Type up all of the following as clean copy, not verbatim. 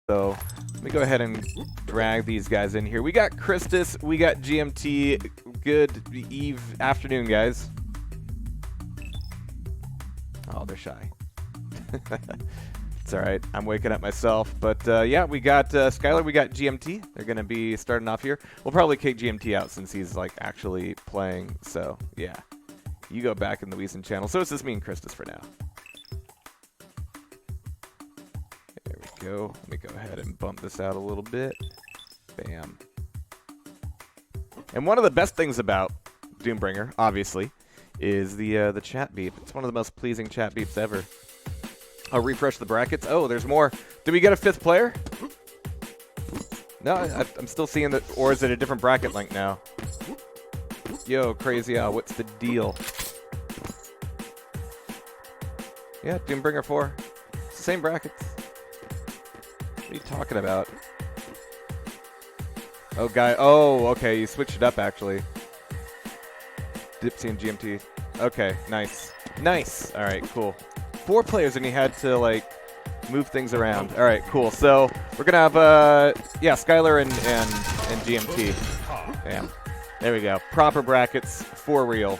So let me go ahead and drag these guys in here. We got Christus, we got GMT. Good afternoon, guys. Oh, they're shy. It's all right. I'm waking up myself. But yeah, we got Skylar, we got GMT. They're going to be starting off here. We'll probably kick GMT out since he's like actually playing. So yeah, you go back in the Weason channel. So it's just me and Christus for now. There we go. Let me go ahead and bump this out a little bit. Bam. And one of the best things about Doombringer, obviously, is the chat beep. It's one of the most pleasing chat beeps ever. I'll refresh the brackets. Oh, there's more. Did we get a fifth player? No, I'm still seeing that. Or is it a different bracket link now? Yo, Crazy Al, what's the deal? Yeah, Doombringer 4. Same brackets. What are you talking about? Oh, guy. Oh, okay. You switched it up, actually. Dipsy and GMT. Okay, nice. Nice. All right, cool. 4 players, and he had to, like, move things around. All right, cool. So we're going to have, yeah, Skylar and GMT. Damn. There we go. Proper brackets for real.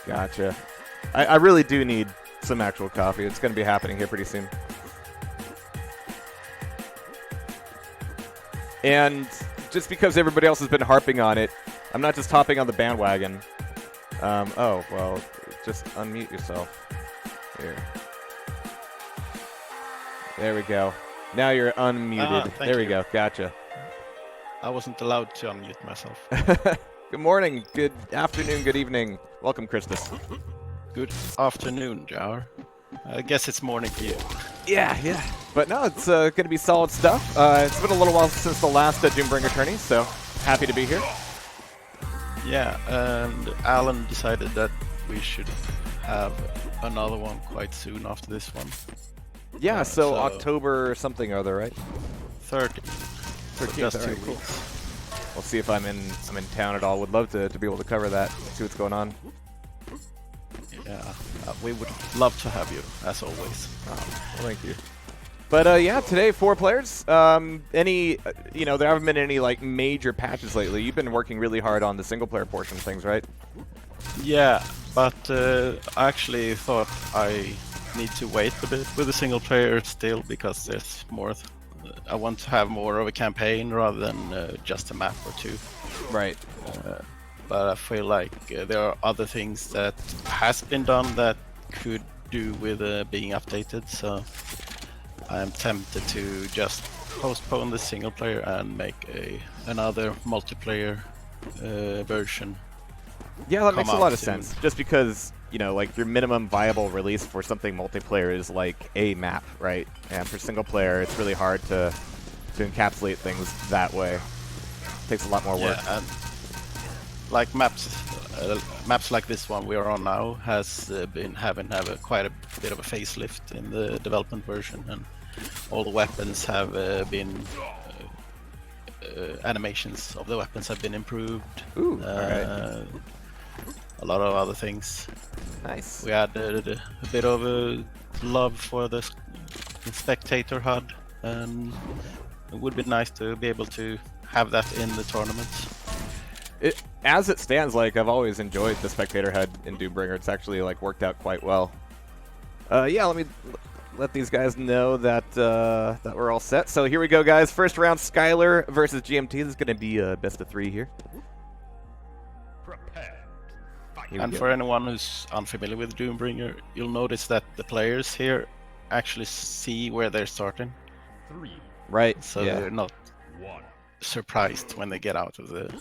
Gotcha. I really do need some actual coffee. It's going to be happening here pretty soon. And just because everybody else has been harping on it, I'm not just hopping on the bandwagon. Oh, well, just unmute yourself. Here. There we go. Now you're unmuted. There we go. Gotcha. I wasn't allowed to unmute myself. Good morning, good afternoon, good evening. Welcome, Christus. Good afternoon, Jehar. I guess it's morning for you. Yeah. But no, it's going to be solid stuff. It's been a little while since the last Doombringer tourney, so happy to be here. Yeah, and Alan decided that we should have another one quite soon after this one. Yeah, so October something or other, right? 30. 13th, just 2 right, cool. weeks. We'll see if I'm in town at all. Would love to be able to cover that, see what's going on. Yeah, we would love to have you, as always. Oh, well, thank you. But yeah, today 4 players. Any, you know, there haven't been any like major patches lately. You've been working really hard on the single player portion of things, right? Yeah, but I actually thought I need to wait a bit with the single player still because there's more. I want to have more of a campaign rather than just a map or 2. Right. But I feel like there are other things that has been done that could do with being updated. So I'm tempted to just postpone the single player and make another multiplayer version. Yeah, that makes a lot of sense. Just because, you know, like your minimum viable release for something multiplayer is like a map, right? And for single player, it's really hard to encapsulate things that way. It takes a lot more work. Yeah, and like maps like this one we are on now has been having quite a bit of a facelift in the development version, and all the weapons have been animations of the weapons have been improved. Ooh, alright. A lot of other things. Nice. We added a bit of a love for the spectator HUD, and it would be nice to be able to have that in the tournaments. As it stands, like I've always enjoyed the spectator HUD in Doombringer. It's actually like worked out quite well. Yeah, let me let these guys know that that we're all set. So here we go, guys. First round, Skylar versus GMT. This is going to be a best of 3 here. And for anyone who's unfamiliar with Doombringer, you'll notice that the players here actually see where they're starting. Right. So they're not surprised when they get out of the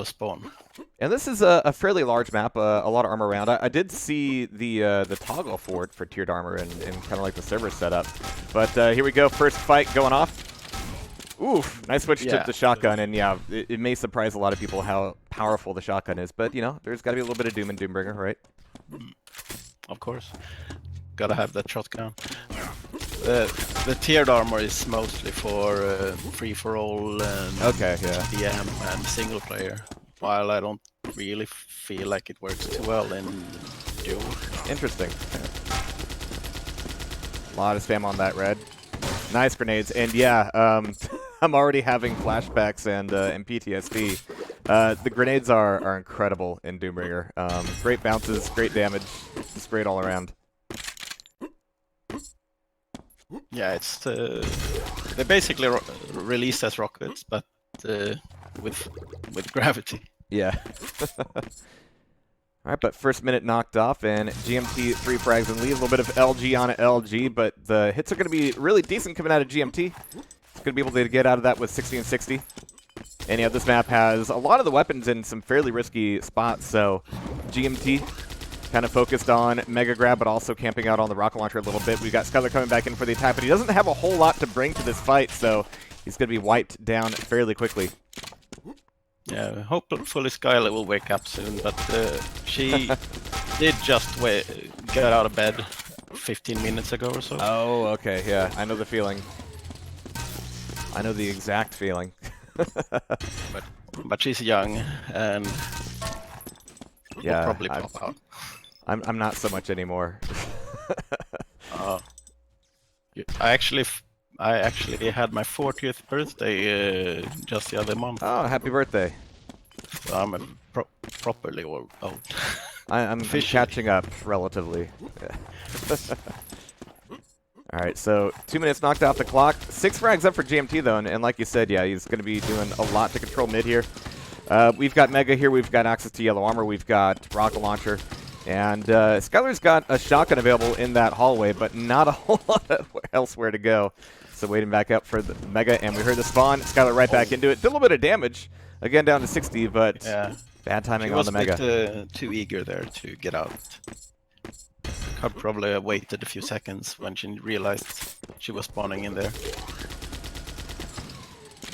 spawn. And this is a fairly large map, a lot of armor around. I did see the toggle for it for tiered armor and kind of like the server setup. But here we go, first fight going off. Oof, nice switch to the shotgun, and yeah, it may surprise a lot of people how powerful the shotgun is. But you know, there's got to be a little bit of Doom in Doombringer, right? Of course, gotta have that shotgun. The tiered armor is mostly for free for all and DM and single player. While I don't really feel like it works too well in duo. Interesting. A lot of spam on that red. Nice grenades, and yeah, I'm already having flashbacks and PTSD. The grenades are incredible in Doombringer. Great bounces, great damage, just great all around. Yeah, it's they're basically released as rockets, but with gravity. Yeah. All right, but first minute knocked off, and GMT 3 frags and lead. A little bit of LG on LG, but the hits are going to be really decent coming out of GMT. It's going to be able to get out of that with 60 and 60. And yeah, this map has a lot of the weapons in some fairly risky spots, so GMT kind of focused on Mega Grab, but also camping out on the rocket launcher a little bit. We've got Skylar coming back in for the attack, but he doesn't have a whole lot to bring to this fight, so he's going to be wiped down fairly quickly. Yeah, hopefully Skylar will wake up soon, but she did just get out of bed 15 minutes ago or so. Oh, okay, yeah, I know the feeling. I know the exact feeling. but she's young and yeah, will probably pop out. I'm not so much anymore. I actually had my 40th birthday just the other month. Oh, happy birthday! So I'm properly old. I'm catching up relatively. All right, so 2 minutes knocked off the clock. 6 frags up for GMT though, and like you said, yeah, he's going to be doing a lot to control mid here. We've got Mega here. We've got access to yellow armor. We've got rocket launcher. And Skylar's got a shotgun available in that hallway, but not a whole lot elsewhere to go. So waiting back up for the Mega, and we heard the spawn. Skylar right back into it. Did a little bit of damage. Again, down to 60, but yeah, bad timing on the Mega. She was a bit too eager there to get out. Could probably waited a few seconds when she realized she was spawning in there.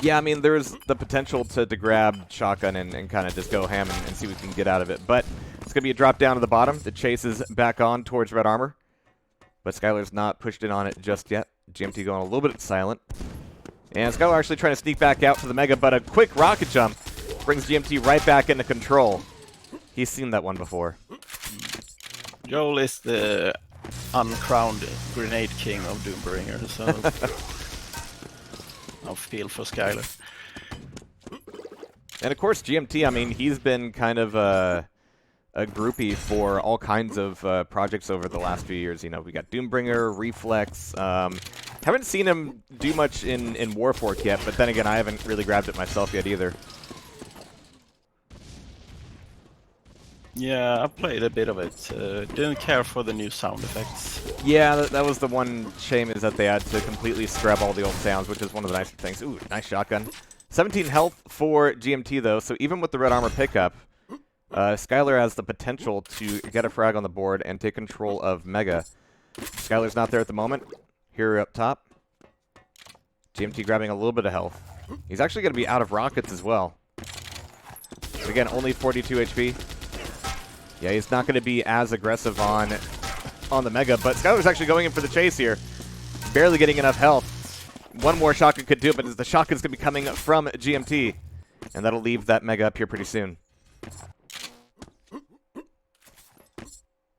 Yeah, I mean, there's the potential to grab shotgun and kind of just go ham and see what we can get out of it. But it's going to be a drop down to the bottom. The chase is back on towards red armor. But Skylar's not pushed in on it just yet. GMT going a little bit silent. And Skylar actually trying to sneak back out to the Mega, but a quick rocket jump brings GMT right back into control. He's seen that one before. Joel is the uncrowned grenade king of Doombringer, so I'll feel for Skylar. And of course, GMT, I mean, he's been kind of a groupie for all kinds of projects over the last few years. You know, we got Doombringer, Reflex. Haven't seen him do much in Warfork yet, but then again, I haven't really grabbed it myself yet either. Yeah, I played a bit of it. Didn't care for the new sound effects. Yeah, that was the one shame, is that they had to completely scrub all the old sounds, which is one of the nicer things. Ooh, nice shotgun. 17 health for GMT, though, so even with the red armor pickup, Skylar has the potential to get a frag on the board and take control of Mega. Skylar's not there at the moment. Here up top. GMT grabbing a little bit of health. He's actually going to be out of rockets as well. But again, only 42 HP. Yeah, he's not going to be as aggressive on the Mega, but Skylar's actually going in for the chase here. Barely getting enough health. One more shotgun could do it, but the shotgun's going to be coming from GMT. And that'll leave that Mega up here pretty soon.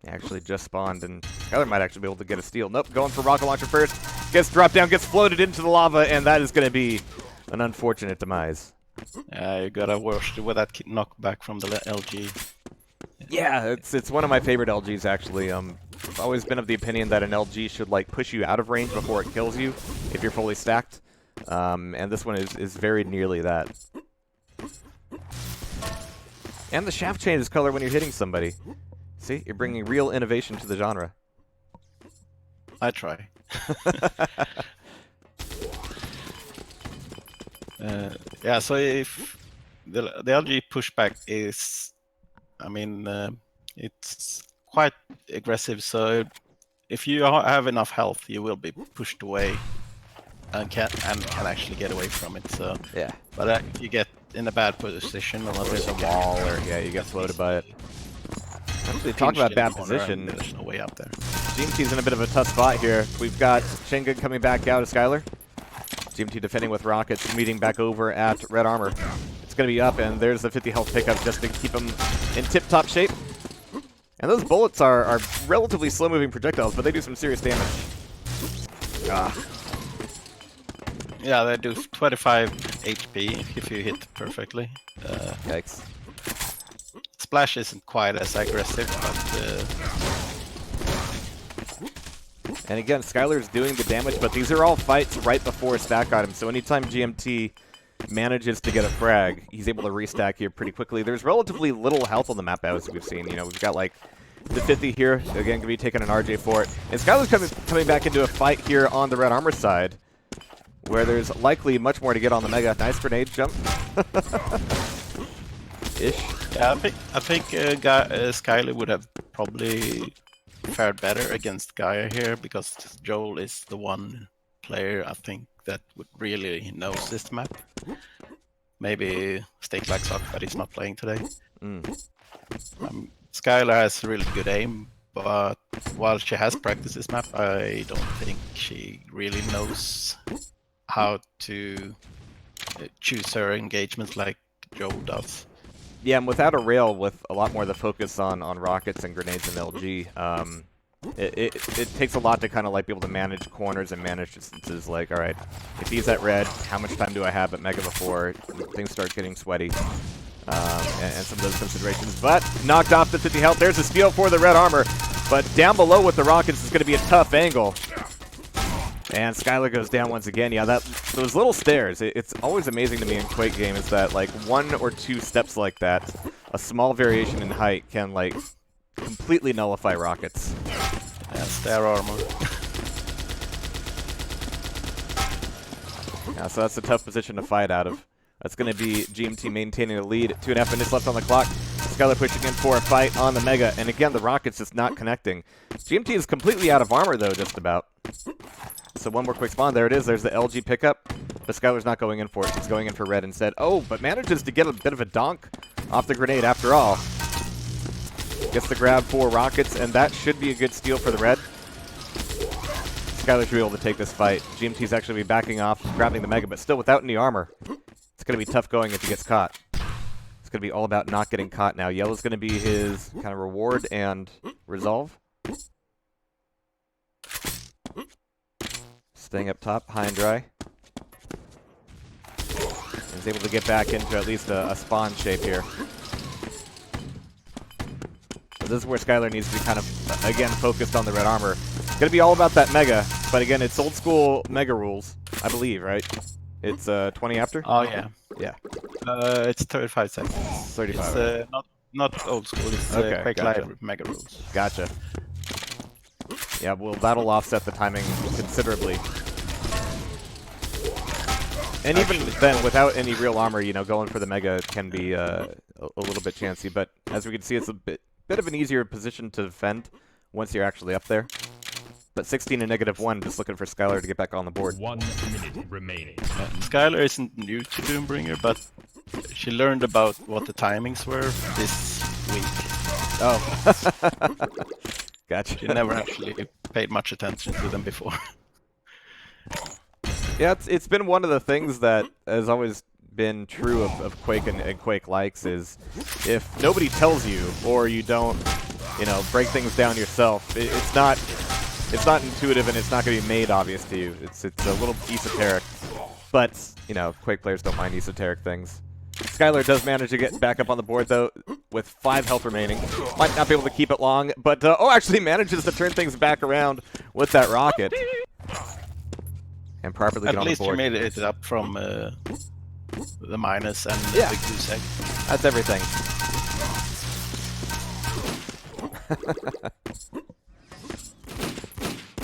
He actually just spawned, and Skylar might actually be able to get a steal. Nope, going for rocket launcher first. Gets dropped down, gets floated into the lava, and that is going to be an unfortunate demise. You gotta watch with that knockback from the LG. Yeah, it's one of my favorite LGs, actually. I've always been of the opinion that an LG should like push you out of range before it kills you if you're fully stacked. And this one is very nearly that. And the shaft changes color when you're hitting somebody. See, you're bringing real innovation to the genre. I try. Yeah, so if the LG pushback is, I mean, it's quite aggressive. So if you have enough health, you will be pushed away and can actually get away from it. So yeah, but if you get in a bad position, unless there's a wall or yeah, you get floated by it. Actually, talk about bad position. There's no way out there. GMT's in a bit of a tough spot here. We've got Shengun coming back out of Skylar. GMT defending with rockets, meeting back over at red armor. It's going to be up, and there's the 50 health pickup just to keep him in tip-top shape. And those bullets are relatively slow-moving projectiles, but they do some serious damage. Yeah, they do 25 HP if you hit perfectly. Yikes. Splash isn't quite as aggressive, but... And again, Skylar's doing the damage, but these are all fights right before stack items, so anytime GMT manages to get a frag, he's able to restack here pretty quickly. There's relatively little health on the map, as we've seen. You know, we've got like the 50 here, again, going to be taking an RJ for it. And Skylar's coming back into a fight here on the red armor side, where there's likely much more to get on the Mega. Nice grenade jump. Ish. Yeah, I think Skylar would have probably fared better against Gaia here, because Joel is the one player I think that would really knows this map. Maybe Steak Like Sock, but he's not playing today. Skylar has really good aim, but while she has practiced this map, I don't think she really knows how to choose her engagements like Joel does. Yeah, and without a rail, with a lot more of the focus on rockets and grenades and LG, it takes a lot to kind of like be able to manage corners and manage distances. Like, all right, if he's at red, how much time do I have at Mega before things start getting sweaty? And some of those considerations. But knocked off the 50 health. There's a steal for the red armor. But down below with the rockets is going to be a tough angle. And Skylar goes down once again. Yeah, those little stairs, it's always amazing to me in Quake game is that like 1 or 2 steps like that, a small variation in height can like completely nullify rockets. Yeah, stair armor. Yeah, so that's a tough position to fight out of. That's going to be GMT maintaining the lead. 2.5 minutes left on the clock. Skylar pushing in for a fight on the Mega. And again, the rockets just not connecting. GMT is completely out of armor, though, just about. So one more quick spawn. There it is. There's the LG pickup. But Skylar's not going in for it. He's going in for red instead. Oh, but manages to get a bit of a donk off the grenade after all. Gets the grab for rockets, and that should be a good steal for the red. Skylar should be able to take this fight. GMT's actually be backing off, grabbing the Mega, but still without any armor. It's going to be tough going if he gets caught. It's going to be all about not getting caught now. Yellow's going to be his kind of reward and resolve. Staying up top, high and dry. He's able to get back into at least a spawn shape here. So this is where Skylar needs to be kind of, again, focused on the red armor. It's going to be all about that Mega, but again, it's old school Mega rules, I believe, right? It's 20 after? Oh, yeah. Yeah. It's 35 seconds. 35. It's not old school, it's okay, Quake gotcha. Live Mega rules. Gotcha. Yeah, well, that'll offset the timing considerably. And even then, without any real armor, you know, going for the Mega can be a little bit chancy. But as we can see, it's a bit of an easier position to defend once you're actually up there. But 16 and -1, just looking for Skylar to get back on the board. 1 minute remaining. Skylar isn't new to Doombringer, but she learned about what the timings were this week. Oh. Gotcha. She never actually paid much attention to them before. Yeah, it's been one of the things that has always been true of Quake and Quake likes is if nobody tells you or you don't, you know, break things down yourself, it's not intuitive and it's not going to be made obvious to you. It's a little esoteric, but you know, Quake players don't mind esoteric things. Skylar does manage to get back up on the board though, with 5 health remaining. Might not be able to keep it long, but actually manages to turn things back around with that rocket and properly get on the board. At least you made it up from the minus and the big goose egg. That's everything.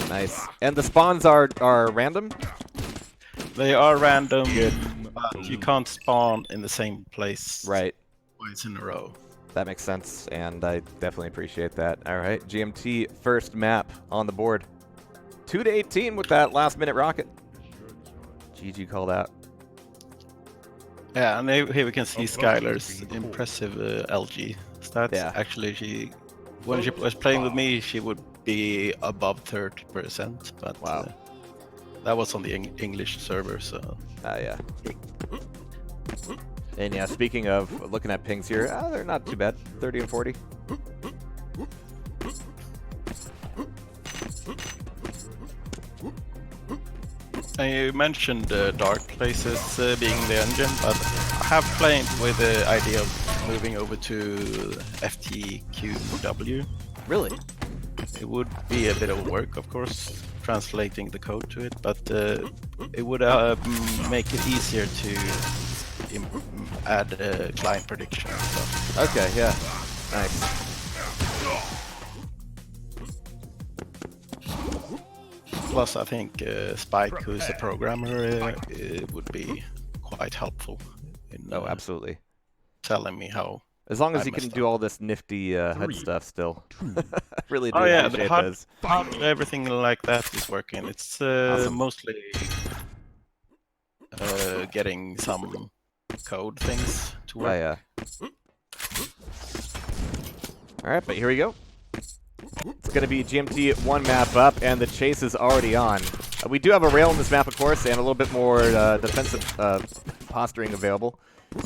Nice. And the spawns are random? They are random, but you can't spawn in the same place twice in a row. That makes sense, and I definitely appreciate that. All right, GMT first map on the board. 2-18 with that last-minute rocket. GG called out. Yeah, and here we can see Skylar's impressive LG stats. Yeah. Actually, when she was playing with me, she would be above 30%, but wow. That was on the English server, so... Yeah. And yeah, speaking of looking at pings here, they're not too bad, 30 and 40. You mentioned Dark Places being the engine, but I have played with the idea of moving over to FTQW. Really? It would be a bit of work, of course, translating the code to it, but it would make it easier to add client prediction and stuff. Okay, yeah. Nice. Plus, I think Spike, who's a programmer, would be quite helpful in Oh, absolutely. telling me how. As long as I you can messed do up. all this nifty HUD stuff still. Really do Oh yeah, appreciate the HUD, those. everything like that is working. It's Awesome. mostly getting some code things to Oh, work. yeah. Alright, but here we go. It's going to be GMT 1 map up, and the chase is already on. We do have a rail in this map, of course, and a little bit more defensive posturing available.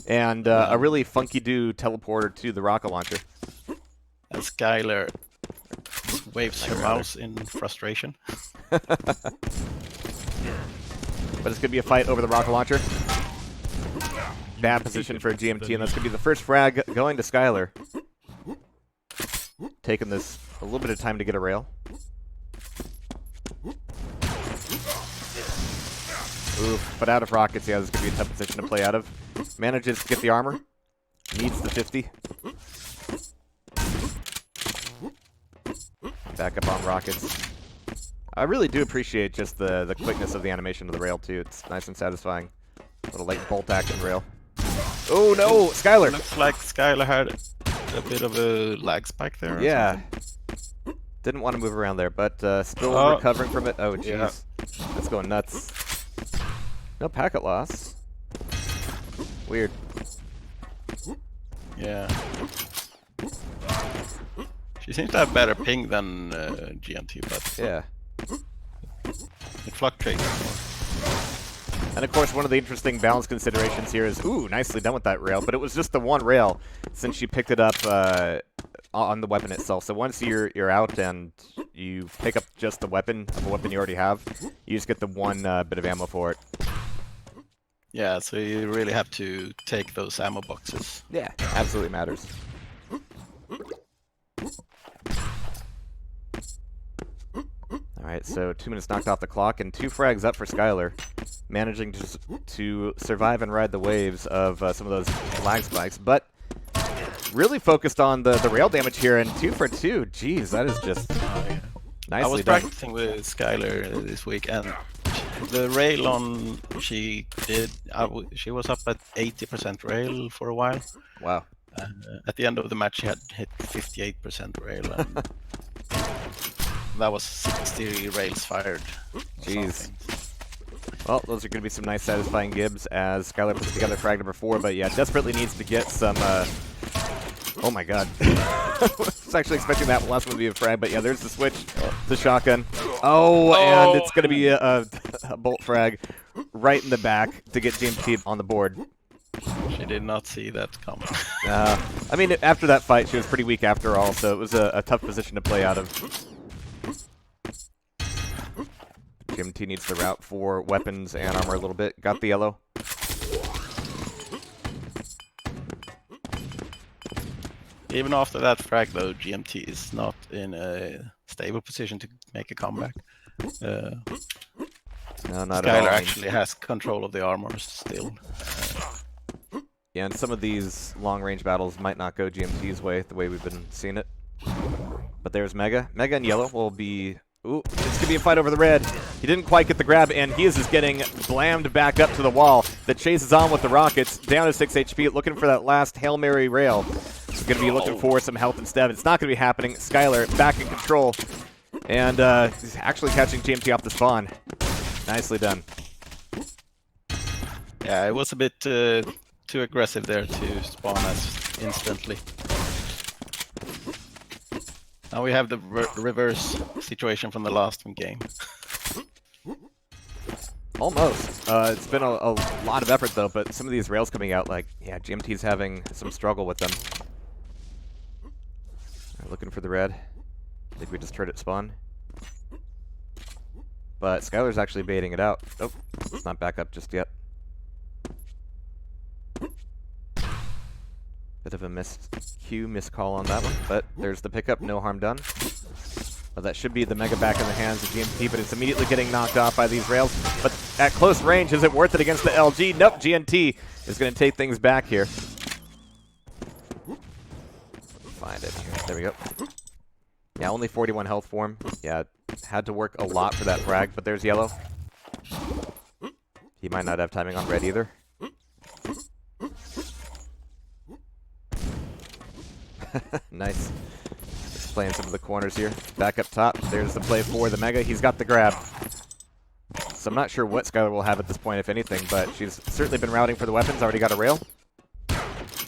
And a really funky-do teleporter to the rocket launcher. And Skylar waves her mouse in frustration. But it's going to be a fight over the rocket launcher. Bad position for GMT, and that's going to be the first frag going to Skylar. Taking this a little bit of time to get a rail. Oof, but out of rockets, yeah, this is going to be a tough position to play out of. Manages to get the armor. Needs the 50. Back up on rockets. I really do appreciate just the quickness of the animation of the rail, too. It's nice and satisfying. Little late bolt action rail. Oh, no! Skylar! Looks like Skylar had a bit of a lag spike there. Yeah. Didn't want to move around there, but still recovering from it. Oh, jeez. Yeah. That's going nuts. No packet loss. Weird. Yeah. She seems to have better ping than GMT, but Yeah. it fluctuates. And of course, one of the interesting balance considerations here is, ooh, nicely done with that rail, but it was just the one rail since she picked it up on the weapon itself. So once you're out and you pick up just the weapon of a weapon you already have, you just get the one bit of ammo for it. Yeah, so you really have to take those ammo boxes. Yeah, absolutely matters. Alright, so 2 minutes knocked off the clock and 2 frags up for Skylar. Managing to survive and ride the waves of some of those lag spikes, but really focused on the rail damage here, and 2 for 2. Jeez, that is just nicely I was done. practicing with Skylar this week, and the rail on she did, she was up at 80% rail for a while. Wow. At the end of the match, she had hit 58% rail, and that was 60 rails fired. Jeez. Well, those are going to be some nice, satisfying gibs as Skylar puts together frag number 4, but yeah, desperately needs to get some, oh my god. I was actually expecting that last one to be a frag, but yeah, there's the switch to shotgun. Oh, and it's going to be a bolt frag right in the back to get GMT on the board. She did not see that coming. I mean, after that fight, she was pretty weak after all, so it was a tough position to play out of. GMT needs the route for weapons and armor a little bit. Got the yellow. Even after that frag, though, GMT is not in a stable position to make a comeback. No, not at all. Skylar actually has control of the armor still. Yeah, and some of these long-range battles might not go GMT's way, the way we've been seeing it. But there's Mega. Mega and yellow will be... Ooh, it's going to be a fight over the red. He didn't quite get the grab, and he is just getting blammed back up to the wall. The chase is on with the rockets, down to 6 HP, looking for that last Hail Mary rail. He's going to be looking for some health instead. It's not going to be happening. Skylar back in control, and he's actually catching GMT off the spawn. Nicely done. Yeah, it was a bit too aggressive there to spawn us instantly. Now we have the reverse situation from the last game. Almost. It's been a lot of effort, though, but some of these rails coming out, like, yeah, GMT's having some struggle with them. Looking for the red. I think we just heard it spawn. But Skylar's actually baiting it out. Oh, it's not back up just yet. Bit of a missed call on that one, but there's the pickup, no harm done. Well, that should be the Mega back in the hands of GMT, but it's immediately getting knocked off by these rails. But at close range, is it worth it against the LG? Nope, GNT is going to take things back here. Find it here. There we go. Yeah, only 41 health for him. Yeah, had to work a lot for that frag, but there's yellow. He might not have timing on red either. Nice. Just playing some of the corners here. Back up top. There's the play for the Mega. He's got the grab. So I'm not sure what Skylar will have at this point, if anything, but she's certainly been routing for the weapons. Already got a rail.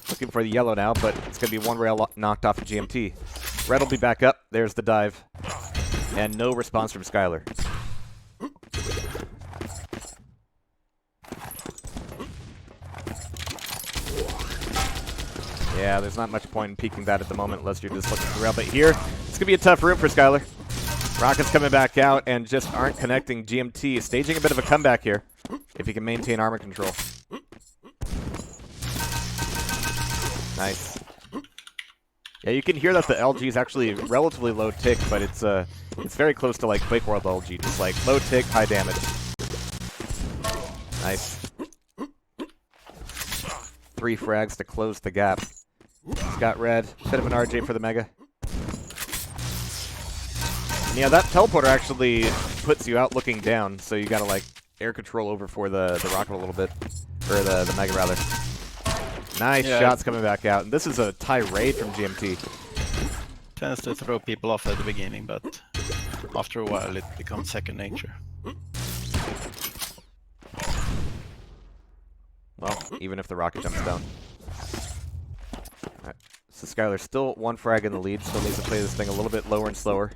Looking for the yellow now, but it's going to be one rail knocked off of GMT. Red will be back up. There's the dive. And no response from Skylar. Yeah, there's not much point in peeking that at the moment unless you're just looking for rail. But here, it's going to be a tough room for Skylar. Rockets coming back out and just aren't connecting. GMT staging a bit of a comeback here if he can maintain armor control. Nice. Yeah, you can hear that the LG is actually relatively low tick, but it's very close to like Quake World LG, just like low tick, high damage. Nice. 3 frags to close the gap. He's got red. Bit of an RJ for the Mega. And yeah, that teleporter actually puts you out looking down, so you gotta like air control over for the rocket a little bit, or the Mega rather. Nice shots coming back out. And this is a tirade from GMT. Tends to throw people off at the beginning, but after a while it becomes second nature. Well, even if the rocket jumps down. Alright. So Skylar's still 1 frag in the lead. Still needs to play this thing a little bit lower and slower.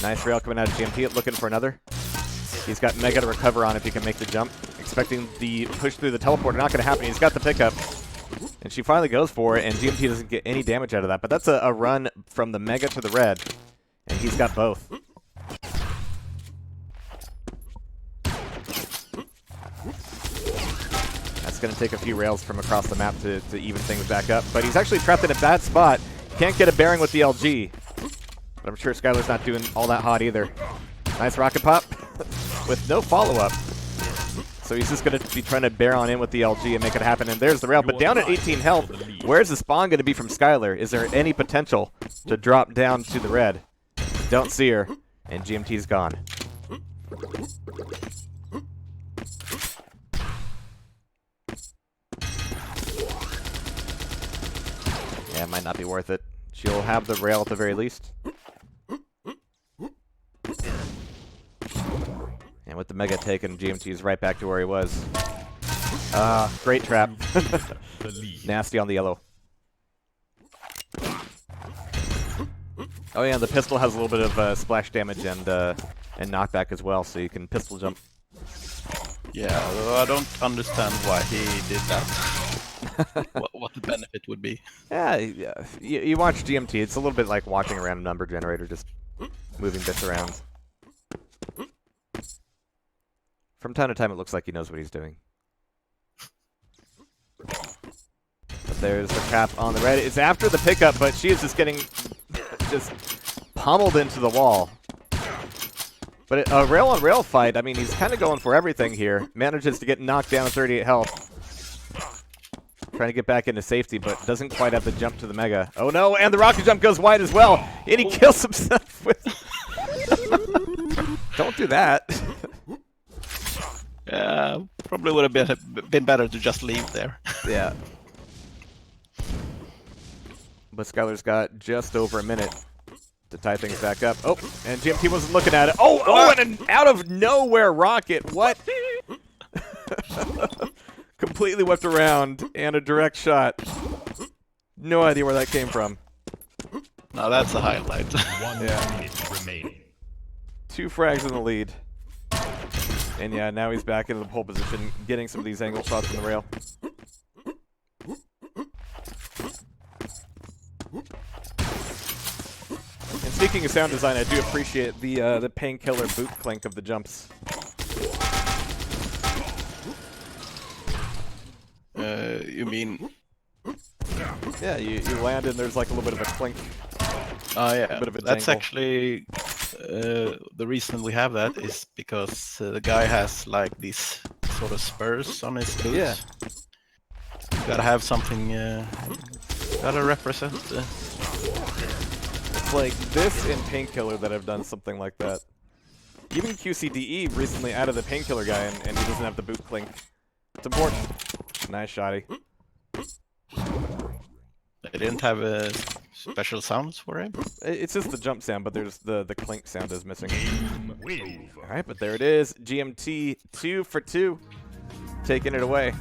Nice rail coming out of GMT, looking for another. He's got Mega to recover on if he can make the jump. Expecting the push through the teleporter. Not going to happen. He's got the pickup. And she finally goes for it, and GMT doesn't get any damage out of that. But that's a run from the Mega to the red. And he's got both. That's going to take a few rails from across the map to even things back up. But he's actually trapped in a bad spot. Can't get a bearing with the LG. But I'm sure Skylar's not doing all that hot either. Nice rocket pop with no follow-up. So he's just going to be trying to bear on in with the LG and make it happen. And there's the rail. But down at 18 health, where's the spawn going to be from Skylar? Is there any potential to drop down to the red? Don't see her. And GMT's gone. Yeah, it might not be worth it. She'll have the rail at the very least. And with the Mega taken, GMT's right back to where he was. Great trap. Nasty on the yellow. Oh yeah, the pistol has a little bit of splash damage and knockback as well, so you can pistol jump. Yeah, although I don't understand why he did that. what the benefit would be. Yeah, you watch GMT, it's a little bit like watching a random number generator, just moving bits around. From time to time, it looks like he knows what he's doing. But there's the trap on the red. It's after the pickup, but she is just getting just pummeled into the wall. But a rail-on-rail fight, I mean, he's kind of going for everything here. Manages to get knocked down at 38 health. Trying to get back into safety, but doesn't quite have the jump to the Mega. Oh no, and the rocket jump goes wide as well. And he kills himself with... Don't do that. Yeah, probably would have been better to just leave there. Yeah. But Skylar's got just over a minute to tie things back up. Oh, and GMT wasn't looking at it. Oh, and an out of nowhere rocket. What? Completely whipped around and a direct shot. No idea where that came from. Now that's a highlight. 1 minute remaining. 2 frags in the lead. And yeah, now he's back into the pole position, getting some of these angle shots from the rail. And speaking of sound design, I do appreciate the painkiller boot clink of the jumps. You mean? Yeah, you land and there's like a little bit of a clink. Oh yeah, A bit of a that's jangle. actually the reason we have that is because the guy has like these sort of spurs on his boots. Yeah. You gotta have something. Gotta represent. It's like this in Painkiller that I've done something like that. Even QCDE recently added the Painkiller guy, and he doesn't have the boot clink. It's important. Nice shotty. They didn't have special sounds for him. It's just the jump sound, but there's the clink sound is missing. All right, but there it is. GMT 2 for 2, taking it away.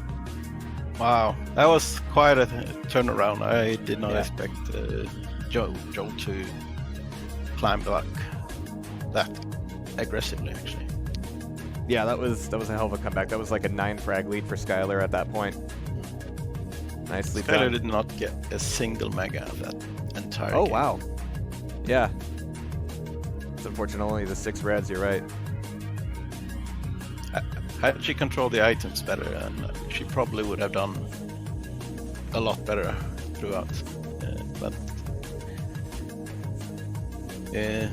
Wow, that was quite a turnaround. I did not expect Joe to climb back that aggressively, actually. Yeah, that was a hell of a comeback. That was like a 9 frag lead for Skylar at that point. Nicely Skylar done. did not get a single mega of that entire Oh game. wow. Yeah. It's unfortunate only the 6 reds. You're right. Had she controlled the items better, and she probably would have done a lot better throughout. But yeah,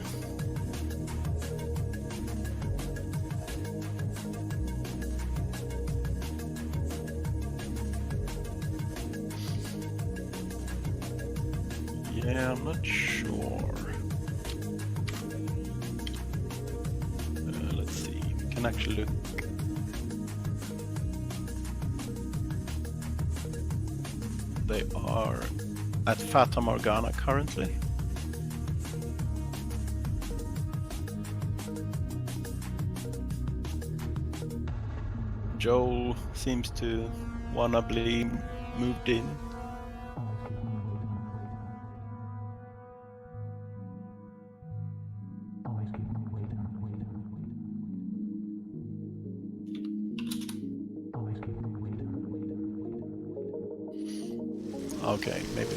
I'm not sure. Let's see. We can actually look. They are at Fata Morgana currently. Joel seems to wanna be moved in. Okay, maybe.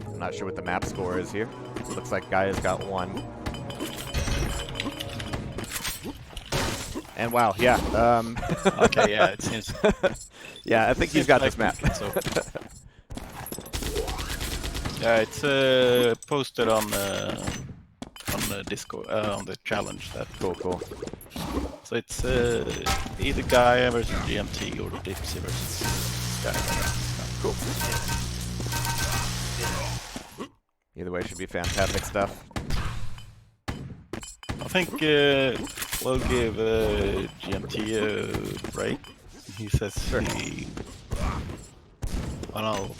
I'm not sure what the map score is here. Looks like Gaia's got 1. And wow, yeah. Okay, yeah, it seems. Yeah, I think he's got this map. So. Yeah, it's posted on the Discord on the challenge. That Cool. so it's either Gaia versus GMT or Dipsy versus Gaia. Cool. Either way, should be fantastic stuff. I think we'll give GMT a break. He says he. And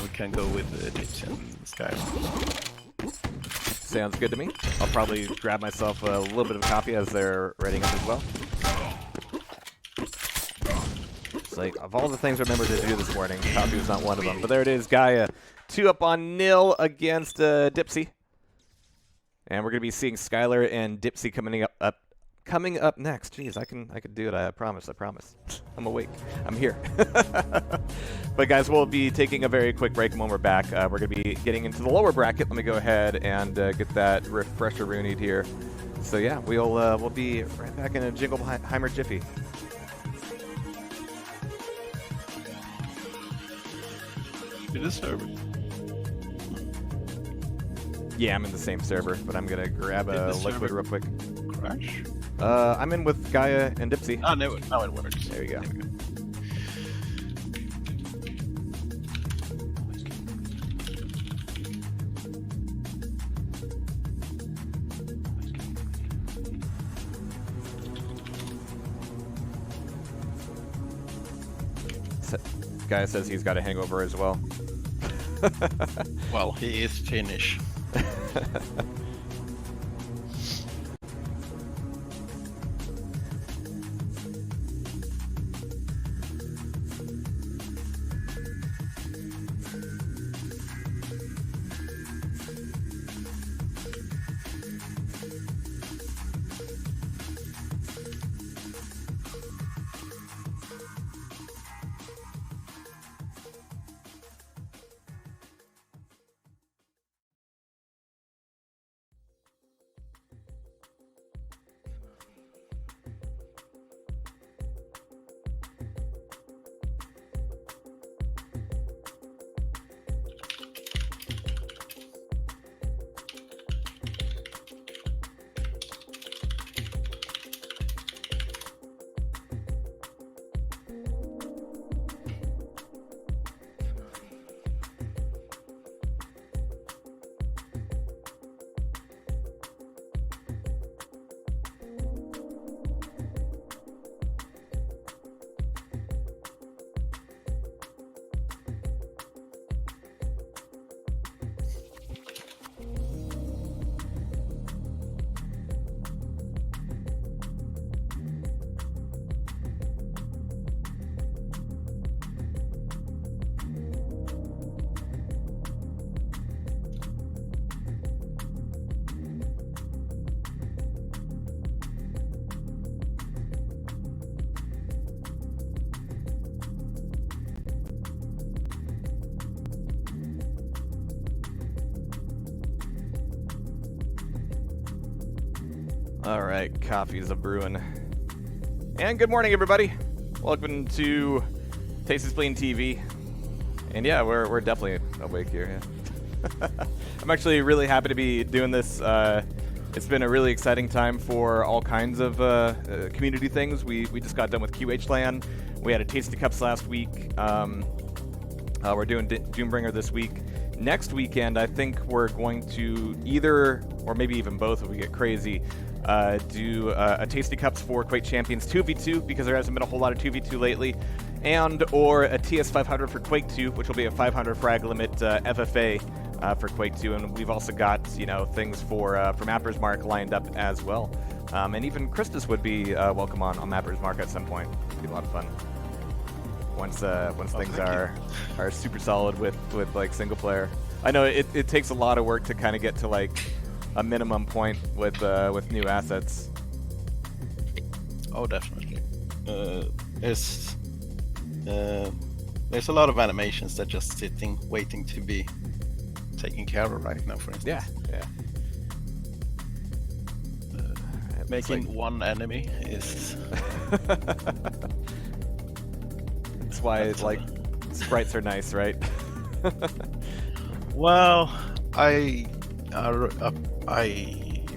we can go with Dipsy and Sky. Sounds good to me. I'll probably grab myself a little bit of a copy as they're rating up as well. It's like, of all the things I remember to do this morning, copy was not one of them. But there it is, Gaia. 2 up on nil against Dipsy. And we're going to be seeing Skylar and Dipsy coming up next. Jeez, I can do it. I promise. I'm awake. I'm here. But guys, we'll be taking a very quick break. When we're back, we're going to be getting into the lower bracket. Let me go ahead and get that refresher roonied here. So yeah, we'll be right back in a Jingleheimer jiffy. To the server. Yeah, I'm in the same server, but I'm going to grab a liquid real quick. Crash? I'm in with Gaia and Dipsy. Oh, no, now it works. There you go. Gaia says he's got a hangover as well. Well, he is Finnish. All right, coffee's a brewing. And good morning, everybody. Welcome to Tastyspleen TV. And yeah, we're definitely awake here. Yeah. I'm actually really happy to be doing this. It's been a really exciting time for all kinds of community things. We just got done with QH-LAN. We had a Tasty Cups last week. We're doing Doombringer this week. Next weekend, I think we're going to either, or maybe even both if we get crazy, do a Tasty Cups for Quake Champions 2v2, because there hasn't been a whole lot of 2v2 lately, and or a TS 500 for Quake 2, which will be a 500 frag limit FFA for Quake 2, and we've also got, you know, things for Mappers Mark lined up as well. And even Christus would be welcome on Mappers Mark at some point. It'd be a lot of fun. Once things are super solid with like single player. I know it takes a lot of work to kind of get to like a minimum point with new assets. Oh, definitely. There's a lot of animations that just sitting waiting to be taken care of right now, for instance. Yeah. Making one enemy is. That's why like sprites are nice, right? Well, I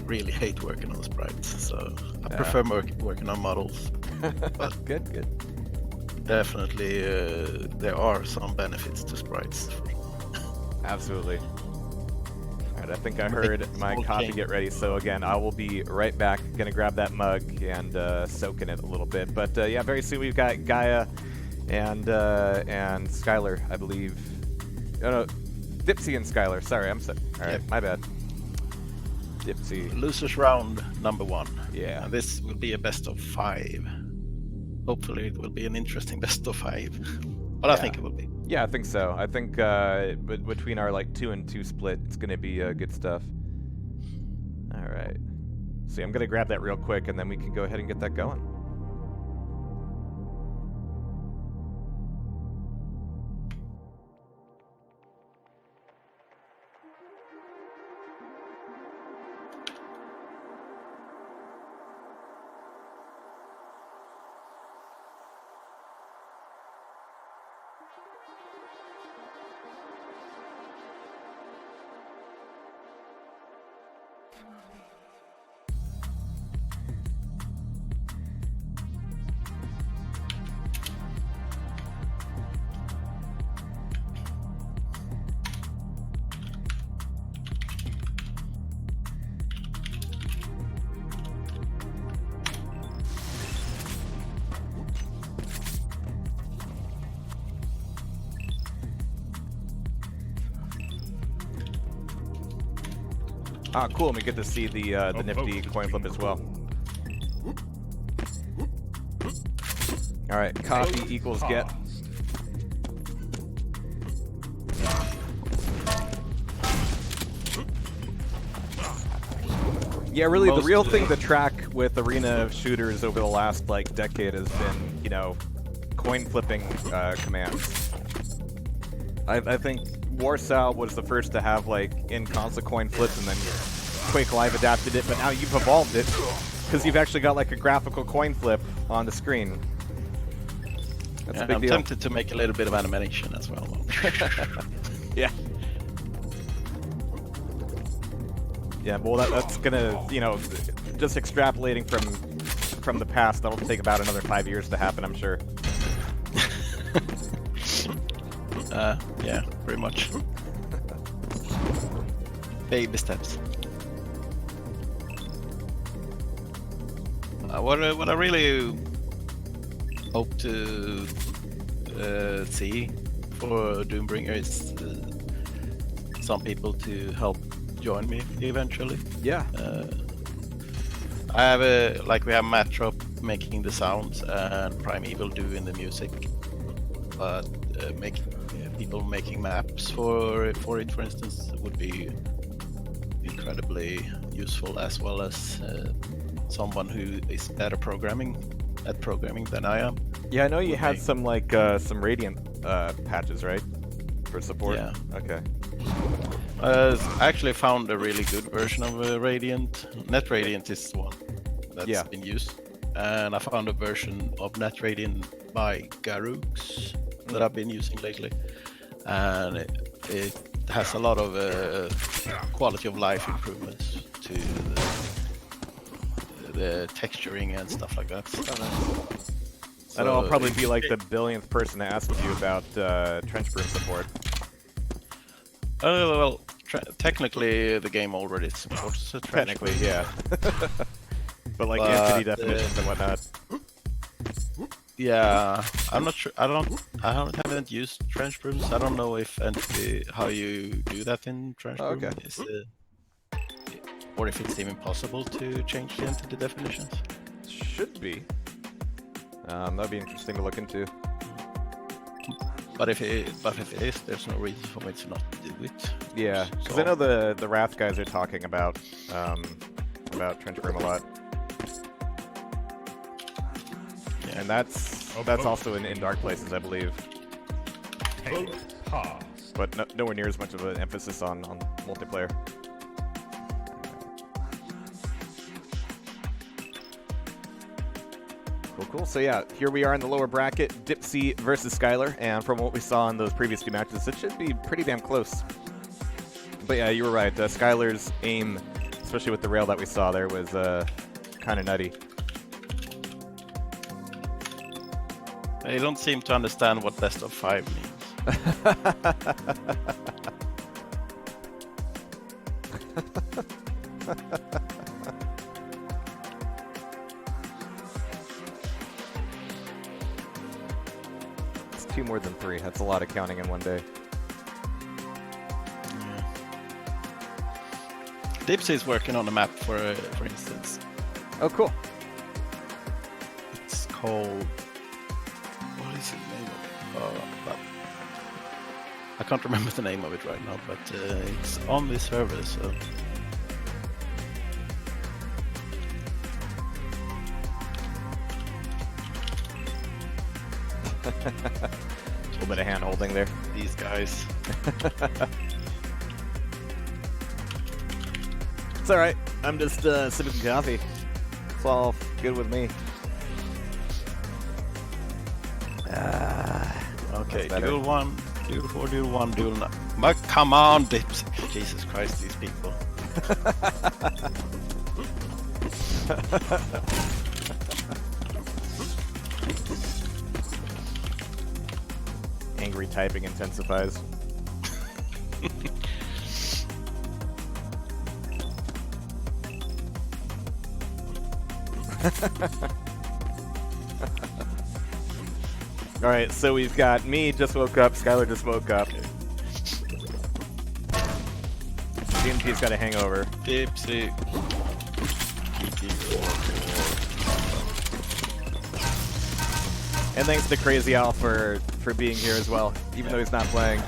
really hate working on sprites, so I prefer working on models. But good. Definitely, there are some benefits to sprites. Absolutely. All right, I think I heard my coffee get ready, so again, I will be right back. Gonna grab that mug and soak in it a little bit. But yeah, very soon we've got Gaia and Skylar, I believe. Oh, no, Dipsy and Skylar. Sorry, all right, my bad. Dipsy. Losers round number 1. Yeah. And this will be a best of 5. Hopefully, it will be an interesting best of 5. But yeah. I think it will be. Yeah, I think so. I think between our like 2 and 2 split, it's gonna be good stuff. All right. See, I'm gonna grab that real quick, and then we can go ahead and get that going. Ah, cool, and we get to see the nifty coin flip as well. All right, coffee equals get. Yeah, really, the real thing to track with arena shooters over the last like decade has been, you know, coin flipping commands. I think Warsaw was the first to have like in-console coin flips, and then Quake Live adapted it, but now you've evolved it because you've actually got like a graphical coin flip on the screen. That's a big I'm deal. tempted to make a little bit of animation as well. Yeah. Yeah, well that's gonna, you know, just extrapolating from the past, that'll take about another 5 years to happen, I'm sure. Yeah, pretty much. Baby steps. What I really hope to see for Doombringer is some people to help join me eventually. Yeah. I have we have Matrop making the sounds and Primeval doing the music, but people making maps for it, for instance, would be incredibly useful, as well as someone who is better at programming than I am. Yeah, I know you had some like some Radiant patches, right, for support. Yeah. Okay. I actually found a really good version of Radiant. NetRadiant is one. that's been used. And I found a version of NetRadian by Garux that I've been using lately. And it has a lot of quality of life improvements to the texturing and stuff like that. I know I'll probably be like the billionth person to ask you about trench broom support. Well, technically the game already supports it. Technically, yeah. But like entity definitions and whatnot. Yeah, I'm not sure. I haven't used trench brooms. I don't know if how you do that in trench broom. Okay. Or if it's even possible to change the entity definitions. Should be. That'd be interesting to look into. But if it is, there's no reason for me to not do it. Yeah, because I know the Wrath guys are talking about trench broom a lot. Yeah. And that's also in Dark Places, I believe. But nowhere near as much of an emphasis on multiplayer. Cool. So yeah, here we are in the lower bracket, Dipsy versus Skylar, and from what we saw in those previous two matches, it should be pretty damn close. But yeah, you were right. Skylar's aim, especially with the rail that we saw there, was kind of nutty. I don't seem to understand what best of 5 means. It's 2 more than 3. That's a lot of counting in one day. Yeah. Dipsy is working on a map, for instance. Oh, cool. It's called... What is the name of it? But I can't remember the name of it right now, but it's on this server, so... A little bit of hand holding there. These guys. It's alright. I'm just sipping coffee. It's all good with me. Okay, duel 1, duel 4, duel 1, duel 9. But come on, Dips. Jesus Christ, these people. Angry typing intensifies. Alright, so we've got me just woke up, Skylar just woke up. DMP's got a hangover. Dipsy. And thanks to Crazy Al for being here as well, even though he's not playing.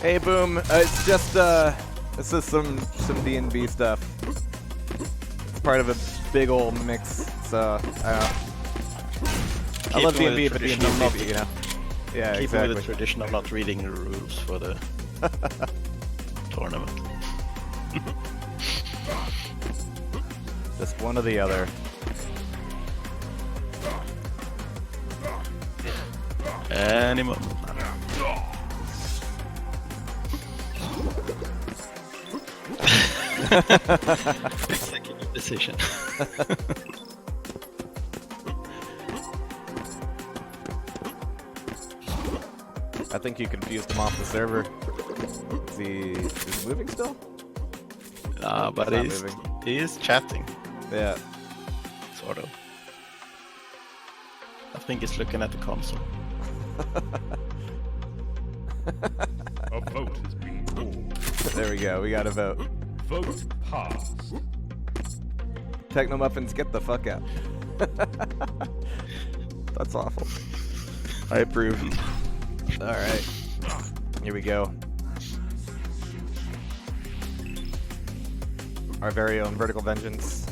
Hey, Boom. It's just this is some D&B stuff. It's part of a big old mix. So I love D&B, but D&B, you know. Yeah, Keep exactly. with the tradition of not reading the rules for the tournament. Just one or the other. Any moment. Executive decision. I think you confused him off the server. Is he moving still? But he is chatting. Yeah. Sort of. I think he's looking at the console. A vote is being called. There we go. We got a vote. Vote passed. Techno Muffins, get the fuck out. That's awful. I approve. Alright. Here we go. Our very own Vertical Vengeance.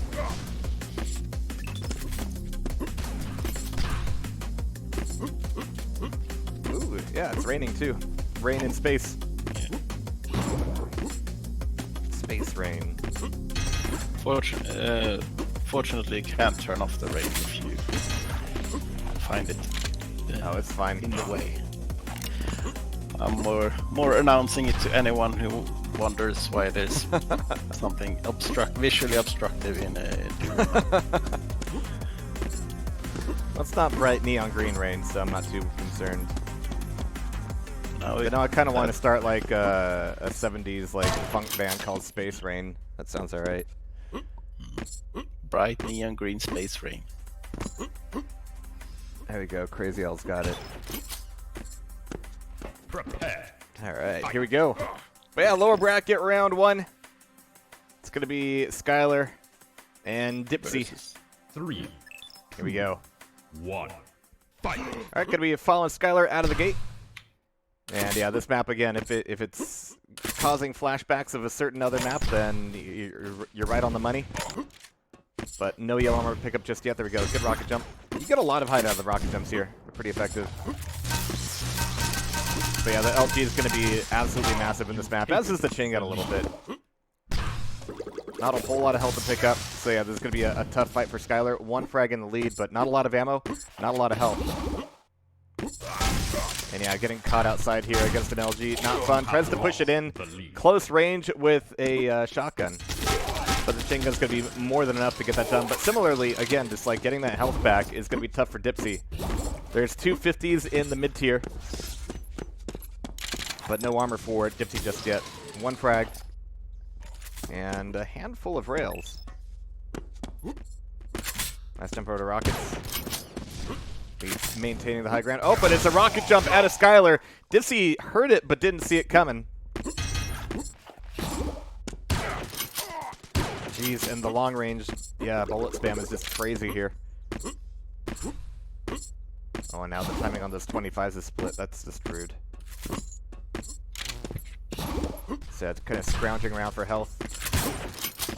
Ooh, yeah, it's raining too. Rain in space. Space Rain. Fortunately, you can't turn off the rain if you find it Oh, it's fine. in the way. I'm more announcing it to anyone who wonders why there's something visually obstructive in a Doom. Well, it's not bright neon green rain, so I'm not too concerned. No, You know, I kind of want to start like a 70s like funk band called Space Rain. That sounds alright. bright neon green space rain. There we go. Crazy L's got it. Prepare. Alright, here we go. But yeah, lower bracket round 1. It's going to be Skylar and Dipsy. Versus 3, Here we go. 1. Fight. Alright, going to be following Skylar out of the gate. And yeah, this map again, if it's causing flashbacks of a certain other map, then you're right on the money. But no yellow armor pickup just yet. There we go. Good rocket jump. You get a lot of height out of the rocket jumps here. They're pretty effective. So yeah, the LG is going to be absolutely massive in this map, as is the chain gun a little bit. Not a whole lot of health to pick up. So yeah, this is going to be a tough fight for Skylar. 1 frag in the lead, but not a lot of ammo, not a lot of health. And yeah, getting caught outside here against an LG. Not fun. Tries to push it in. Close range with a shotgun. But the chain gun's going to be more than enough to get that done. But similarly, again, just like getting that health back is going to be tough for Dipsy. There's 2 50s in the mid-tier. But no armor for Dipsy just yet. 1 frag. And a handful of rails. Nice jump over to rockets. He's maintaining the high ground. Oh, but it's a rocket jump out of Skylar. Dipsy heard it, but didn't see it coming. Jeez, and the long range, yeah, bullet spam is just crazy here. Oh, and now the timing on those 25s is split. That's just rude. So it's kind of scrounging around for health.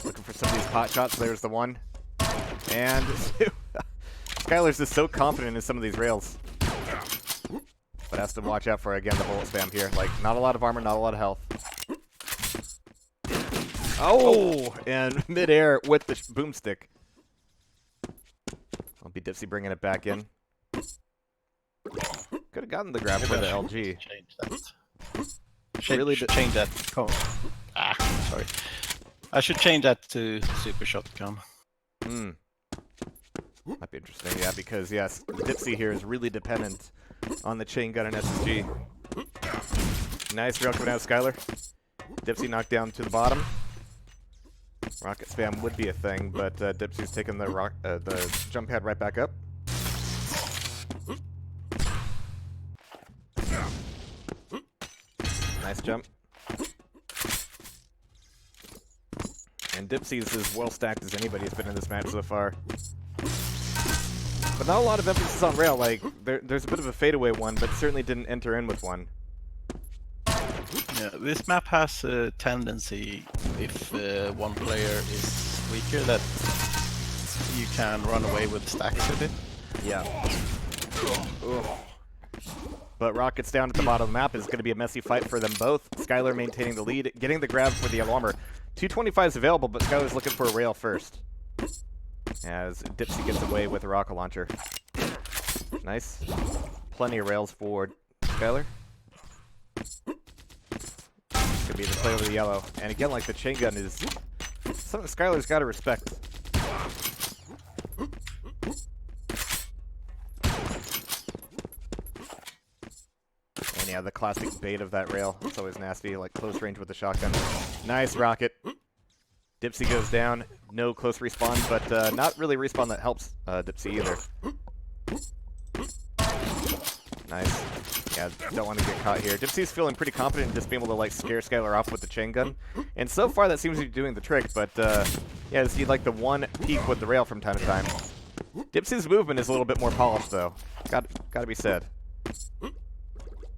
Looking for some of these pot shots. There's the one. And Skylar's just so confident in some of these rails. But has to watch out for, again, the bullet spam here. Like, not a lot of armor, not a lot of health. Oh! And midair with the boomstick. I'll be Dipsy bringing it back in. Could have gotten the grab for the LG. Change that. Really change that. Sorry. I should change that to super shotgun. Hmm. Might be interesting, yeah, because yes, Dipsy here is really dependent on the chain gun and SSG. Nice rail coming out of Skylar. Dipsy knocked down to the bottom. Rocket spam would be a thing, but Dipsy's taking the jump pad right back up. Nice jump. And Dipsy's as well stacked as anybody has been in this match so far. But not a lot of emphasis on rail. Like, there's a bit of a fadeaway one, but certainly didn't enter in with one. Yeah, this map has a tendency, if one player is weaker, that you can run away with stacks with it. Yeah. Ooh. But Rockets down at the bottom of the map is going to be a messy fight for them both. Skylar maintaining the lead, getting the grab for the yellow armor. 225s available, but Skylar's looking for a rail first. As Dipsy gets away with a rocket launcher. Nice. Plenty of rails for Skylar. Could be the play over the yellow. And again, like the chain gun is something Skylar's got to respect. And yeah, the classic bait of that rail. It's always nasty, like close range with the shotgun. Nice rocket. Dipsy goes down. No close respawn, but not really respawn that helps Dipsy either. Nice. Yeah, don't want to get caught here. Dipsy's feeling pretty confident in just being able to like scare Skylar off with the chain gun. And so far that seems to be doing the trick, but yeah, see like the one peek with the rail from time to time. Dipsy's movement is a little bit more polished though. Gotta be said.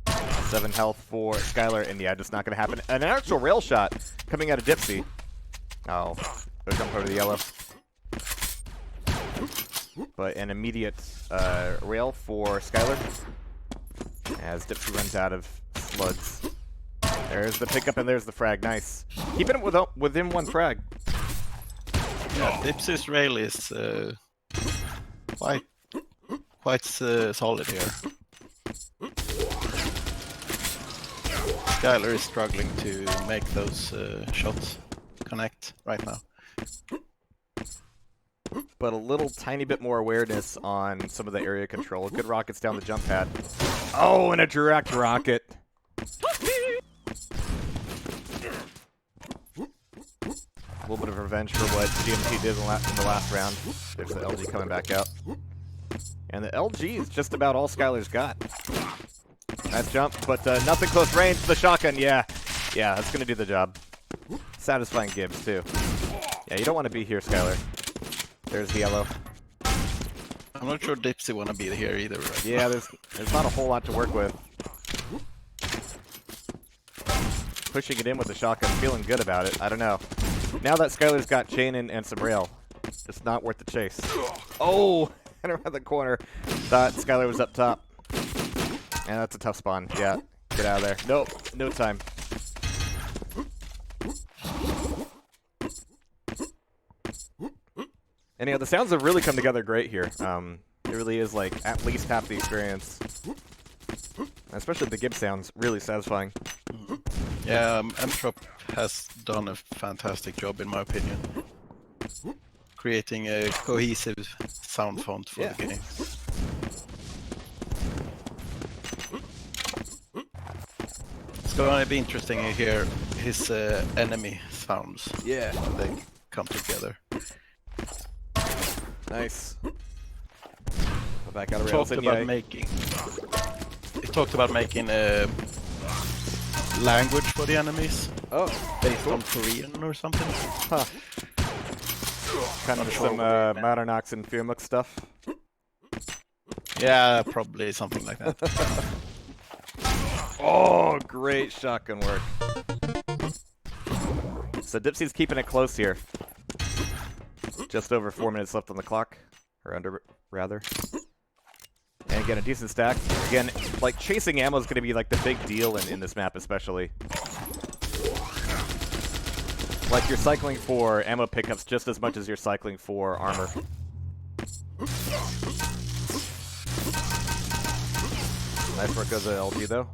7 health for Skylar, and yeah, just not gonna happen. An actual rail shot coming out of Dipsy. Oh, go jump over the yellow. But an immediate rail for Skylar as Dipsy runs out of slugs. There's the pickup and there's the frag. Nice. Keeping it within one frag. Yeah, Dipsy's rail is quite solid here. Skylar is struggling to make those shots connect right now. But a little tiny bit more awareness on some of the area control. Good rockets down the jump pad. Oh, and a direct rocket. A little bit of revenge for what GMT did in the last round. There's the LG coming back out. And the LG is just about all Skylar's got. Nice jump, but nothing close range. The shotgun, yeah. Yeah, that's going to do the job. Satisfying gibbs, too. Yeah, you don't want to be here, Skylar. There's the yellow. I'm not sure Dipsy want to be here either. Right yeah, there's not a whole lot to work with. Pushing it in with the shotgun, feeling good about it. I don't know. Now that Skylar's got chain and some rail, it's not worth the chase. Oh, and around the corner. Thought Skylar was up top. And that's a tough spawn. Yeah, get out of there. Nope, no time. Anyhow, the sounds have really come together great here. It really is like at least half the experience. Especially the Gibb sounds, really satisfying. Yeah, Mtrop has done a fantastic job in my opinion. Creating a cohesive sound font for the game. It's going to be interesting to hear his enemy sounds. Yeah. When they come together. Nice. Go back out of rails. He talked about making a language for the enemies. Oh, based on Korean or something. Huh. Kind of some Maternox and Firmuk stuff. Yeah, probably something like that. Oh, great shotgun work. So Dipsy's keeping it close here. Just over 4 minutes left on the clock. Or under, rather. And again, a decent stack. Again, like, chasing ammo is going to be, like, the big deal in this map, especially. Like, you're cycling for ammo pickups just as much as you're cycling for armor. Nice work of the LG, though.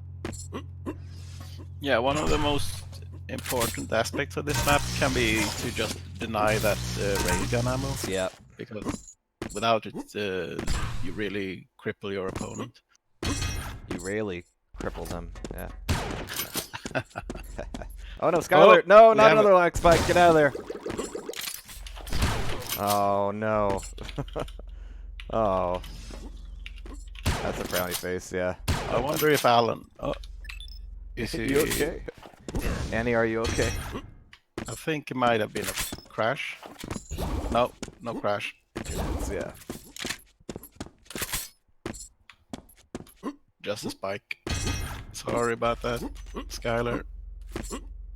Yeah, one of the most important aspects of this map can be to just deny that railgun ammo. Yeah. Because without it, you really cripple your opponent. You really cripple them, yeah. Oh no, Skylar! Oh, no, not another lag spike! Get out of there! Oh no. Oh. That's a frowny face, yeah. I wonder if Alan... Oh, is he... You okay? Annie, are you okay? I think it might have been a crash. No, no crash. Yeah. Just a spike. Sorry about that, Skylar.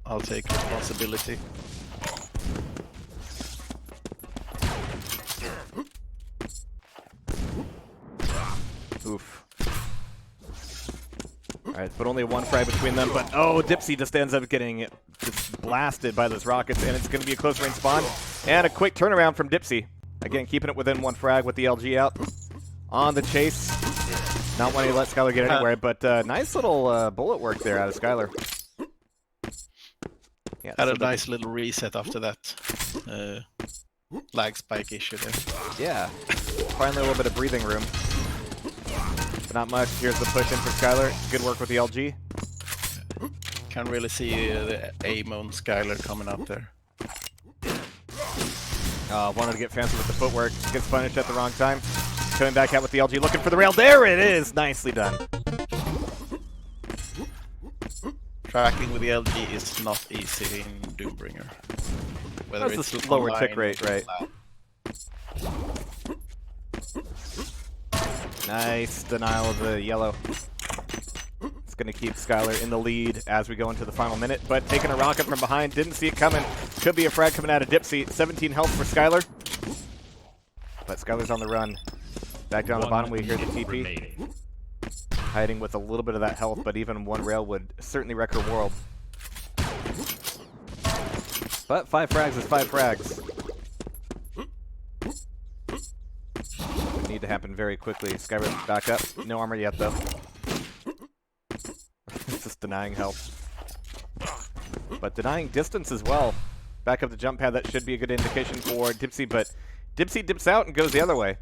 I'll take responsibility. Oof. Alright, but only one frag between them, but oh, Dipsy just ends up getting just blasted by those rockets, and it's going to be a close range spawn. And a quick turnaround from Dipsy. Again, keeping it within one frag with the LG out. On the chase. Not wanting to let Skylar get anywhere, but nice little bullet work there out of Skylar. Yeah, had a nice little reset after that lag spike issue there. Yeah, finally a little bit of breathing room. But not much. Here's the push in for Skylar. Good work with the LG. Can really see the aim on Skylar coming up there. Wanted to get fancy with the footwork. Gets punished at the wrong time. Coming back out with the LG, looking for the rail. There it is! Nicely done. Tracking with the LG is not easy in Doombringer. Whether That's it's a lower tick rate, right? Nice denial of the yellow. It's going to keep Skylar in the lead as we go into the final minute, but taking a rocket from behind, didn't see it coming. Could be a frag coming out of Dipsy. 17 health for Skylar. But Skylar's on the run. Back down the bottom, we hear the TP. Remaining. Hiding with a little bit of that health, but even one rail would certainly wreck her world. But 5 frags is 5 frags. Would need to happen very quickly. Skyrim back up. No armor yet, though. Just denying health. But denying distance as well. Back up the jump pad, that should be a good indication for Dipsy, but Dipsy dips out and goes the other way.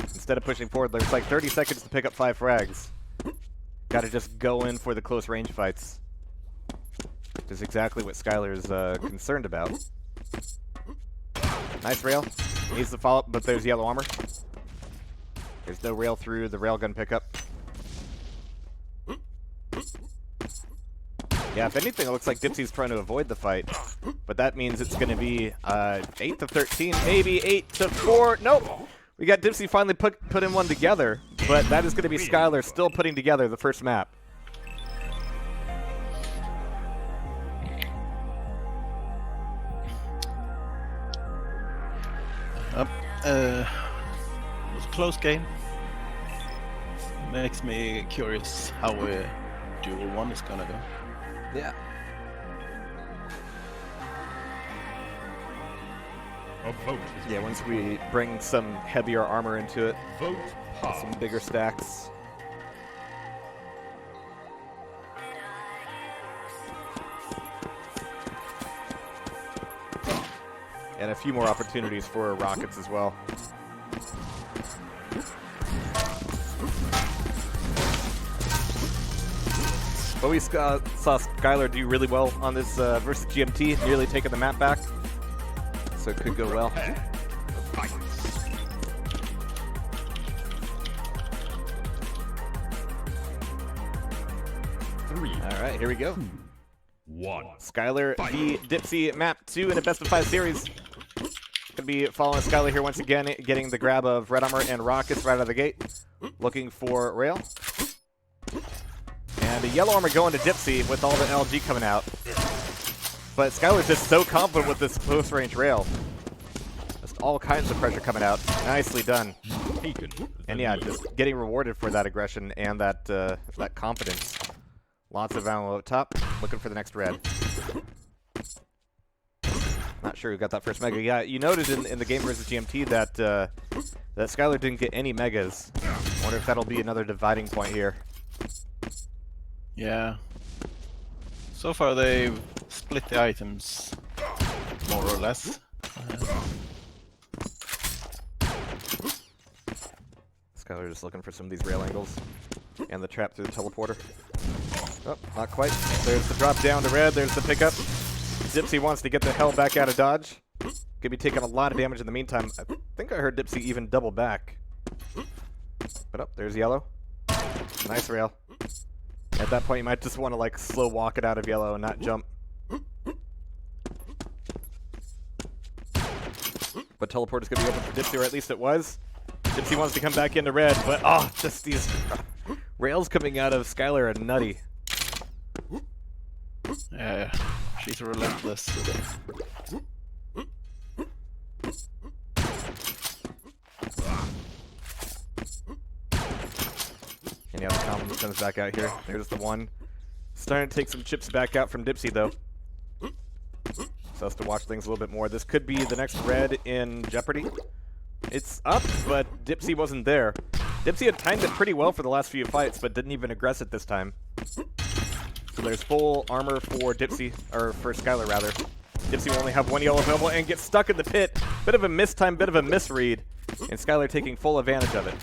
Instead of pushing forward, there's like 30 seconds to pick up 5 frags. Gotta just go in for the close range fights. Which is exactly what Skylar's concerned about. Nice rail. Needs the follow-up, but there's yellow armor. There's no rail through the railgun pickup. Yeah, if anything, it looks like Dipsy's trying to avoid the fight. But that means it's going to be 8 to 13, maybe 8 to 4. Nope! We got Dipsy finally put in one together, but that is going to be Skylar still putting together the first map. It was a close game. Makes me curious how Duel 1 is gonna go. Yeah. A vote has Yeah, once we bring some heavier armor into it, vote pass. some bigger stacks. And a few more opportunities for rockets as well. But we saw Skylar do really well on this versus GMT, nearly taking the map back. So it could go well. Fight. Three. All right, here we go. 1. Skylar v Dipsy map 2 in a best of 5 series. Gonna be following Skylar here once again, getting the grab of red armor and rockets right out of the gate. Looking for rail. And a yellow armor going to Dipsy with all the LG coming out. But Skylar's just so confident with this close range rail. Just all kinds of pressure coming out. Nicely done. Taken. And yeah, just getting rewarded for that aggression and that that confidence. Lots of ammo up top. Looking for the next red. Not sure who got that first mega. Yeah, you noted in the game versus GMT that that Skylar didn't get any megas. Wonder if that'll be another dividing point here. Yeah. So far they've split the items, more or less. Skylar just looking for some of these rail angles. And the trap through the teleporter. Oh, not quite. There's the drop down to red. There's the pickup. Dipsy wants to get the hell back out of dodge. Could be taking a lot of damage in the meantime. I think I heard Dipsy even double back. But oh, there's yellow. Nice rail. At that point, you might just want to like slow walk it out of yellow and not jump. But teleporter's gonna be open for Dipsy, or at least it was. Dipsy wants to come back into red, but oh, just these rails coming out of Skylar are nutty. Yeah, she's relentless. And yeah, the combo comes back out here. There's the one. Starting to take some chips back out from Dipsy, though. So has to watch things a little bit more. This could be the next red in jeopardy. It's up, but Dipsy wasn't there. Dipsy had timed it pretty well for the last few fights, but didn't even aggress it this time. So there's full armor for Dipsy, or for Skylar rather. Dipsy will only have one yellow available and gets stuck in the pit. Bit of a mistime, bit of a misread, and Skylar taking full advantage of it.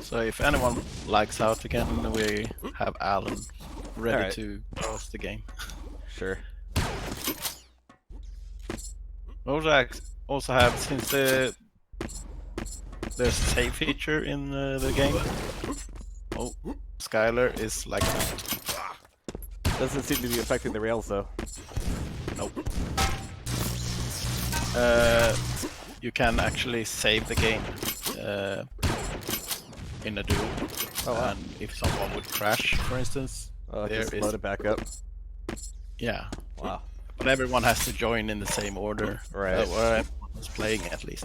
So if anyone lags out again, we have Alan ready Alright. to pause the game. Sure. Also have, since there's a save feature in the game. Oh, Skylar is lagging out. Doesn't seem to be affecting the rails, though. Nope. You can actually save the game in a duel. Oh, wow. And if someone would crash, for instance, Oh, there just is- load it back up. Yeah. Wow. But everyone has to join in the same order. Right. Where everyone is playing, at least.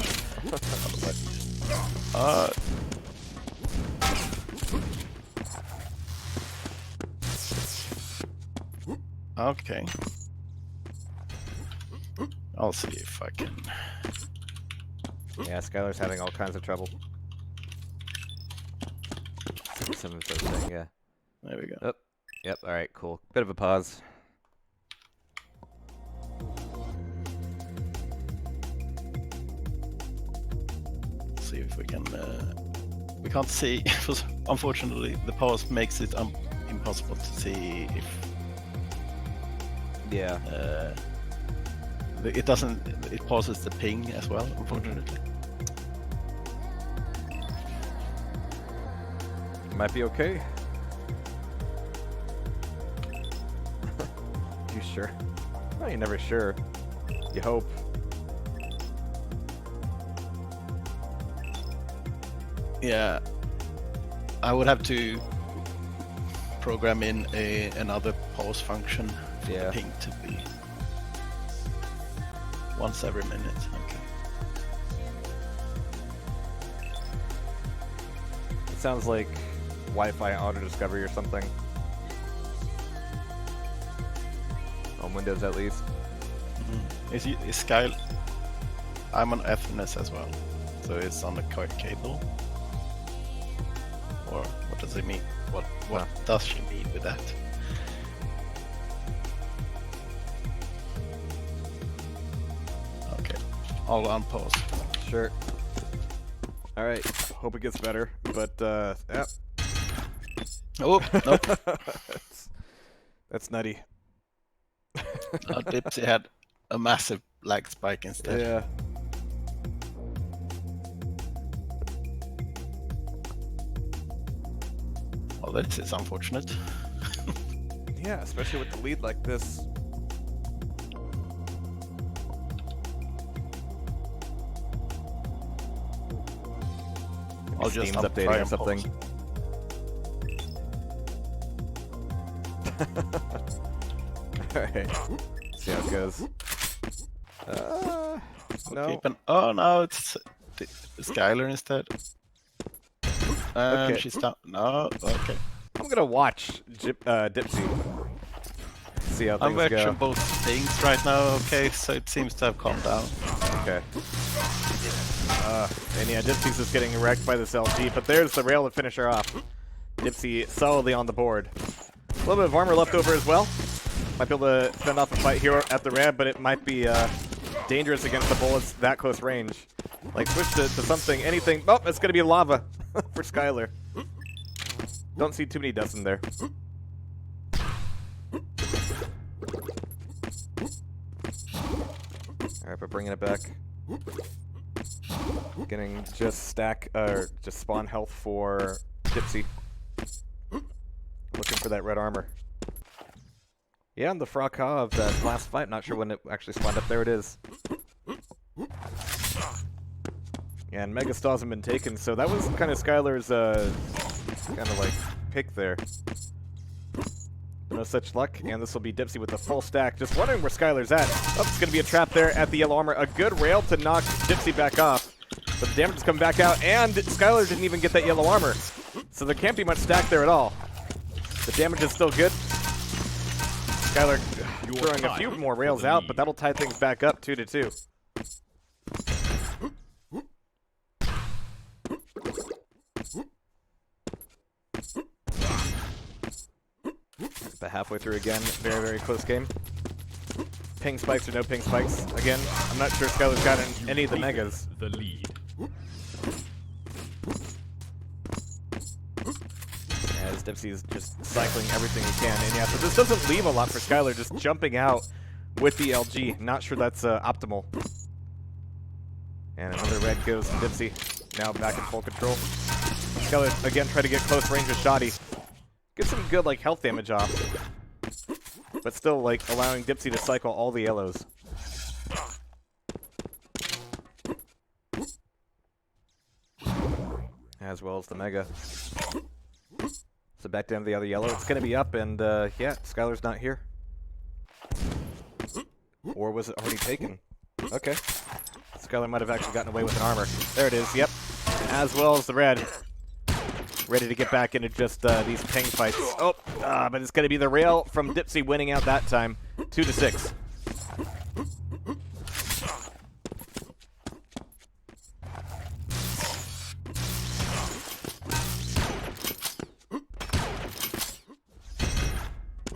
Okay. I'll see if I can. Yeah, Skylar's having all kinds of trouble. 77 first thing, yeah. There we go. Oh, yep, alright, cool. Bit of a pause. See if we can. We can't see. Unfortunately, the pause makes it impossible to see if. Yeah. It doesn't. It pauses the ping as well. Unfortunately. Might be okay. You sure? Well, you're never sure. You hope. Yeah, I would have to program in another pause function for the ping to be once every minute. Okay. It sounds like Wi-Fi auto discovery or something. On Windows at least. Mm-hmm. Is Sky? I'm on Ethernet as well, so it's on the cable. Or what does it mean? What does she mean with that? Okay, all on pause. Sure. Alright, hope it gets better, but yep. Oh, nope. That's nutty. Dipsy had a massive lag spike instead. Yeah. Well, this is unfortunate. Yeah, especially with the lead like this. I'll just Steam's updating or something. Alright. See how it goes. No. Oh no, it's Skylar instead. Okay. She's down. No, okay. I'm gonna watch Dipsy. See how I'm things go. watching both things right now. Okay, so it seems to have calmed down. Okay. And yeah, Dipsy's just getting wrecked by this LG, but there's the rail to finish her off. Dipsy solidly on the board. A little bit of armor left over as well. Might be able to fend off a fight here at the ramp, but it might be dangerous against the bullets that close range. Like, switch to something, anything. Oh, it's going to be lava for Skylar. Don't see too many deaths in there. Alright, but bringing it back. Getting just just spawn health for Dipsy. Looking for that red armor. Yeah, and the Fraka of that last fight, not sure when it actually spawned up. There it is. Yeah, and Megastar hasn't been taken, so that was kind of Skylar's kind of like pick there. But no such luck, and this will be Dipsy with a full stack. Just wondering where Skylar's at. Oh, it's going to be a trap there at the yellow armor. A good rail to knock Dipsy back off. But the damage is coming back out, and Skylar didn't even get that yellow armor. So there can't be much stack there at all. The damage is still good. Skylar throwing a few more rails out, but that'll tie things back up 2-2. But halfway through again, very, very close game. Ping spikes or no ping spikes. Again, I'm not sure Skylar's got any of the megas. The lead. As Dipsy's just cycling everything he can. And yeah, so this doesn't leave a lot for Skylar, just jumping out with the LG. Not sure that's optimal. And another red goes to Dipsy. Now back in full control. Skylar again try to get close range with Shoddy. Get some good like health damage off. But still like allowing Dipsy to cycle all the yellows. As well as the Mega. So back down to the other yellow. It's going to be up, and yeah, Skylar's not here. Or was it already taken? Okay. Skylar might have actually gotten away with an armor. There it is, yep. As well as the red. ready to get back into just these ping fights. Oh, but it's going to be the rail from Dipsy winning out that time, 2-6.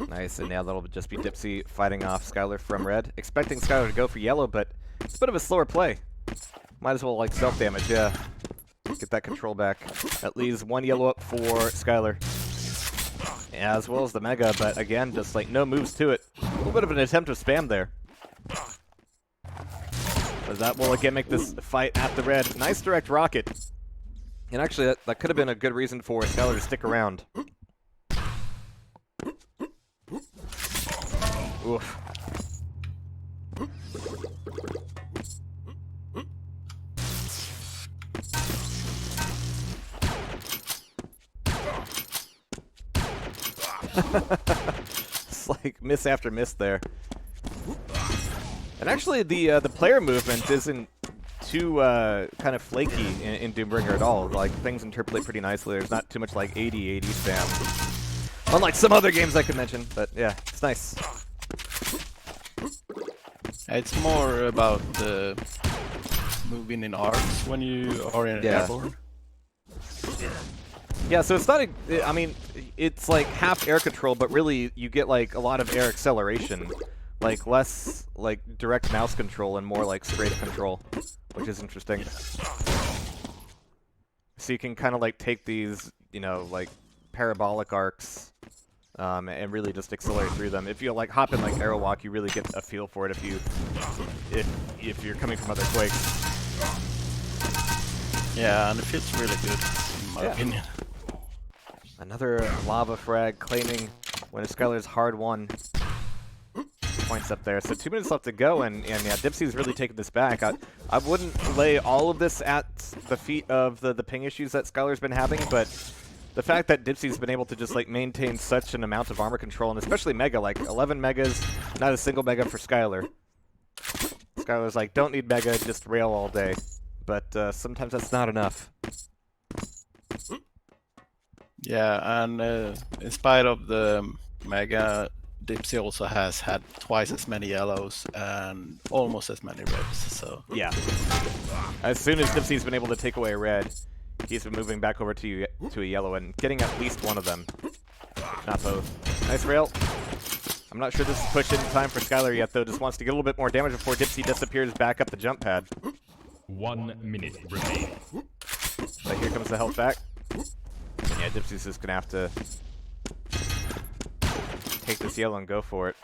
Nice, and now that'll just be Dipsy fighting off Skylar from red. Expecting Skylar to go for yellow, but it's a bit of a slower play. Might as well, like, self-damage, yeah. Get that control back. That leaves 1 yellow up for Skylar. Yeah, as well as the Mega, but again, just, like, no moves to it. A little bit of an attempt to spam there. But that will, again, make this fight at the red. Nice direct rocket. And actually, that could have been a good reason for Skylar to stick around. Oof. It's like miss after miss there. And actually, the player movement isn't too kind of flaky in Doombringer at all. Like, things interpolate pretty nicely. There's not too much like 80-80 spam. Unlike some other games I could mention, but yeah, it's nice. It's more about moving in arcs when you are in airborne. Yeah, so it's not I mean, it's like half air control, but really you get like a lot of air acceleration. Like less like direct mouse control and more like strafe control, which is interesting. So you can kind of like take these, you know, like parabolic arcs and really just accelerate through them. If you like hop in like arrow walk, you really get a feel for it if you're coming from other Quakes. Yeah, and it feels really good in my opinion. Another lava frag claiming one of Skylar's hard won points up there. So 2 minutes left to go, and yeah, Dipsy's really taking this back. I wouldn't lay all of this at the feet of the ping issues that Skylar's been having, but the fact that Dipsy's been able to just like maintain such an amount of armor control, and especially Mega, like 11 Megas, not a single Mega for Skylar. Skylar's like, don't need Mega, just rail all day. But sometimes that's not enough. Yeah, and in spite of the Mega, Dipsy also has had twice as many yellows and almost as many reds, so... Yeah. As soon as Dipsy's been able to take away a red, he's been moving back over to a yellow and getting at least one of them. Not both. Nice rail. I'm not sure this is pushed in time for Skylar yet, though. Just wants to get a little bit more damage before Dipsy disappears back up the jump pad. 1 minute remaining. But here comes the health back. And yeah, Dipsy's just gonna have to take this yellow and go for it.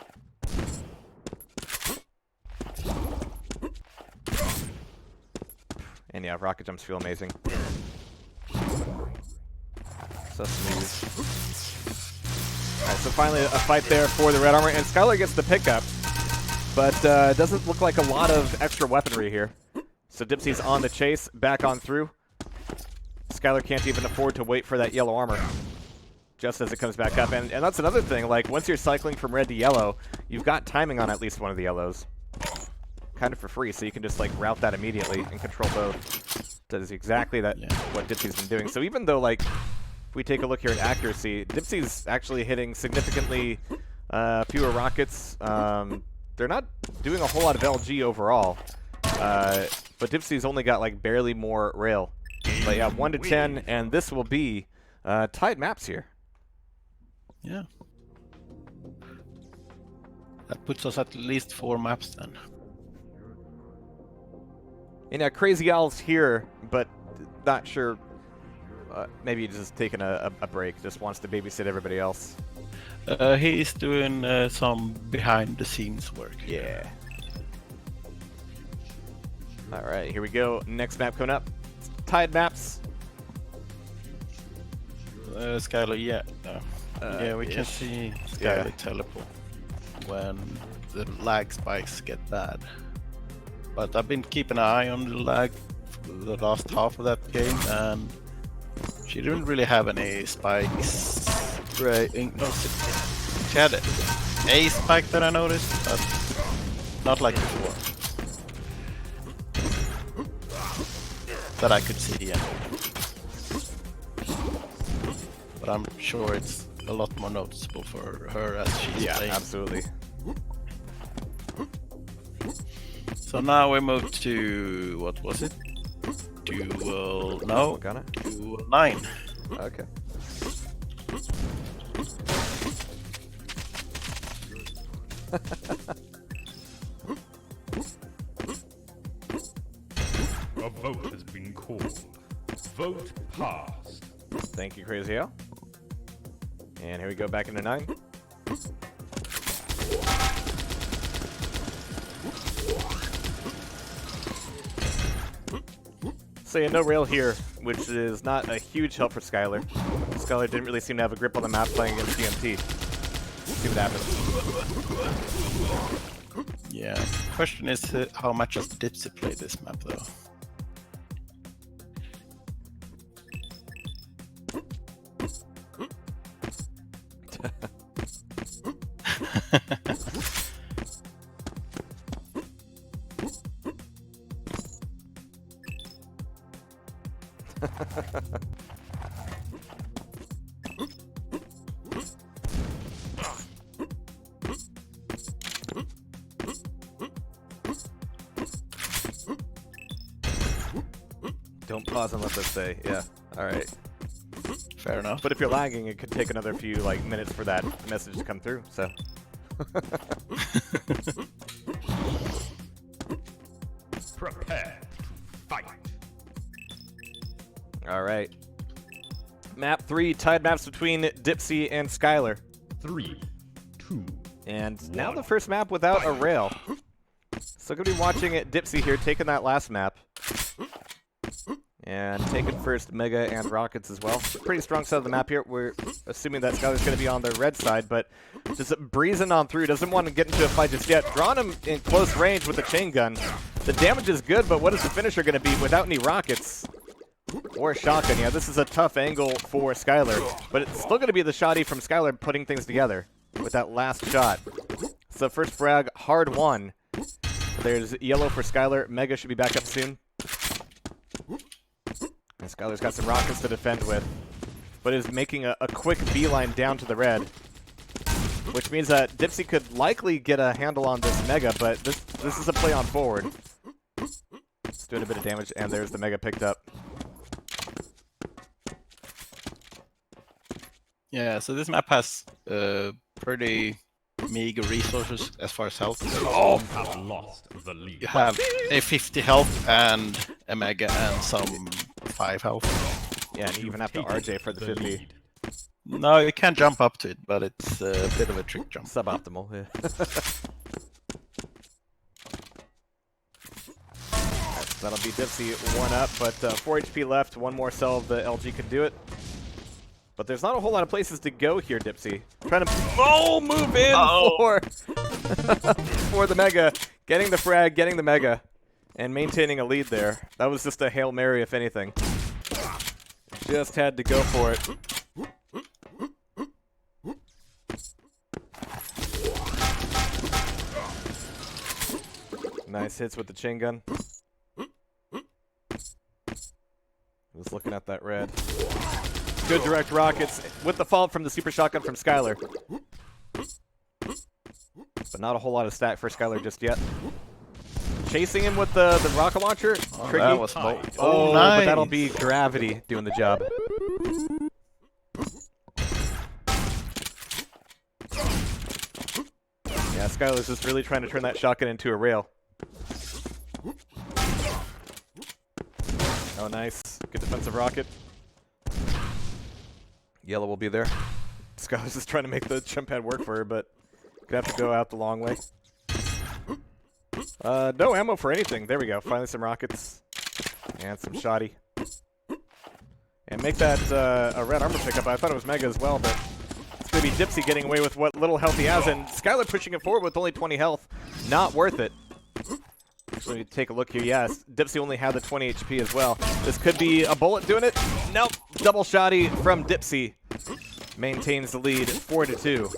And yeah, rocket jumps feel amazing. So smooth. Alright, so finally a fight there for the red armor, and Skylar gets the pickup, but doesn't look like a lot of extra weaponry here. So Dipsy's on the chase, back on through. Skylar can't even afford to wait for that yellow armor just as it comes back up. And that's another thing, like, once you're cycling from red to yellow, you've got timing on at least one of the yellows. Kind of for free, so you can just, like, route that immediately and control both. That is exactly what Dipsy's been doing. So even though, like, if we take a look here at accuracy, Dipsy's actually hitting significantly fewer rockets. They're not doing a whole lot of LG overall. But Dipsy's only got, like, barely more rail. But yeah, 1 to 10, and this will be tied maps here. Yeah. That puts us at least 4 maps then. And yeah, Crazy Owl's here, but not sure. Maybe he's just taking a break, just wants to babysit everybody else. He's doing some behind-the-scenes work. Yeah. All right, here we go. Next map coming up. Tied maps. Skylar, yeah. Yeah, we can see Skylar teleport when the lag spikes get bad. But I've been keeping an eye on the lag for the last half of that game, and she didn't really have any spikes. Right. No, she had a spike that I noticed, but not like before. That I could see, yeah. but I'm sure it's a lot more noticeable for her as she's playing. Absolutely. So now we move to, what was it? Duel, no, Got it. Duel 9. Okay. A vote has been called. Vote passed. Thank you, Crazy Al. And here we go back into 9. So yeah, no rail here, which is not a huge help for Skylar. Skylar didn't really seem to have a grip on the map playing against GMT. See what happens. Yeah. Question is how much does Dipsy play this map though? Don't pause and let this say, yeah. Alright. Fair enough. But if you're lagging, it could take another few minutes for that message to come through, so. Prepare to fight. Alright. Map 3, tied maps between Dipsy and Skylar. 3, 2. And now the first map without a rail. So gonna be watching Dipsy here, taking that last map. And taking first Mega and Rockets as well. Pretty strong side of the map here. We're assuming that Skylar's going to be on the red side, but just breezing on through. Doesn't want to get into a fight just yet. Drawing him in close range with the chain gun. The damage is good, but what is the finisher going to be without any rockets? Or a shotgun. Yeah, this is a tough angle for Skylar, but it's still going to be the shotty from Skylar putting things together with that last shot. So first frag, hard won. There's yellow for Skylar. Mega should be back up soon. And Skylar's got some rockets to defend with, but is making a quick beeline down to the red. Which means that Dipsy could likely get a handle on this Mega, but this is a play on forward. It's doing a bit of damage, and there's the Mega picked up. Yeah, so this map has pretty meager resources as far as health. Oh, have lost the lead. You have a 50 health and a Mega and some 5 health. Yeah, and you even have to RJ for the 50. lead. No, you can jump up to it, but it's a bit of a trick jump. Suboptimal, yeah. That'll be Dipsy 1 up, but 4 HP left. 1 more cell of the LG can do it. But there's not a whole lot of places to go here, Dipsy. Trying to move in for for the Mega. Getting the frag, getting the Mega, and maintaining a lead there. That was just a Hail Mary, if anything. Just had to go for it. Nice hits with the chain gun. Was looking at that red. Good direct rockets with the fault from the super shotgun from Skylar. But not a whole lot of stack for Skylar just yet. Chasing him with the rocket launcher. Tricky. That was Oh, nice. But that'll be gravity doing the job. Yeah, Skylar's just really trying to turn that shotgun into a rail. Oh, nice. Good defensive rocket. Yellow will be there. Skylar's just trying to make the jump pad work for her, but gonna have to go out the long way. No ammo for anything. There we go. Finally some rockets. And some shoddy. And make that a red armor pickup. I thought it was Mega as well, but it's going to be Dipsy getting away with what little health he has, and Skylar pushing it forward with only 20 health. Not worth it. Actually, take a look here. Yes, Dipsy only had the 20 HP as well. This could be a bullet doing it. Nope. Double shoddy from Dipsy. Maintains the lead 4-2.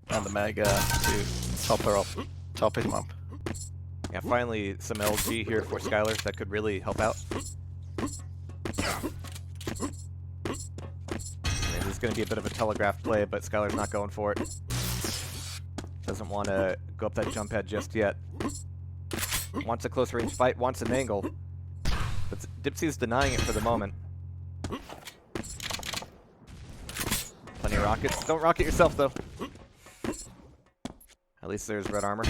And the Mega to top her up. Top him up. Yeah, finally some LG here for Skylar. That could really help out. just going to be a bit of a telegraph play, but Skylar's not going for it. Doesn't want to go up that jump head just yet. Wants a close range fight, wants an angle. But Dipsy's denying it for the moment. Plenty of rockets. Don't rocket yourself, though. At least there's red armor.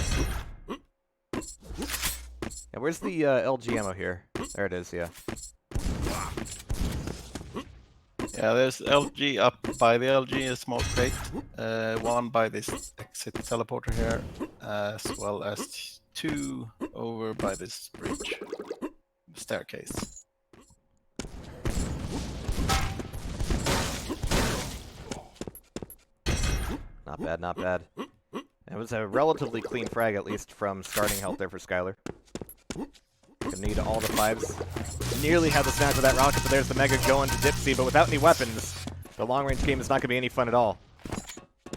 Yeah, where's the LG ammo here? There it is, yeah. Yeah, there's LG up by the LG, a small crate. One by this exit teleporter here, as well as 2 over by this bridge. Staircase. Not bad, not bad. It was a relatively clean frag, at least, from starting health there for Skylar. Gonna need all the 5s. Nearly had the snag with that rocket, but there's the Mega going to Dipsy, but without any weapons, the long-range game is not gonna be any fun at all.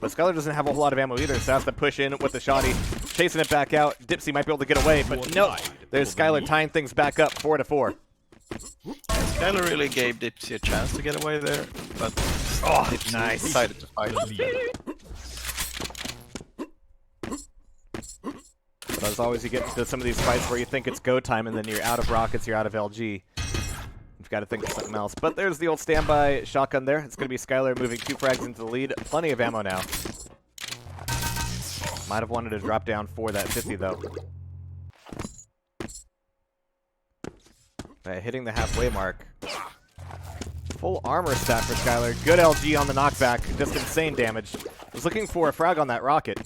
But Skylar doesn't have a whole lot of ammo either, so has to push in with the shotty, chasing it back out. Dipsy might be able to get away, but no. There's Skylar tying things back up, 4-4. Skylar really gave Dipsy a chance to get away there, but Dipsy nice. decided to fight. But as always, you get into some of these fights where you think it's go time, and then you're out of rockets, you're out of LG. You've got to think of something else. But there's the old standby shotgun there. It's going to be Skylar moving 2 frags into the lead. Plenty of ammo now. Might have wanted to drop down for that 50, though. Hitting the halfway mark. Full armor stat for Skylar. Good LG on the knockback. Just insane damage. Was looking for a frag on that rocket.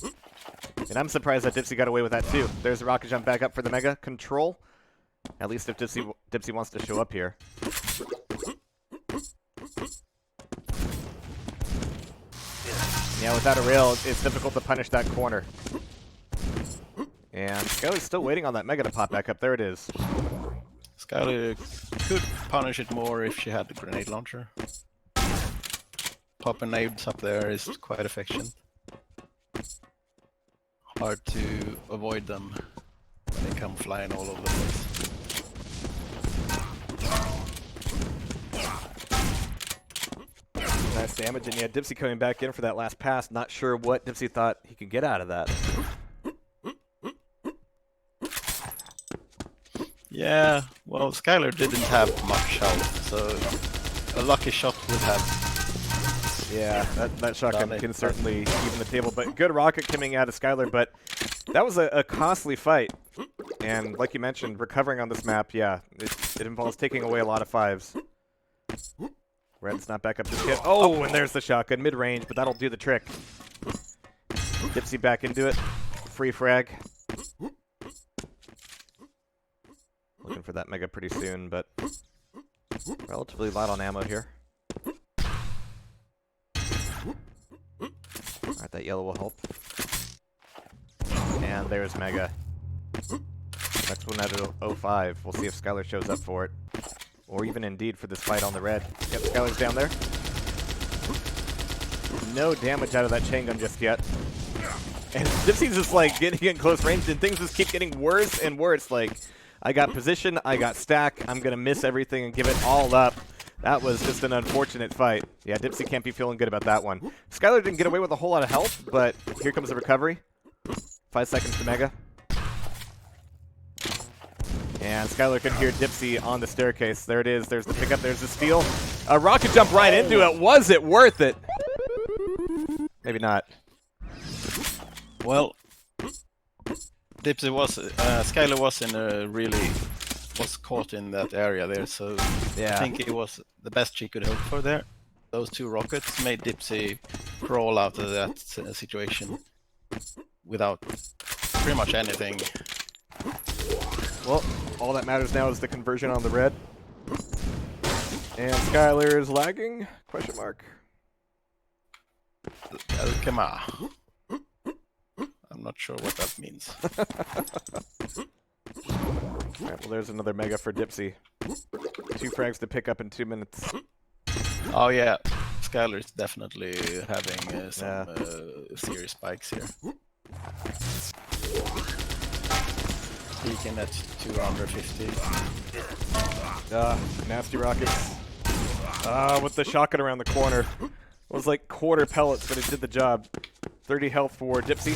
And I'm surprised that Dipsy got away with that, too. There's a rocket jump back up for the Mega. Control. At least if Dipsy wants to show up here. Yeah, without a rail, it's difficult to punish that corner. And Skylar's still waiting on that Mega to pop back up. There it is. Skylar could punish it more if she had the grenade launcher. Popping nades up there is quite efficient. Hard to avoid them when they come flying all over the place. Nice damage, and yeah, Dipsy coming back in for that last pass. Not sure what Dipsy thought he could get out of that. Yeah, well, Skylar didn't have much health, so a lucky shot would have. Yeah, that shotgun can certainly even the table. But good rocket coming out of Skylar, but that was a costly fight. And like you mentioned, recovering on this map, yeah, it involves taking away a lot of 5s. Red's not back up just yet. Oh, and there's the shotgun, mid-range, but that'll do the trick. Dipsy back into it. Free frag. Looking for that Mega pretty soon, but relatively light on ammo here. Alright, that yellow will help. And there's Mega. Next one at 05. We'll see if Skylar shows up for it. Or even Indeed for this fight on the red. Yep, Skylar's down there. No damage out of that chain gun just yet. And Dipsy's just like getting in close range, and things just keep getting worse and worse. Like, I got position, I got stack, I'm gonna miss everything and give it all up. That was just an unfortunate fight. Yeah, Dipsy can't be feeling good about that one. Skylar didn't get away with a whole lot of health, but here comes the recovery. 5 seconds to Mega. And Skylar can hear Dipsy on the staircase. There it is. There's the pickup. There's the steal. A rocket jump right into it. Was it worth it? Maybe not. Well, Dipsy was, Skylar was in a really, was caught in that area there, so Yeah. I think it was the best she could hope for there. Those 2 rockets made Dipsy crawl out of that situation without pretty much anything. Well, all that matters now is the conversion on the red. And Skylar is lagging? Question mark. Come on. I'm not sure what that means. Alright, well there's another Mega for Dipsy. 2 frags to pick up in 2 minutes. Oh yeah, Skylar is definitely having some serious spikes here. Peaking at 250. Nasty rockets. With the shotgun around the corner. was like quarter pellets, but it did the job. 30 health for Dipsy.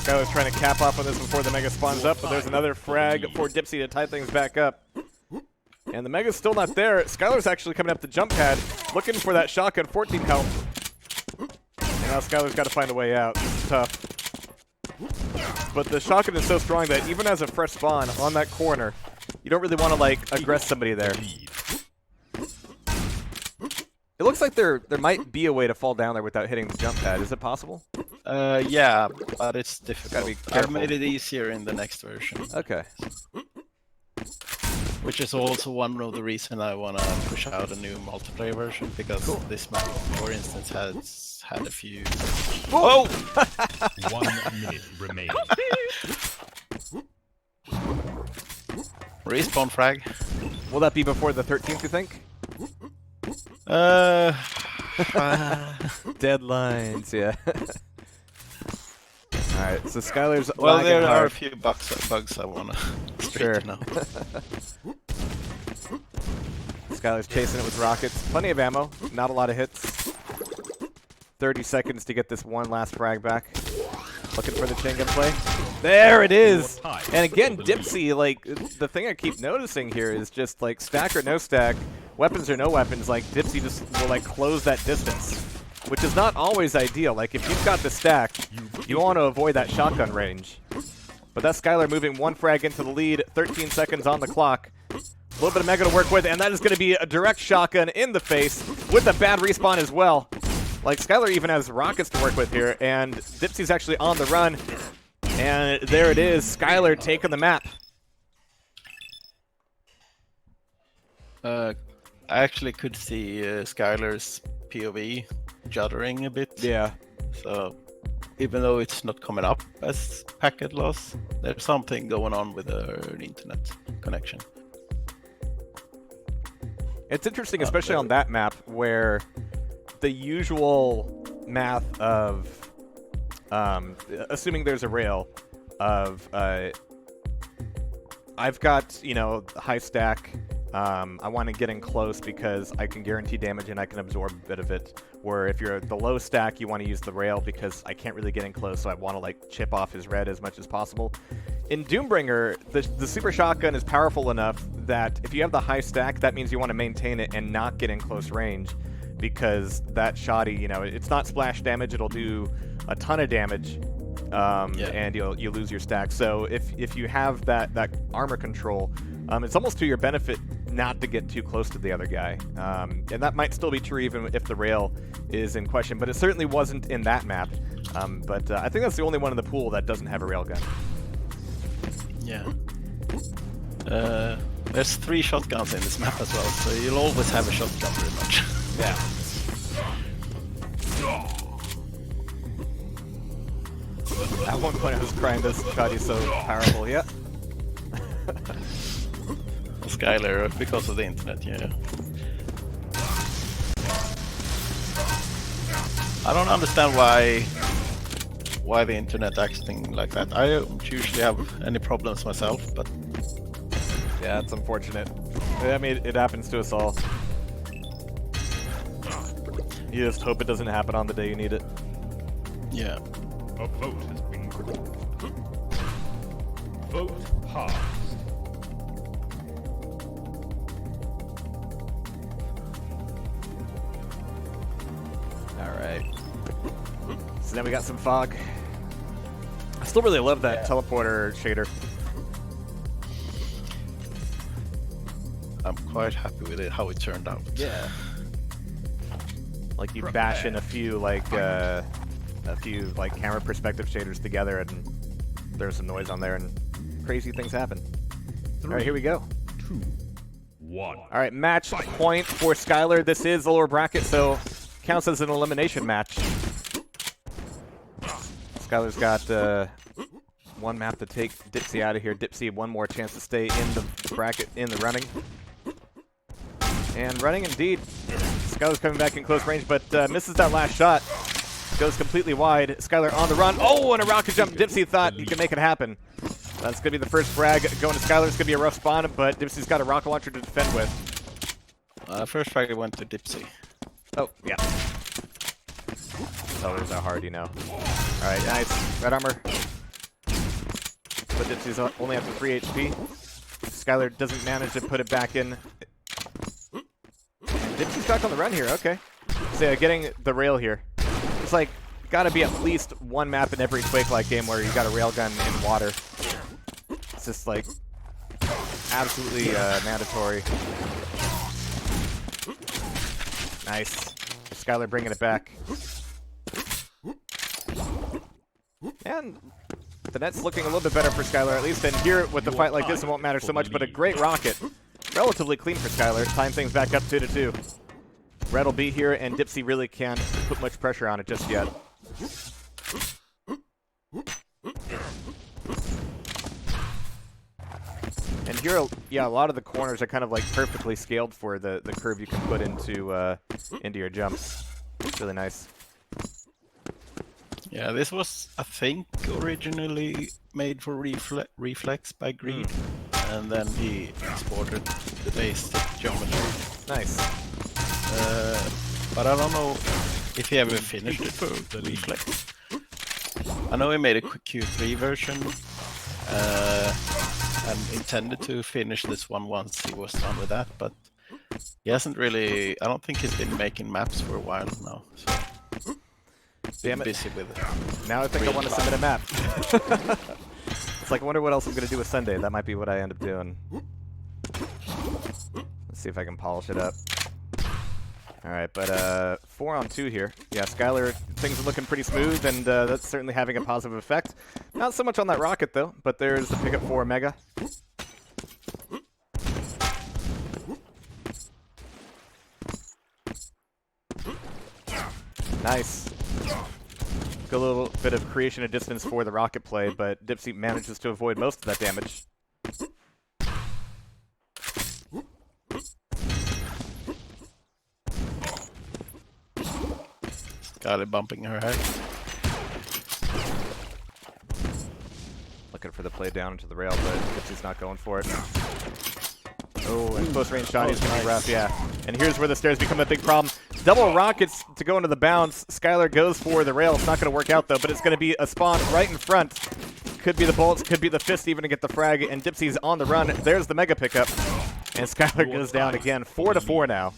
Skylar's trying to cap off on this before the Mega spawns up, but there's another frag for Dipsy to tie things back up. And the Mega's still not there. Skylar's actually coming up the jump pad, looking for that shotgun, 14 health. And now Skylar's got to find a way out. This is tough. But the shotgun is so strong that even as a fresh spawn on that corner, you don't really want to, like, aggress somebody there. It looks like there might be a way to fall down there without hitting the jump pad. Is it possible? Yeah, but it's difficult. Gotta be I've careful. made it easier in the next version. Okay. Which is also one of the reasons I want to push out a new multiplayer version, because this map, for instance, has had a few... Oh! 1 minute remaining. Respawn frag. Will that be before the 13th, you think? Deadlines, yeah. Alright, so Skylar's Well, lagging there are a hard. few bugs I want to Sure. straighten out. Skylar's chasing it with rockets. Plenty of ammo, not a lot of hits. 30 seconds to get this one last frag back. Looking for the chain gun play. There it is! And again, Dipsy, like, the thing I keep noticing here is just, like, stack or no stack, weapons or no weapons, like, Dipsy just will, like, close that distance. Which is not always ideal. Like, if you've got the stack, you want to avoid that shotgun range. But that's Skylar moving one frag into the lead, 13 seconds on the clock. A little bit of Mega to work with, and that is going to be a direct shotgun in the face with a bad respawn as well. Like, Skylar even has rockets to work with here, and Dipsy's actually on the run. And there it is, Skylar taking the map. I actually could see Skylar's POV juddering a bit. Yeah. So, even though it's not coming up as packet loss, there's something going on with the internet connection. It's interesting, especially on that map, where the usual math of, assuming there's a rail, of, I've got, you know, high stack, I want to get in close because I can guarantee damage and I can absorb a bit of it. Where if you're the low stack, you want to use the rail because I can't really get in close, so I want to, like, chip off his red as much as possible. In Doombringer, the super shotgun is powerful enough that if you have the high stack, that means you want to maintain it and not get in close range, because that shoddy, you know, it's not splash damage, it'll do a ton of damage, and you lose your stack. So if you have that armor control, it's almost to your benefit not to get too close to the other guy. And that might still be true even if the rail is in question, but it certainly wasn't in that map. But I think that's the only one in the pool that doesn't have a railgun. Yeah. There's 3 shotguns in this map as well, so you'll always have a shotgun pretty much. Yeah. At one point I was crying this shoddy's so powerful, yeah. Skylar, because of the internet, yeah. I don't understand why the internet acting like that. I don't usually have any problems myself, but Yeah, it's unfortunate. I mean, it happens to us all. You just hope it doesn't happen on the day you need it. yeah. A vote has been called. Vote passed. Alright. So then we got some fog. I still really love that teleporter shader. I'm quite happy with it, how it turned out. Yeah. Like you bash in a few like camera perspective shaders together and there's some noise on there and crazy things happen. Alright, here we go. 2, 1. Alright, match point for Skylar. This is the lower bracket, so counts as an elimination match. Skylar's got one map to take Dipsy out of here. Dipsy, one more chance to stay in the bracket, in the running. And running indeed. Skylar's coming back in close range, but misses that last shot. Goes completely wide. Skylar on the run. Oh, and a rocket jump. Dipsy thought he could make it happen. That's going to be the first frag going to Skylar. It's going to be a rough spawn, but Dipsy's got a rocket launcher to defend with. First frag went to Dipsy. Oh, yeah. Sellers are hard, you know. Alright, nice. Red armor. But Dipsy's only up to 3 HP. Skylar doesn't manage to put it back in. And Dipsy's back on the run here, okay. So getting the rail here. It's like, gotta be at least one map in every Quake-like game where you got a railgun in water. It's just like, absolutely mandatory. Nice. Skylar bringing it back. And the net's looking a little bit better for Skylar, at least. And here, with a fight like this, it won't matter so much, but a great rocket. Relatively clean for Skylar. Time things back up 2-2. Red will be here, and Dipsy really can't put much pressure on it just yet. And here, yeah, a lot of the corners are kind of like perfectly scaled for the curve you can put into your jumps. It's really nice. Yeah, this was, I think, originally made for Reflex by Greed, and then he exported the basic geometry. Nice. But I don't know if he ever finished it for the Reflex. I know he made a Q3 version, and intended to finish this one once he was done with that, but he hasn't really, I don't think he's been making maps for a while now, so damn it. busy with it. Now I think I want to submit a map. It's like, I wonder what else I'm going to do with Sunday. That might be what I end up doing. Let's see if I can polish it up. Alright, but 4-on-2 here. Yeah, Skylar, things are looking pretty smooth, and that's certainly having a positive effect. Not so much on that rocket, though, but there's the pickup for Mega. Nice. A little bit of creation of distance for the rocket play, but Dipsy manages to avoid most of that damage. Got it bumping her head. Looking for the play down into the rail, but Dipsy's not going for it. Oh, and close range shot is going to be rough, yeah. And here's where the stairs become a big problem. Double rockets to go into the bounce. Skylar goes for the rail. It's not going to work out, though, but it's going to be a spawn right in front. Could be the bullets, could be the fist even to get the frag, and Dipsy's on the run. There's the mega pickup. And Skylar goes down again. 4-4 now.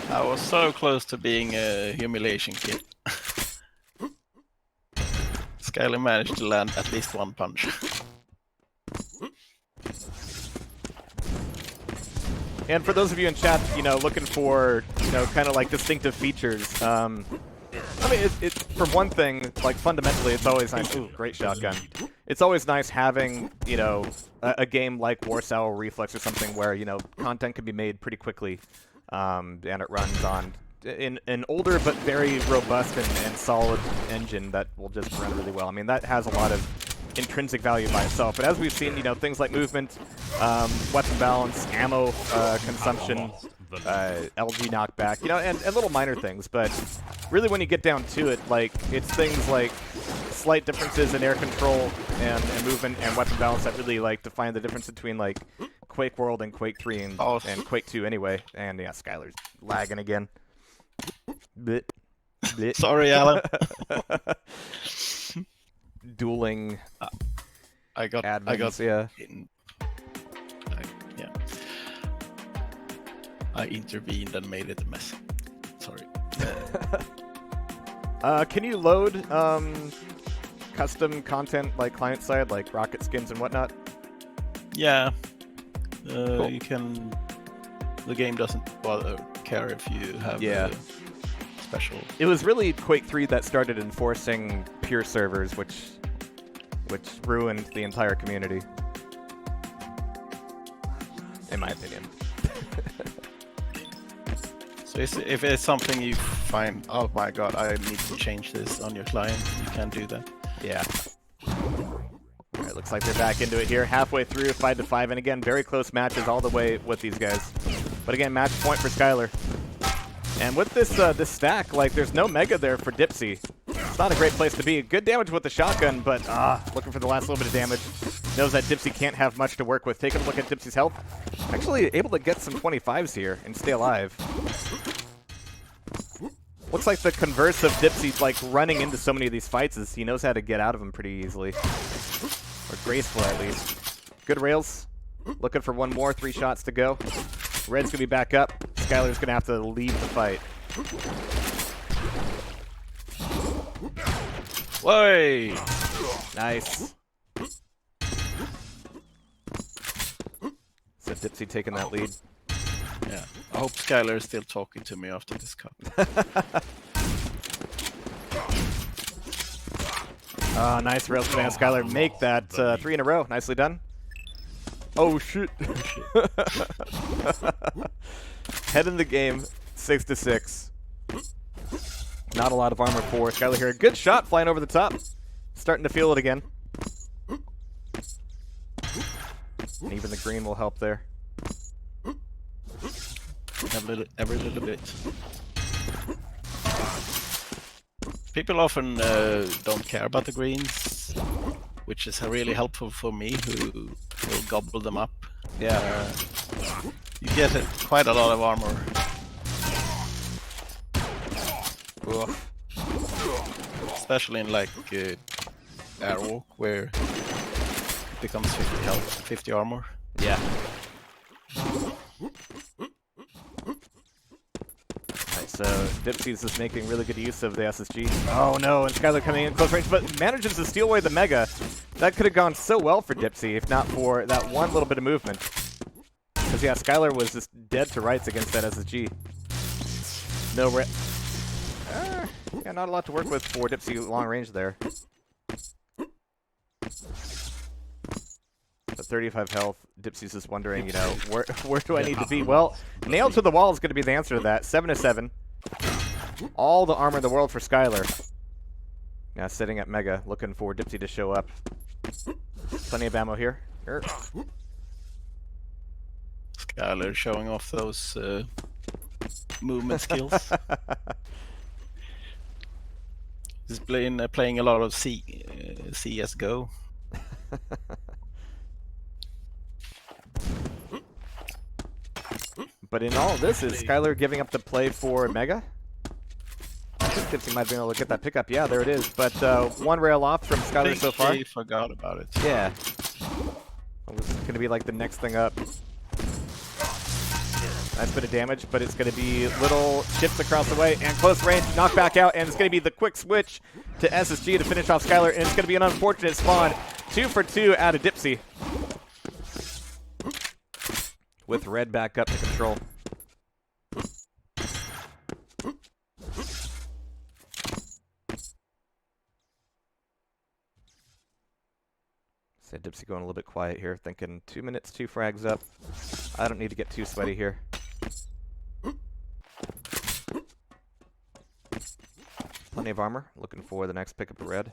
I was so close to being a humiliation kit. Skylar managed to land at least one punch. And for those of you in chat, you know, looking for, you know, kind of like distinctive features, I mean, it's for one thing, like fundamentally, it's always nice. Ooh, great shotgun. It's always nice having, you know, a game like Warsaw or Reflex or something where, you know, content can be made pretty quickly, and it runs on an older but very robust and solid engine that will just run really well. I mean, that has a lot of intrinsic value by itself. But as we've seen, you know, things like movement, weapon balance, ammo consumption, LG knockback, you know, and little minor things. But really, when you get down to it, like, it's things like slight differences in air control and movement and weapon balance that really, like, define the difference between, like, Quake World and Quake 3 and Quake 2 anyway. And, yeah, Skylar's lagging again. Blech. Blech. Sorry, Alan. Dueling admins, yeah. Yeah. I intervened and made it a mess. Sorry. Can you load custom content like client side, like rocket skins and whatnot? Yeah. Cool. You can. The game doesn't care if you have special. It was really Quake 3 that started enforcing pure servers, which ruined the entire community, in my opinion. So if it's something you find, oh my god, I need to change this on your client, you can do that. Yeah. Alright, looks like they're back into it here. Halfway through, 5-5, and again, very close matches all the way with these guys. But again, match point for Skylar. And with this this stack, like, there's no mega there for Dipsy. It's not a great place to be. Good damage with the shotgun, but looking for the last little bit of damage. Knows that Dipsy can't have much to work with. Taking a look at Dipsy's health. Actually able to get some 25s here and stay alive. Looks like the converse of Dipsy, like, running into so many of these fights is he knows how to get out of them pretty easily. Or graceful, at least. Good rails. Looking for one more. 3 shots to go. Red's going to be back up. Skylar's going to have to leave the fight. Whoa! Nice. So Dipsy taking that lead. Yeah. I hope Skylar is still talking to me after this cup. Oh, nice rails command. Skylar make that 3 in a row. Nicely done. Oh, shit. Head in the game, 6-6. Not a lot of armor for Skylar here. Good shot flying over the top. Starting to feel it again. And even the green will help there. Every little bit. People often don't care about the greens, which is really helpful for me, who will gobble them up. Yeah. You get quite a lot of armor. Oof. Especially in like Airwalk, where it becomes 50 health, 50 armor. Yeah. Alright, so Dipsy's is making really good use of the SSG. Oh no, and Skylar coming in close range, but manages to steal away the Mega. That could have gone so well for Dipsy, if not for that one little bit of movement. Because yeah, Skylar was just dead to rights against that SSG. No yeah, not a lot to work with for Dipsy long range there. But 35 health, Dipsy's just wondering, you know, where do I need to be? Well, nailed to the wall is going to be the answer to that. 7-7. All the armor in the world for Skylar. Now sitting at Mega, looking for Dipsy to show up. Plenty of ammo here. Skylar showing off those movement skills. He's playing a lot of CSGO. But in all this, is Skylar giving up the play for Mega? I think Dipsy might be able to get that pickup. Yeah, there it is. But one rail off from Skylar so far. I forgot about it. Yeah. Well, this is going to be like the next thing up. Nice bit of damage, but it's going to be little chips across the way and close range, knock back out, and it's going to be the quick switch to SSG to finish off Skylar, and it's going to be an unfortunate spawn. 2 for 2 out of Dipsy. With Red back up to control. So Dipsy going a little bit quiet here, thinking 2 minutes, 2 frags up. I don't need to get too sweaty here. Plenty of armor, looking for the next pickup of Red.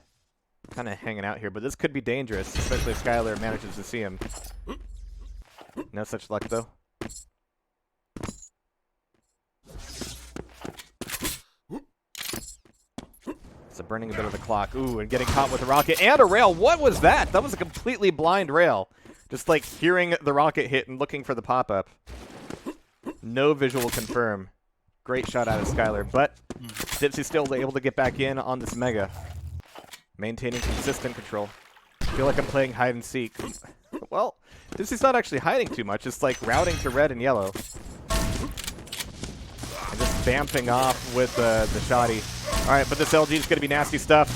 Kind of hanging out here, but this could be dangerous, especially if Skylar manages to see him. No such luck, though. So burning a bit of the clock. Ooh, and getting caught with a rocket and a rail. What was that? That was a completely blind rail. Just like hearing the rocket hit and looking for the pop-up. No visual confirm. Great shot out of Skylar, but Dipsy's still able to get back in on this Mega. Maintaining consistent control. I feel like I'm playing hide and seek. Well, Dipsy's not actually hiding too much. It's like routing to red and yellow. And just vamping off with the shoddy. Alright, but this LG is going to be nasty stuff.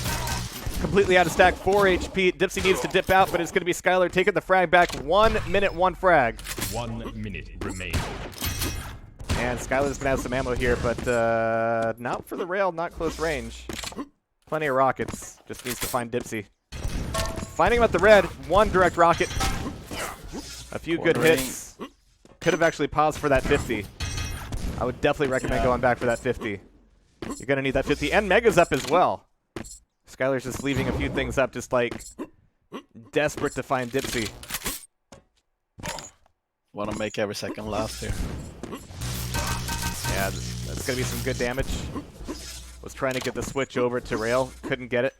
Completely out of stack, 4 HP. Dipsy needs to dip out, but it's going to be Skylar taking the frag back. 1 minute, 1 frag. 1 minute remaining. And Skylar's going to have some ammo here, but not for the rail, not close range. Plenty of rockets. Just needs to find Dipsy. Finding him at the red. 1 direct rocket. A few good hits. Could have actually paused for that 50. I would definitely recommend going back for that 50. You're going to need that 50. And Mega's up as well. Skylar's just leaving a few things up, just like desperate to find Dipsy. Want to make every second last here. Yeah, that's going to be some good damage. Was trying to get the switch over to rail. Couldn't get it.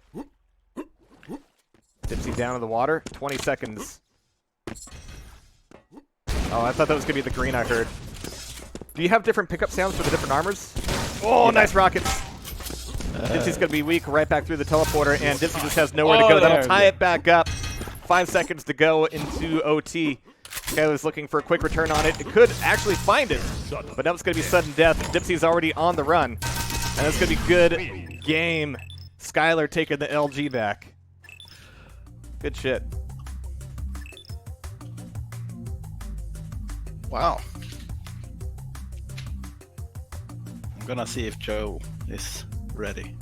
Dipsy down in the water. 20 seconds. Oh, I thought that was going to be the green I heard. Do you have different pickup sounds for the different armors? Oh, yeah. Nice rockets. Dipsy's going to be weak right back through the teleporter, and Dipsy just has nowhere to go. That'll there tie we it back up. 5 seconds to go into OT. Skylar's looking for a quick return on it. It could actually find it, but now it's going to be sudden death. Dipsy's already on the run, and it's going to be good game. Skylar taking the LG back. Good shit. Wow. I'm gonna see if Joe is ready.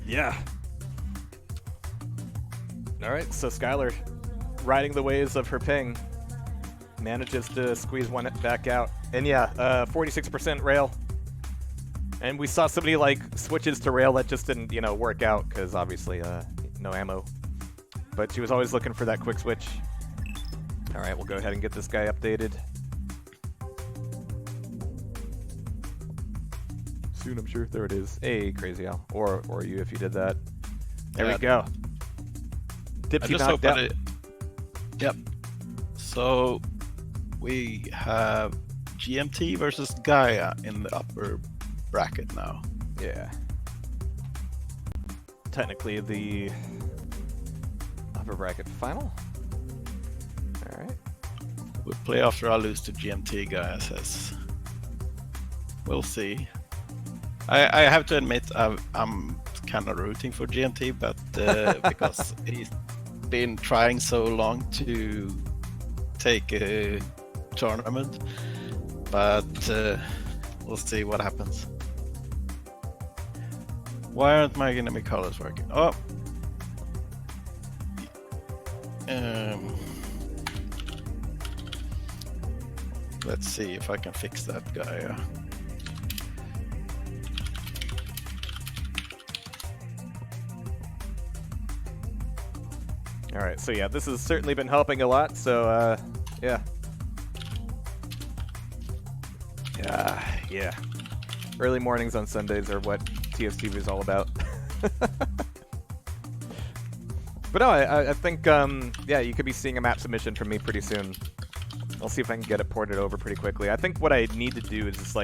Yeah. All right, so Skylar, riding the waves of her ping, manages to squeeze one back out. And yeah, 46% rail. And we saw somebody like switches to rail that just didn't, work out because obviously no ammo. But she was always looking for that quick switch. All right, we'll go ahead and get this guy updated. Soon, I'm sure. There it is. Hey, Crazy Al. Or you if you did that. There we go. Dipsy knocked out. Yep. So we have GMT versus Gaia in the upper bracket now. Yeah. Technically the upper bracket final. All right. We'll play after I lose to GMT, Gaia says. We'll see. I have to admit I'm kind of rooting for GMT, but because he's been trying so long to take a tournament, but we'll see what happens. Why aren't my enemy colors working? Oh, let's see if I can fix that guy. All right, so yeah, this has certainly been helping a lot, so yeah. Yeah. Early mornings on Sundays are what TSTV is all about. But no, I think, yeah, you could be seeing a map submission from me pretty soon. I'll see if I can get it ported over pretty quickly. I think what I need to do is just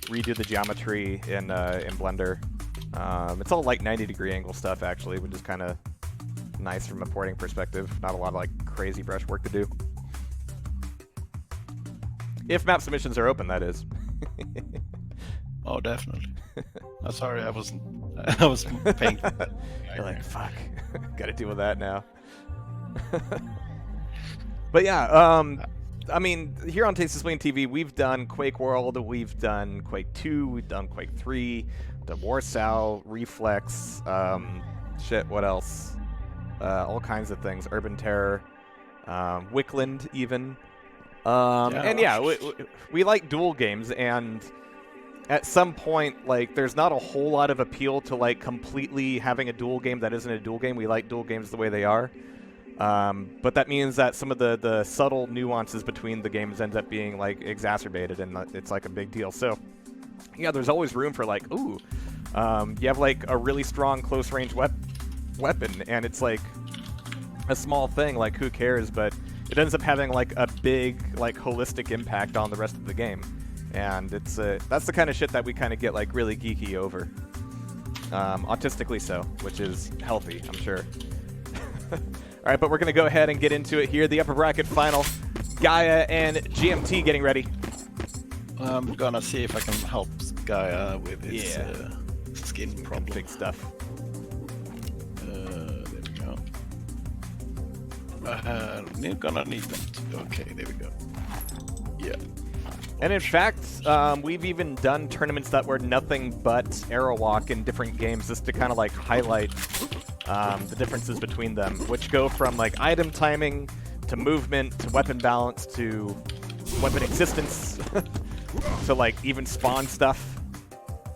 redo the geometry in Blender. It's all like 90-degree angle stuff, actually, which is kind of nice from a porting perspective. Not a lot of like crazy brush work to do. If map submissions are open, that is. Oh, definitely. I'm sorry, I was paying. You're like, fuck, gotta deal with that now. But yeah, I mean, here on Tastyspleen TV, we've done Quake World, we've done Quake 2, we've done Quake 3, the Warsaw, Reflex, shit, what else? All kinds of things, Urban Terror, Wickland even. And yeah, we like duel games, and at some point, like, there's not a whole lot of appeal to, like, completely having a duel game that isn't a duel game. We like duel games the way they are. But that means that some of the subtle nuances between the games ends up being, like, exacerbated, and it's, like, a big deal. So, yeah, there's always room for, like, ooh, you have, like, a really strong close-range weapon, and it's, like, a small thing, like, who cares, but it ends up having, like, a big, like, holistic impact on the rest of the game. And it's that's the kind of shit that we kind of get, like, really geeky over. Autistically so, which is healthy, I'm sure. All right, but we're going to go ahead and get into it here. The upper bracket final. Gaia and GMT getting ready. I'm going to see if I can help Gaia with its skin problem. Big stuff. There we go. We're gonna need that. Okay, there we go. Yeah. And in fact, we've even done tournaments that were nothing but arrow walk in different games, just to kind of like highlight the differences between them, which go from like item timing to movement to weapon balance to weapon existence to like even spawn stuff.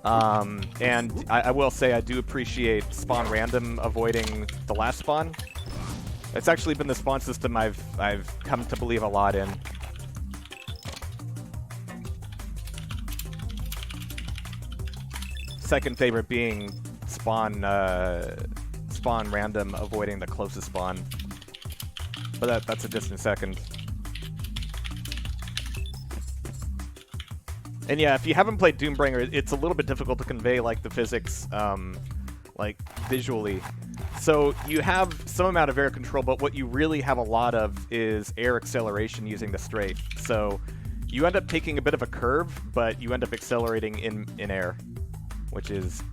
And I will say I do appreciate spawn random avoiding the last spawn. It's actually been the spawn system I've come to believe a lot in. Second favorite being spawn random avoiding the closest spawn. But that's a distant second. And yeah, if you haven't played Doombringer, it's a little bit difficult to convey like the physics, like visually. So you have some amount of air control, but what you really have a lot of is air acceleration using the straight. So you end up taking a bit of a curve, but you end up accelerating in air, which is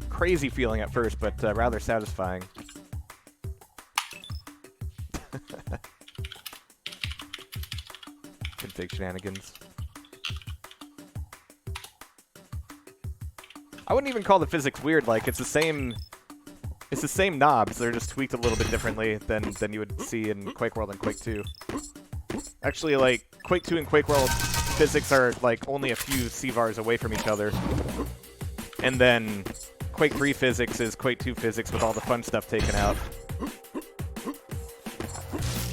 crazy feeling at first, but rather satisfying. Config shenanigans. I wouldn't even call the physics weird. Like it's the same knobs. They're just tweaked a little bit differently than you would see in Quake World and Quake 2. Actually, like Quake 2 and Quake World physics are like only a few CVARs away from each other, and then Quake 3 physics is Quake 2 physics with all the fun stuff taken out.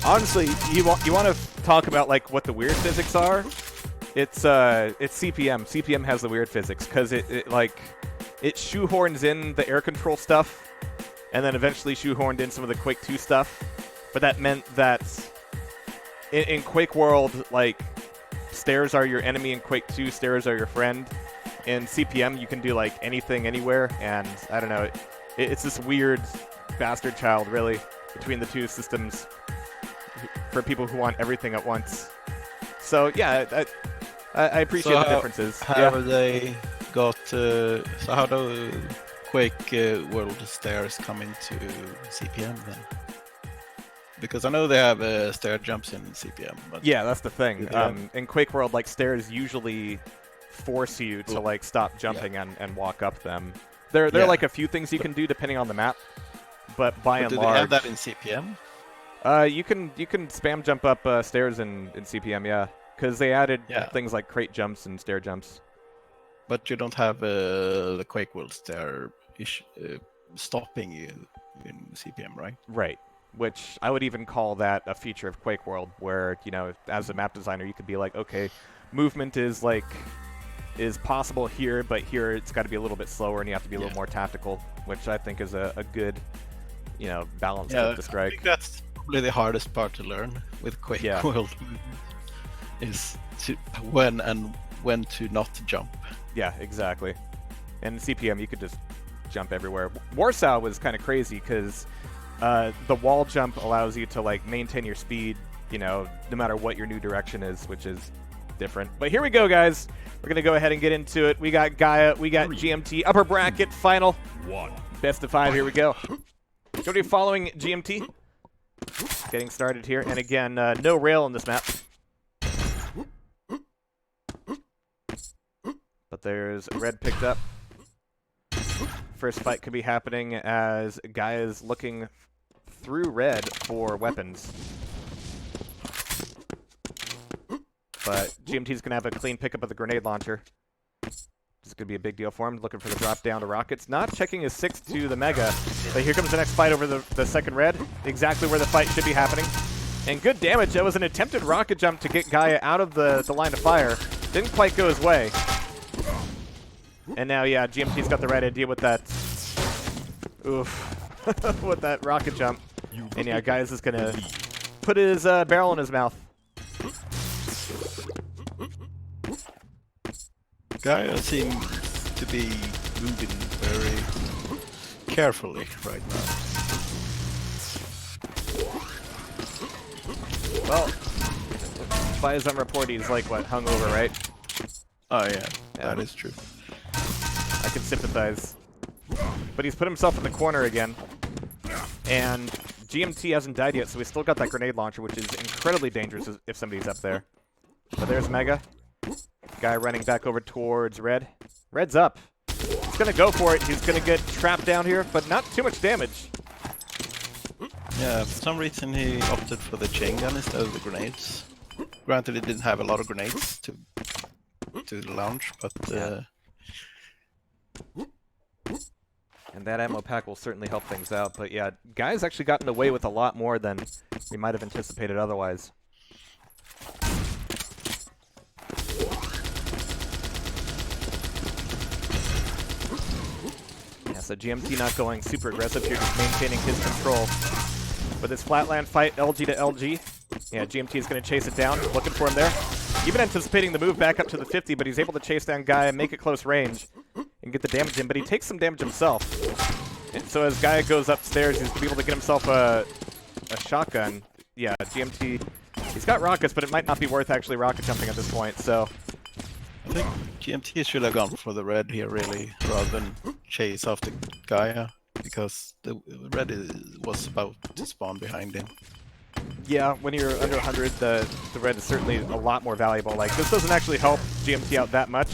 Honestly, you want to talk about like what the weird physics are? It's CPM. CPM has the weird physics because it shoehorns in the air control stuff, and then eventually shoehorned in some of the Quake 2 stuff. But that meant that in Quake World, like stairs are your enemy. In Quake 2, stairs are your friend. In CPM, you can do like anything, anywhere, and I don't know. It's this weird bastard child, really, between the two systems for people who want everything at once. So yeah, I appreciate the differences. How they got? So how do Quake World stairs come into CPM then? Because I know they have stair jumps in CPM. But yeah, that's the thing. In Quake World, like stairs usually force you to like stop jumping and walk up them. There are like a few things you can do depending on the map, but by and do large, they have that in CPM? You can spam jump up stairs in CPM, yeah, because they added things like crate jumps and stair jumps. But you don't have the Quake World stair stopping you in CPM, right? Right. Which I would even call that a feature of Quake World, where as a map designer, you could be like, okay, movement is possible here, but here it's got to be a little bit slower, and you have to be a little more tactical, which I think is a good, balance to strike. I think that's probably the hardest part to learn with Quake World, is when to not jump. Yeah, exactly. And in CPM, you could just jump everywhere. Warsaw was kind of crazy because the wall jump allows you to maintain your speed, no matter what your new direction is, which is different. But here we go, guys. We're going to go ahead and get into it. We got Gaia, we got GMT, upper bracket, final. Best of 5, here we go. Going to be following GMT. Getting started here. And again, no rail in this map. But there's red picked up. First fight could be happening as Gaia's looking through red for weapons. But GMT's going to have a clean pickup of the grenade launcher. This is going to be a big deal for him. Looking for the drop down to rockets. Not checking his 6 to the Mega. But here comes the next fight over the second red. Exactly where the fight should be happening. And good damage. That was an attempted rocket jump to get Gaia out of the line of fire. Didn't quite go his way. And now, yeah, GMT's got the right idea with that. Oof. With that rocket jump. And yeah, Gaia's is going to put his barrel in his mouth. Gaia seems to be moving very carefully right now. Well, by his own report, he's hungover, right? Oh yeah, that is true. I can sympathize. But he's put himself in the corner again. And GMT hasn't died yet, so we still got that grenade launcher, which is incredibly dangerous if somebody's up there. But there's Mega. Guy running back over towards red. Red's up. He's going to go for it. He's going to get trapped down here, but not too much damage. Yeah, for some reason he opted for the chain gun instead of the grenades. Granted, he didn't have a lot of grenades to launch, but... And that ammo pack will certainly help things out. But yeah, Guy's actually gotten away with a lot more than we might have anticipated otherwise. Yeah, so GMT not going super aggressive here, just maintaining his control. With this flatland fight, LG to LG. Yeah, GMT is going to chase it down, looking for him there. Even anticipating the move back up to the 50, but he's able to chase down Gaia, make it close range, and get the damage in. But he takes some damage himself. And so as Gaia goes upstairs, he's going to be able to get himself a shotgun. Yeah, GMT. He's got rockets, but it might not be worth actually rocket jumping at this point. So I think GMT should have gone for the red here, really, rather than chase after Gaia, because the red was about to spawn behind him. yeah, when you're under 100, the red is certainly a lot more valuable. Like, this doesn't actually help GMT out that much.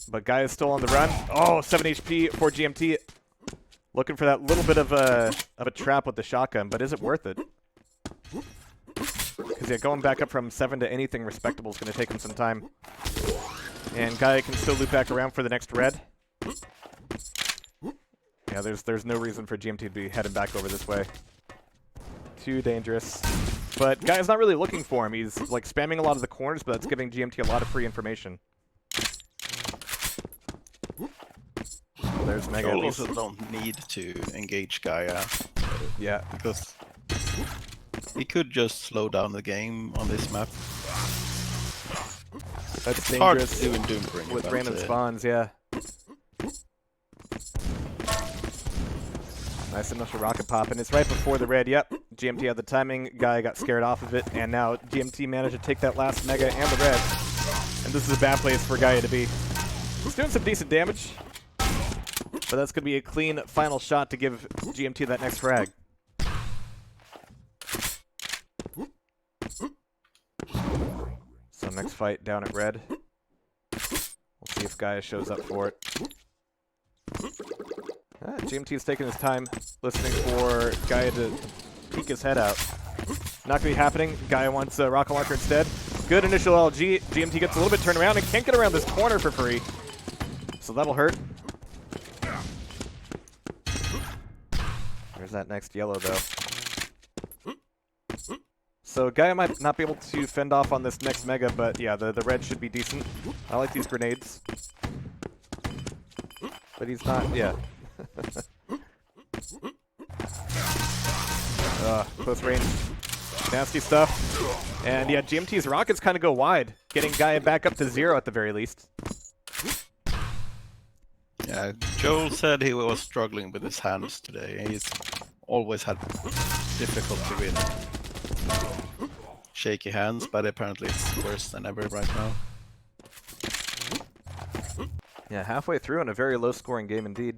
But Gaia is still on the run. Oh, 7 HP for GMT. Looking for that little bit of a trap with the shotgun, but is it worth it? Because yeah, going back up from 7 to anything respectable is going to take him some time. And Gaia can still loop back around for the next red. Yeah, there's no reason for GMT to be heading back over this way. Too dangerous. But Gaia's not really looking for him. He's like spamming a lot of the corners, but that's giving GMT a lot of free information. There's Mega. You also don't need to engage Gaia. Yeah. Because he could just slow down the game on this map. That's It's hard to dangerous do in Doombringer. with but, random spawns, yeah. Nice initial rocket pop, and it's right before the red. Yep, GMT had the timing. Gaia got scared off of it, and now GMT managed to take that last Mega and the red. And this is a bad place for Gaia to be. He's doing some decent damage, but that's going to be a clean final shot to give GMT that next frag. So next fight down at red. We'll see if Gaia shows up for it. GMT is taking his time, listening for Gaia to peek his head out. Not going to be happening. Gaia wants a rocket launcher instead. Good initial LG. GMT gets a little bit turned around and can't get around this corner for free. So that'll hurt. There's that next yellow, though. So Gaia might not be able to fend off on this next Mega, but yeah, the red should be decent. I like these grenades. But he's not, yeah. Close range. Nasty stuff. And yeah, GMT's rockets kind of go wide, getting Gaia back up to 0 at the very least. Yeah, Joel said he was struggling with his hands today. He's always had difficulty with shaky hands, but apparently it's worse than ever right now. Yeah, halfway through in a very low-scoring game indeed.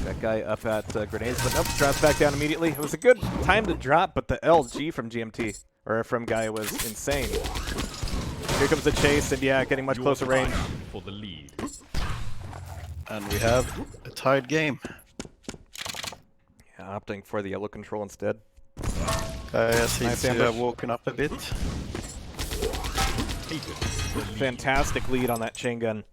That guy up at grenades, but nope, drops back down immediately. It was a good time to drop, but the LG from GMT, or from Gaia, was insane. Here comes the chase, and yeah, getting much closer range. For the lead. And we have a tied game. Yeah, opting for the yellow control instead. Gaia seems Nice to ambush. have woken up a bit. Fantastic lead on that chain gun.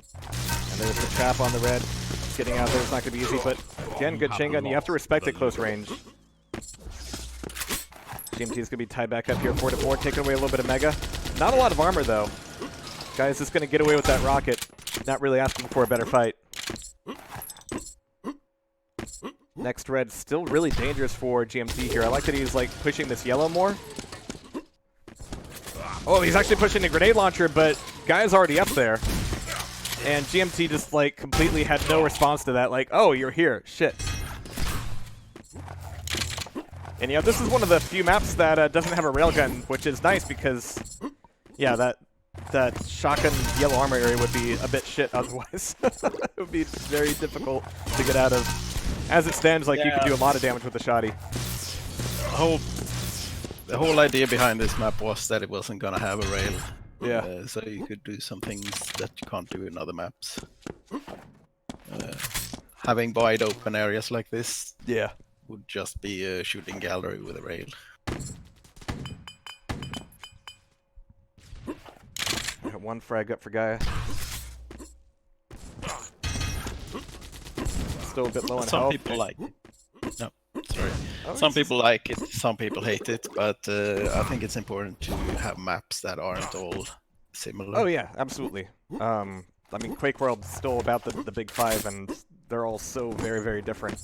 And there's the trap on the red. Getting out there is not going to be easy, but again, good chain gun. You have to respect it close range. GMT is going to be tied back up here, 4-4, taking away a little bit of Mega. Not a lot of armor, though. Guy's just going to get away with that rocket. Not really asking for a better fight. Next red, still really dangerous for GMT here. I like that he's like pushing this yellow more. Oh, he's actually pushing the grenade launcher, but Guy's already up there. And GMT just like completely had no response to that. Like, oh, you're here. Shit. And yeah, this is one of the few maps that doesn't have a railgun, which is nice because, yeah, that shotgun yellow armor area would be a bit shit otherwise. It would be very difficult to get out of. As it stands, like, you could do a lot of damage with the shoddy. The whole idea behind this map was that it wasn't gonna have a rail. Yeah. So you could do some things that you can't do in other maps. Having wide open areas like this, Yeah. would just be a shooting gallery with a rail. I got one frag up for Gaia. Still a bit low on Some health. people like it. No, sorry. Oh, Some it's- people like it, some people hate it, but I think it's important to have maps that aren't all similar. Oh yeah, absolutely. I mean, Quake World's still about the big five, and They're all so very, very different.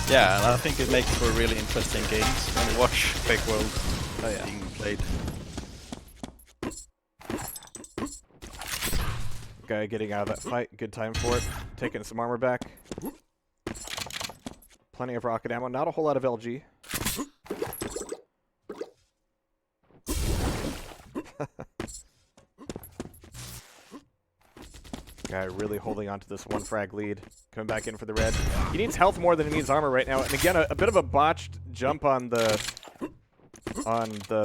Yeah, and I think it makes for really interesting games when you watch Fake World being played. Guy getting out of that fight. Good time for it. Taking some armor back. Plenty of rocket ammo. Not a whole lot of LG. Guy really holding on to this one frag lead. Coming back in for the red. He needs health more than he needs armor right now. And again, a bit of a botched jump on the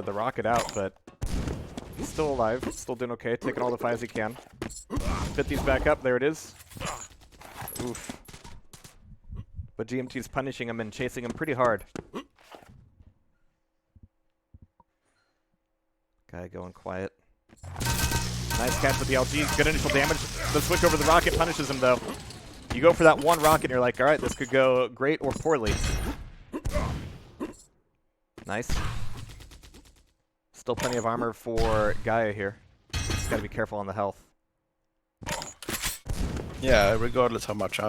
rocket out, but he's still alive. Still doing okay. Taking all the fives he can. Fit these back up. There it is. Oof. But GMT's punishing him and chasing him pretty hard. Guy going quiet. Nice catch with the LG. Good initial damage. The switch over the rocket punishes him, though. You go for that one rocket, and you're like, all right, this could go great or poorly. Nice. Still plenty of armor for Gaia here. Just got to be careful on the health. Yeah, regardless how much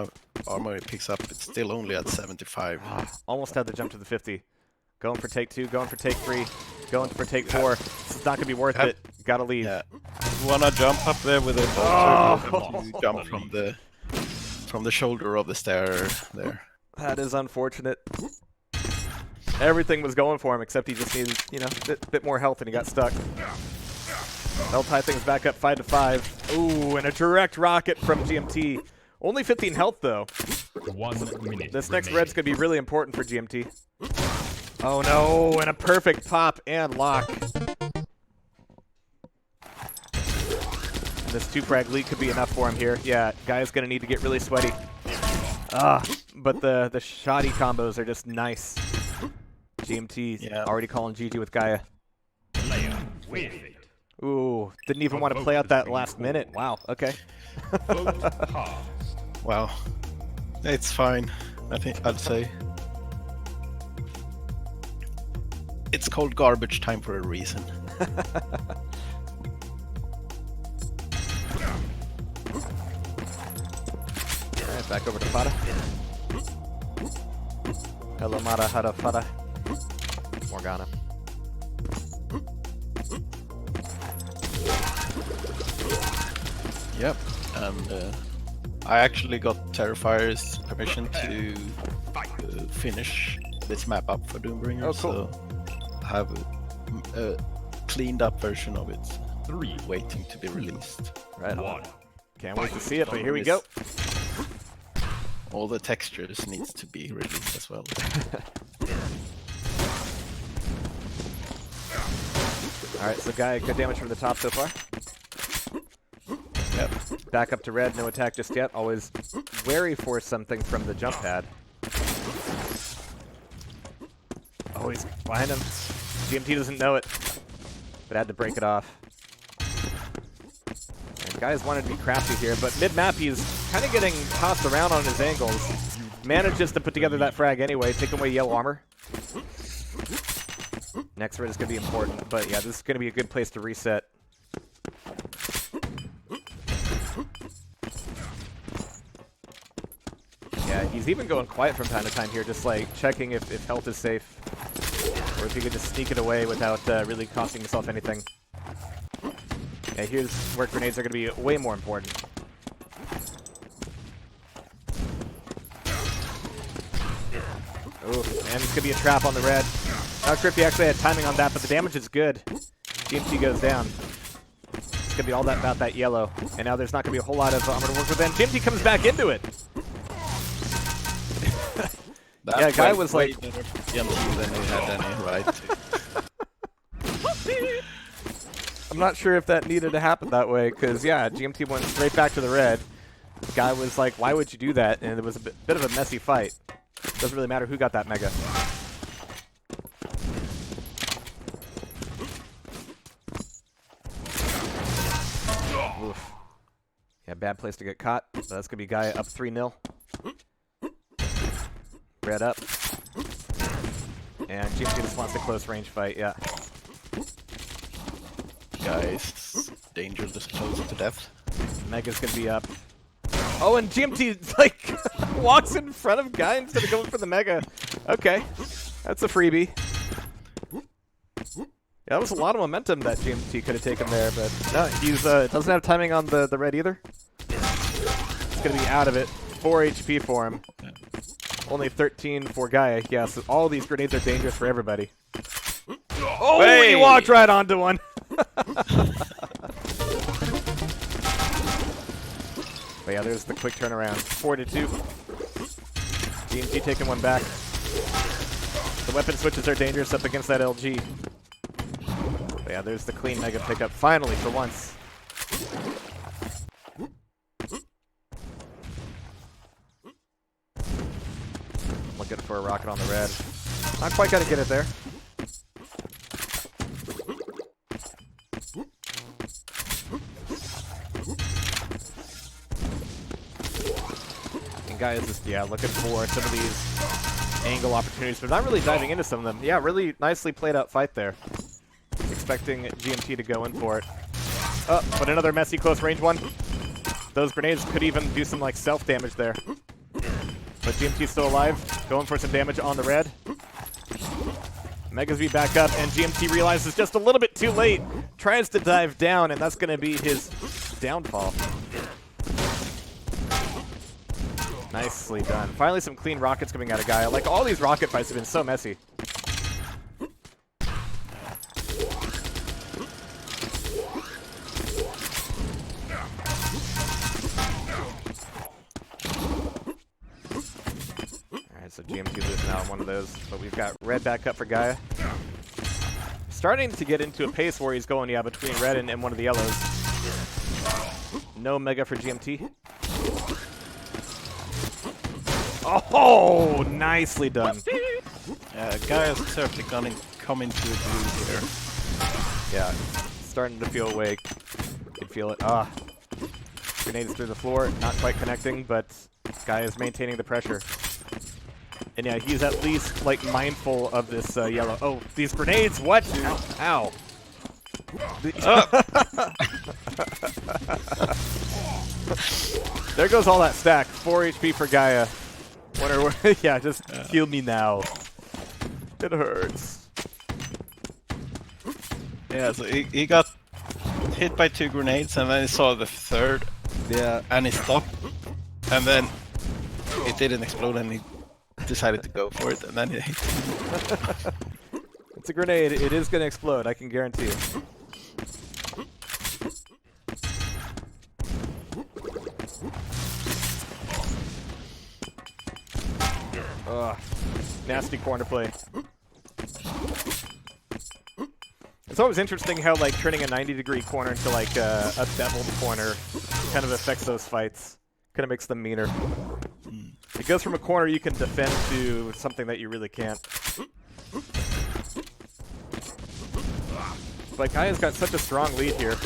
armor it picks up, it's still only at 75. Almost had the jump to the 50. Going for take 2, going for take 3, going for take 4. This is not going to be worth it. Gotta leave. Yeah. You wanna jump up there with it? You jump from the shoulder of the stair there. That is unfortunate. Everything was going for him, except he just needed, you know, a bit more health and he got stuck. They'll tie things back up 5-5. Ooh, and a direct rocket from GMT. Only 15 health, though. 1 minute. This next red's going to be really important for GMT. Oh, no, and a perfect pop and lock. This 2-frag lead could be enough for him here. Yeah, Guy's going to need to get really sweaty. But the shoddy combos are just nice. GMT already calling GG with Gaia. Player with it. Ooh, didn't even want to play out that last minute. Wow, okay. Vote passed. Wow. It's fine, I'd say. It's called garbage time for a reason. Alright, back over to Fada. Hello, Mata, Hada, Fada. Morgana. Yep, and I actually got Terrifier's permission to finish this map up for Doombringer, Oh, cool. so I have a cleaned up version of it 3, waiting to be released. Right 1. on. Can't wait to see it, but here we go. All the textures needs to be released as well. Alright, so Guy, good damage from the top so far. Yep. Back up to red, no attack just yet. Always wary for something from the jump pad. Oh, he's behind him. GMT doesn't know it, but had to break it off. And Guy's wanted to be crafty here, but mid-map he's kind of getting tossed around on his angles. Manages to put together that frag anyway, taking away yellow armor. Next red is going to be important, but yeah, this is going to be a good place to reset. Yeah, he's even going quiet from time to time here, just like checking if health is safe. Or if he could just sneak it away without really costing himself anything. Yeah, here's where grenades are going to be way more important. Ooh, and it's going to be a trap on the red. Not sure if he actually had timing on that, but the damage is good. GMT goes down. It's going to be all that about that yellow. And now there's not going to be a whole lot of armor to work with. Then GMT comes back into it. Yeah, Guy was like... than he had any right to. I'm not sure if that needed to happen that way, because, yeah, GMT went straight back to the red. Guy was like, why would you do that? And it was a bit of a messy fight. Doesn't really matter who got that mega. Oof. Yeah, bad place to get caught. So that's going to be Guy up 3-0. Red up. And GMT just wants a close range fight, yeah. Guys dangerous close to death. Mega's gonna be up. Oh, and GMT like walks in front of Guy instead of going for the Mega. Okay, that's a freebie. Yeah, that was a lot of momentum that GMT could have taken there, but no, he's doesn't have timing on the red either. It's gonna be out of it. 4 HP for him. Only 13 for Gaia. Yeah, so all these grenades are dangerous for everybody. Oh, hey! He walked right onto one. But yeah, there's the quick turnaround. 4-2. GMT taking one back. The weapon switches are dangerous up against that LG. But yeah, there's the clean Mega pickup. Finally, for once. Looking for a rocket on the red. Not quite gonna get it there. And Guy is just, yeah, looking for some of these angle opportunities, but not really diving into some of them. Yeah, really nicely played out fight there. Expecting GMT to go in for it. Oh, but another messy close range one. Those grenades could even do some like self damage there. But GMT's still alive, going for some damage on the red. Megas V back up, and GMT realizes just a little bit too late. Tries to dive down, and that's going to be his downfall. Nicely done. Finally some clean rockets coming out of Gaia. Like, all these rocket fights have been so messy. So GMT losing out on one of those, but we've got red back up for Gaia. Starting to get into a pace where he's going, yeah, between red and one of the yellows. No Mega for GMT. Oh, nicely done. Gaia's certainly gonna come into a groove here. Yeah, starting to feel awake. Can feel it. Ah, grenades through the floor, not quite connecting, but Gaia's maintaining the pressure. And yeah, he's at least, like, mindful of this yellow. Oh, these grenades! What? Ow. There goes all that stack. 4 HP for Gaia. Wonder where... yeah, just heal me now. It hurts. Yeah, so he got hit by 2 grenades, and then he saw the third. Yeah. And he stopped. And then it didn't explode, and he decided to go for it, and then it hit. It's a grenade. It is going to explode, I can guarantee it. Ugh. Nasty corner play. It's always interesting how, like, turning a 90-degree corner into, like, a beveled corner kind of affects those fights. Kind of makes them meaner. It goes from a corner you can defend to something that you really can't. But Gaia's got such a strong lead here.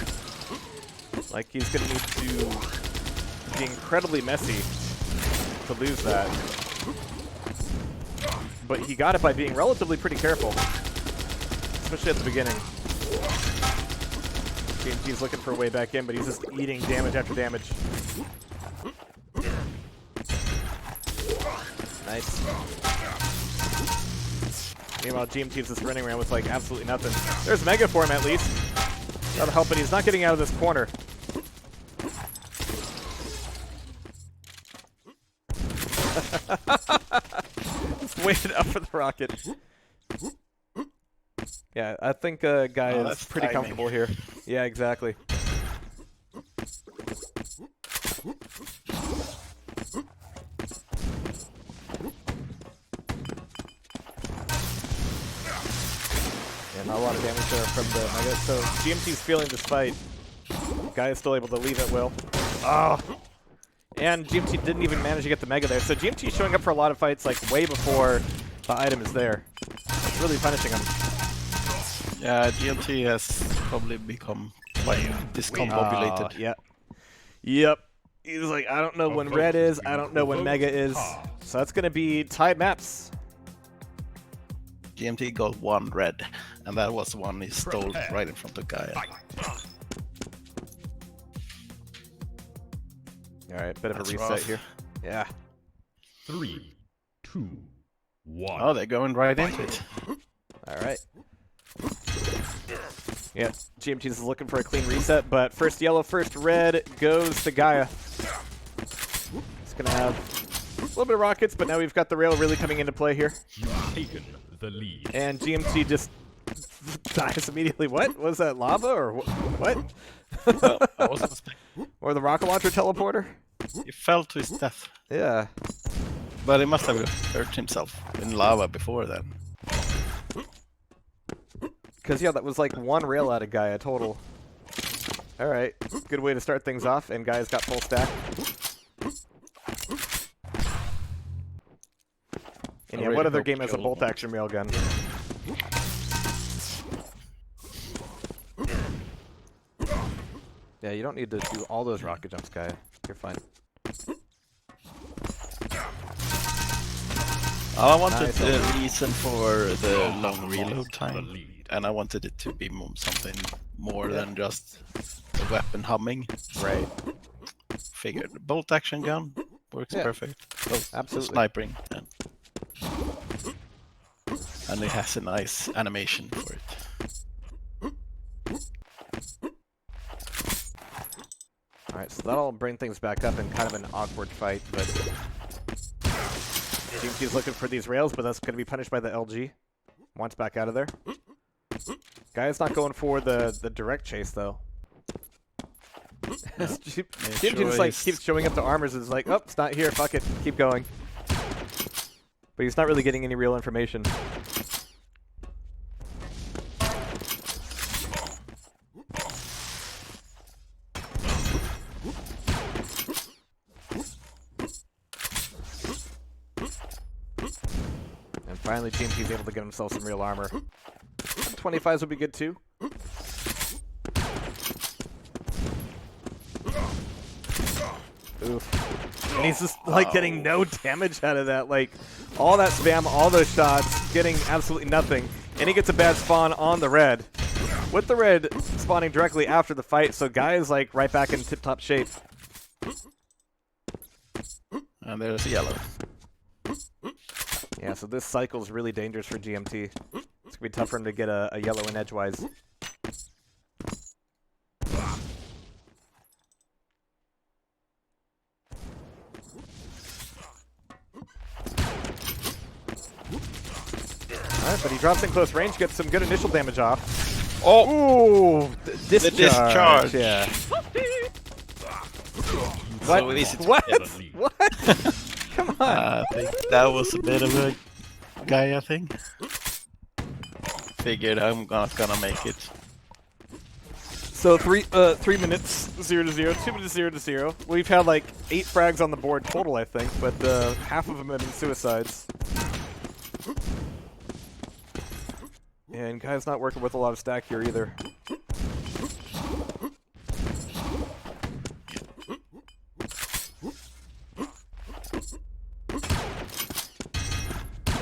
Like, he's going to need to be incredibly messy to lose that. But he got it by being relatively pretty careful. Especially at the beginning. GMT's looking for a way back in, but he's just eating damage after damage. Nice. Meanwhile, GMT's just running around with, like, absolutely nothing. There's Mega for him, at least. That'll help, but he's not getting out of this corner. Just waited up for the rocket. Yeah, I think Guy is pretty comfortable here. Yeah, exactly. Yeah, not a lot of damage there from the Mega. So GMT's feeling this fight. Guy is still able to leave at will. Oh! And GMT didn't even manage to get the Mega there. So GMT showing up for a lot of fights, like, way before the item is there. It's really punishing him. Yeah, GMT has probably become, like, discombobulated. Yeah. Yep. He's like, I don't know when red is, I don't know when Mega is. So that's going to be tied maps. GMT got 1 red, and that was the one he stole right in front of Gaia. All right, bit of That's a reset rough. here. Yeah. 3, 2, 1. Oh, they're going right into it. All right. Yeah, GMT's is looking for a clean reset, but first yellow, first red goes to Gaia. It's going to have a little bit of rockets, but now we've got the rail really coming into play here. You've taken the lead. And GMT just dies immediately. What? Was that lava or what? Well, I wasn't expecting. Or the rocket launcher teleporter? He fell to his death. Yeah. But he must have hurt himself in lava before then. Because, yeah, that was like one rail out of Gaia total. All right. Good way to start things off, and Gaia's got full stack. And yeah, what other game has a bolt action railgun? Yeah, you don't need to do all those rocket jumps, Gaia. You're fine. I wanted Nice. the reason for the long reload The time, lead. and I wanted it to be something more than just the weapon humming. Right. Figured bolt action gun works Yeah. perfect. Both Absolutely. sniping and it has a nice animation for it. Alright, so that'll bring things back up in kind of an awkward fight, but GMT's looking for these rails, but that's going to be punished by the LG. Wants back out of there. Guy's not going for the direct chase, though. GMT just like keeps showing up to armors and is like, oh, it's not here, fuck it, keep going. But he's not really getting any real information. And finally, GMT's able to get himself some real armor. 25s would be good too. Oof. And he's just like getting no damage out of that. Like all that spam, all those shots, getting absolutely nothing. And he gets a bad spawn on the red. With the red spawning directly after the fight, so Guy is like right back in tip-top shape. And there's yellow. Yeah, so this cycle is really dangerous for GMT. It's going to be tough for him to get a yellow in edgewise. Alright, but he drops in close range, gets some good initial damage off. Oh! Ooh! Discharge! discharge. Yeah. What? What? easy to What? get the lead. What? Come on! I think that was a bit of a Gaia thing. Figured I'm not gonna make it. So 3 minutes 0 to 0, 2 minutes 0 to 0. We've had like 8 frags on the board total, I think, but half of them have been suicides. And Guy's not working with a lot of stack here either.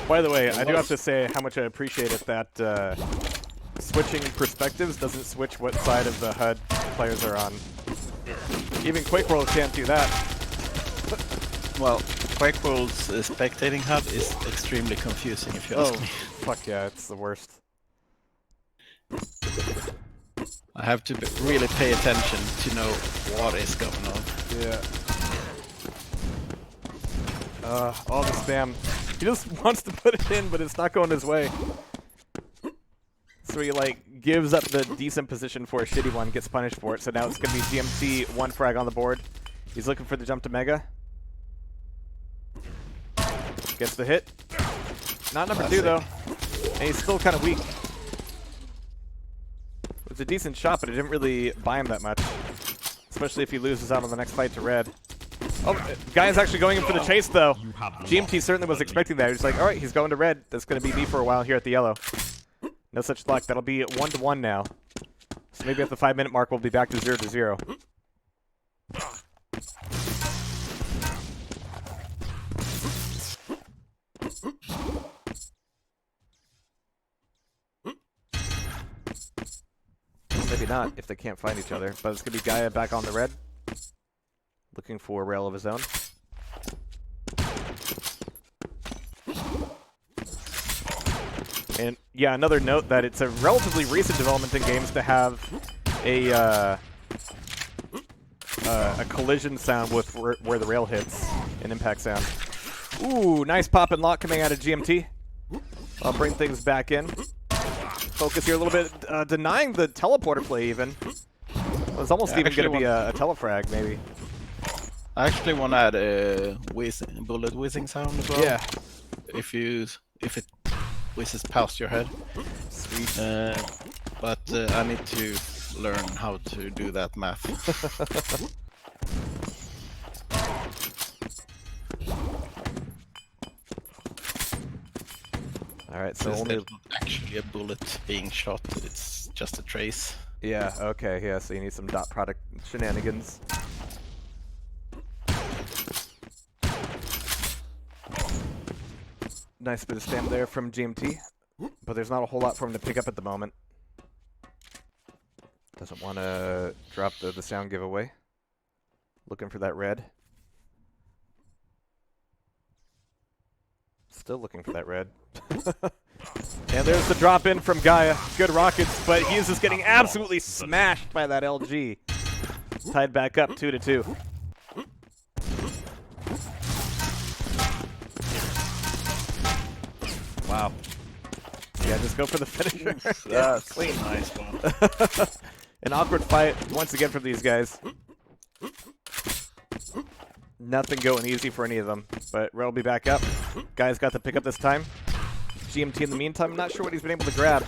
By the way, I do have to say how much I appreciate it that switching perspectives doesn't switch what side of the HUD players are on. Even Quake World can't do that. Well, Quake World's spectating HUD is extremely confusing if you ask me. Fuck yeah, it's the worst. I have to really pay attention to know what is going on. Yeah. All the spam. He just wants to put it in, but it's not going his way. So he, like, gives up the decent position for a shitty one, gets punished for it. So now it's going to be GMT, 1 frag on the board. He's looking for the jump to Mega. Gets the hit. Not number 2, though. And he's still kind of weak. It was a decent shot, but it didn't really buy him that much. Especially if he loses out on the next fight to red. Oh, Guy's actually going in for the chase, though. GMT certainly was expecting that. He was like, alright, he's going to red. That's going to be me for a while here at the yellow. No such luck. That'll be 1-1 now. So maybe at the 5-minute mark, we'll be back to 0 to 0. Maybe not, if they can't find each other. But it's going to be Gaia back on the red. Looking looking for a rail of his own. And yeah, another note that it's a relatively recent development in games to have a collision sound with where the rail hits, an impact sound. Ooh, nice pop and lock coming out of GMT. I'll bring things back in. Focus here a little bit, denying the teleporter play even. It was almost even going to be a telefrag, maybe. I actually want to add a bullet whizzing sound as well. Yeah. If it whizzes past your head. Sweet. But I need to learn how to do that math. Alright, so It's only... not actually a bullet being shot, it's just a trace. Yeah, okay, yeah, so you need some dot product shenanigans. Nice bit of spam there from GMT, but there's not a whole lot for him to pick up at the moment. Doesn't want to drop the sound giveaway. Looking for that red. Still looking for that red. And there's the drop in from Gaia. Good rockets, but he's just getting absolutely smashed by that LG. Tied back up 2-2. Wow. Yeah, just go for the finisher. That's clean. a nice one. An awkward fight once again from these guys. Nothing going easy for any of them, but Red will be back up. Guy's got the pickup this time. GMT in the meantime, I'm not sure what he's been able to grab.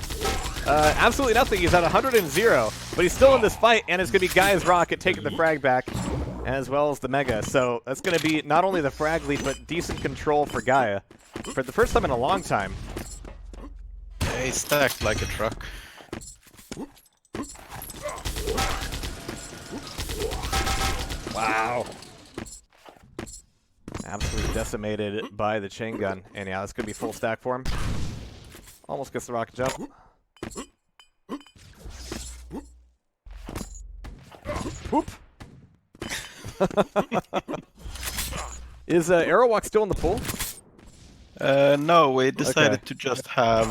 Absolutely nothing. He's at 100 and 0, but he's still in this fight, and it's going to be Guy's rocket taking the frag back, as well as the Mega. So that's going to be not only the frag lead, but decent control for Gaia for the first time in a long time. Yeah, he's stacked like a truck. Wow. Absolutely decimated by the chain gun. And yeah, it's going to be full stack for him. Almost gets the rocket jump. Whoop. Is Aerowalk still in the pool? No, we decided to just have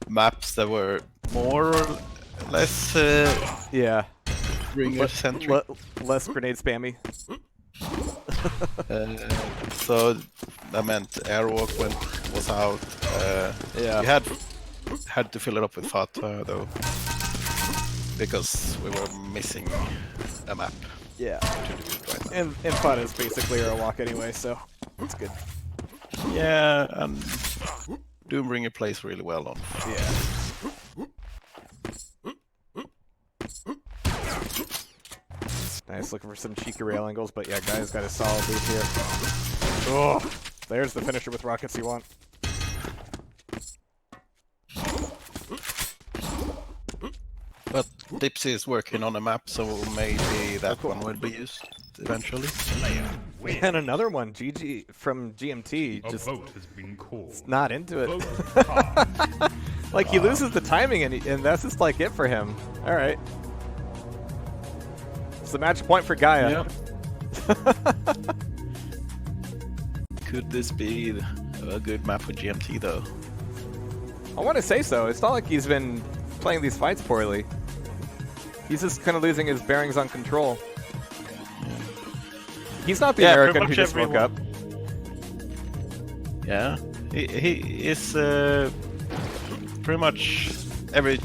maps that were more or less Yeah. Bringer-centric. Less grenade spammy. So that meant Airwalk was out. Yeah. We had to fill it up with Fata though, because we were missing a map Yeah. to do it right now. And FUD is basically Aerowalk anyway, so it's good. Yeah, and Doombringer plays really well on. Yeah. Nice, looking for some cheeky rail angles, but yeah, Guy's got a solid lead here. Oh, there's the finisher with rockets you want. But Dipsy is working on a map, so maybe that one will be used eventually. And another one, GG from GMT, A just vote has been called. not into it. Vote passed. Like he loses the timing, and that's just like it for him. All right. It's the match point for Gaia. Yep. Could this be a good map for GMT though? I want to say so. It's not like he's been playing these fights poorly. He's just kind of losing his bearings on control. He's not the American who just woke up. Yeah, he is pretty much every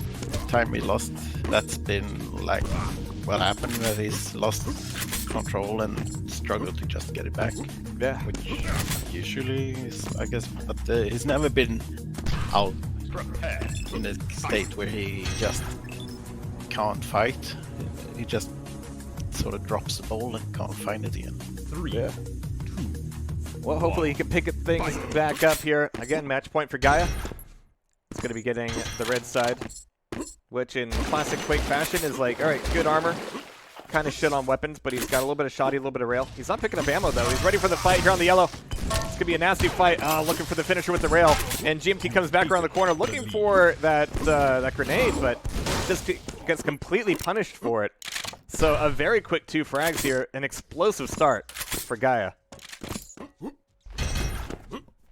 time he lost. That's been like what happened, that he's lost control and struggled to just get it back. Yeah. Which usually is, I guess, but he's never been out in a state where he just can't fight. He just sort of drops the ball and can't find it again. 3, Yeah. 2, Well, hopefully he can pick things back up here. Again, match point for Gaia. He's going to be getting the red side, which in classic Quake fashion is like, all right, good armor. Kind of shit on weapons, but he's got a little bit of shoddy, a little bit of rail. He's not picking up ammo, though. He's ready for the fight here on the yellow. It's going to be a nasty fight. Looking for the finisher with the rail. And GMT comes back around the corner looking for that grenade, but just gets completely punished for it. So a very quick 2 frags here, an explosive start for Gaia.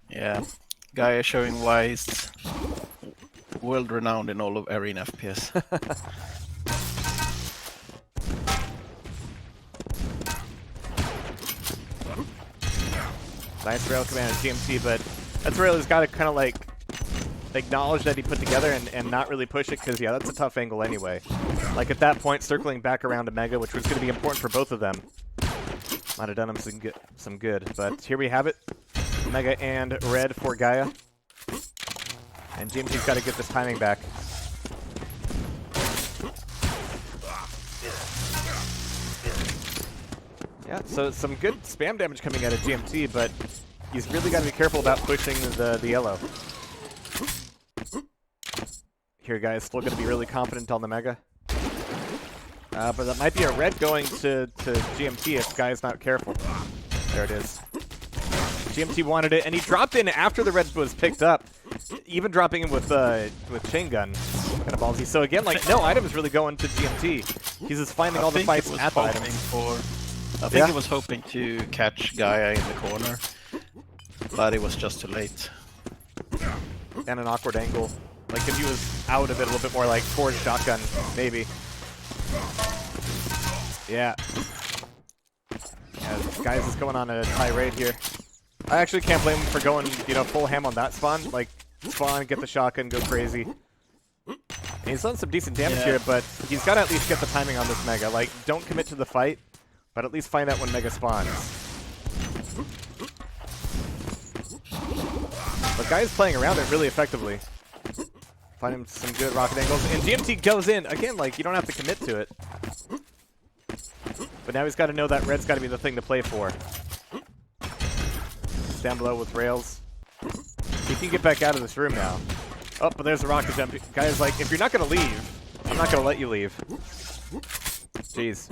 Yeah, Gaia showing why he's world-renowned in all of arena FPS. Nice rail command of GMT, but that's rail has got to kind of like acknowledge that he put together and not really push it, because yeah, that's a tough angle anyway. Like at that point, circling back around to Mega, which was going to be important for both of them, might have done him some good. But here we have it, Mega and Red for Gaia, and GMT's got to get this timing back. Yeah, so some good spam damage coming out of GMT, but he's really got to be careful about pushing the yellow. Here, guys, still going to be really confident on the Mega. But that might be a red going to GMT if Guy's not careful. There it is. GMT wanted it, and he dropped in after the red was picked up, even dropping in with chain gun. Kind of ballsy. So again, like, no item is really going to GMT. He's just finding all the fights at the items. I think he was hoping to catch Gaia in the corner, but it was just too late. And an awkward angle. Like if he was out of it a little bit more, like towards shotgun, maybe. Yeah. Guys is going on a tirade here. I actually can't blame him for going, you know, full ham on that spawn. Like, spawn, get the shotgun, go crazy. And he's done some decent damage here, but he's got to at least get the timing on this Mega. Like, don't commit to the fight, but at least find out when Mega spawns. But Guy's playing around it really effectively. Find him some good rocket angles, and GMT goes in. Again, like, you don't have to commit to it. But now he's got to know that red's got to be the thing to play for. Down below with rails. He can get back out of this room now. Oh, but there's the rocket jump. Guy's like, if you're not going to leave, I'm not going to let you leave. Jeez.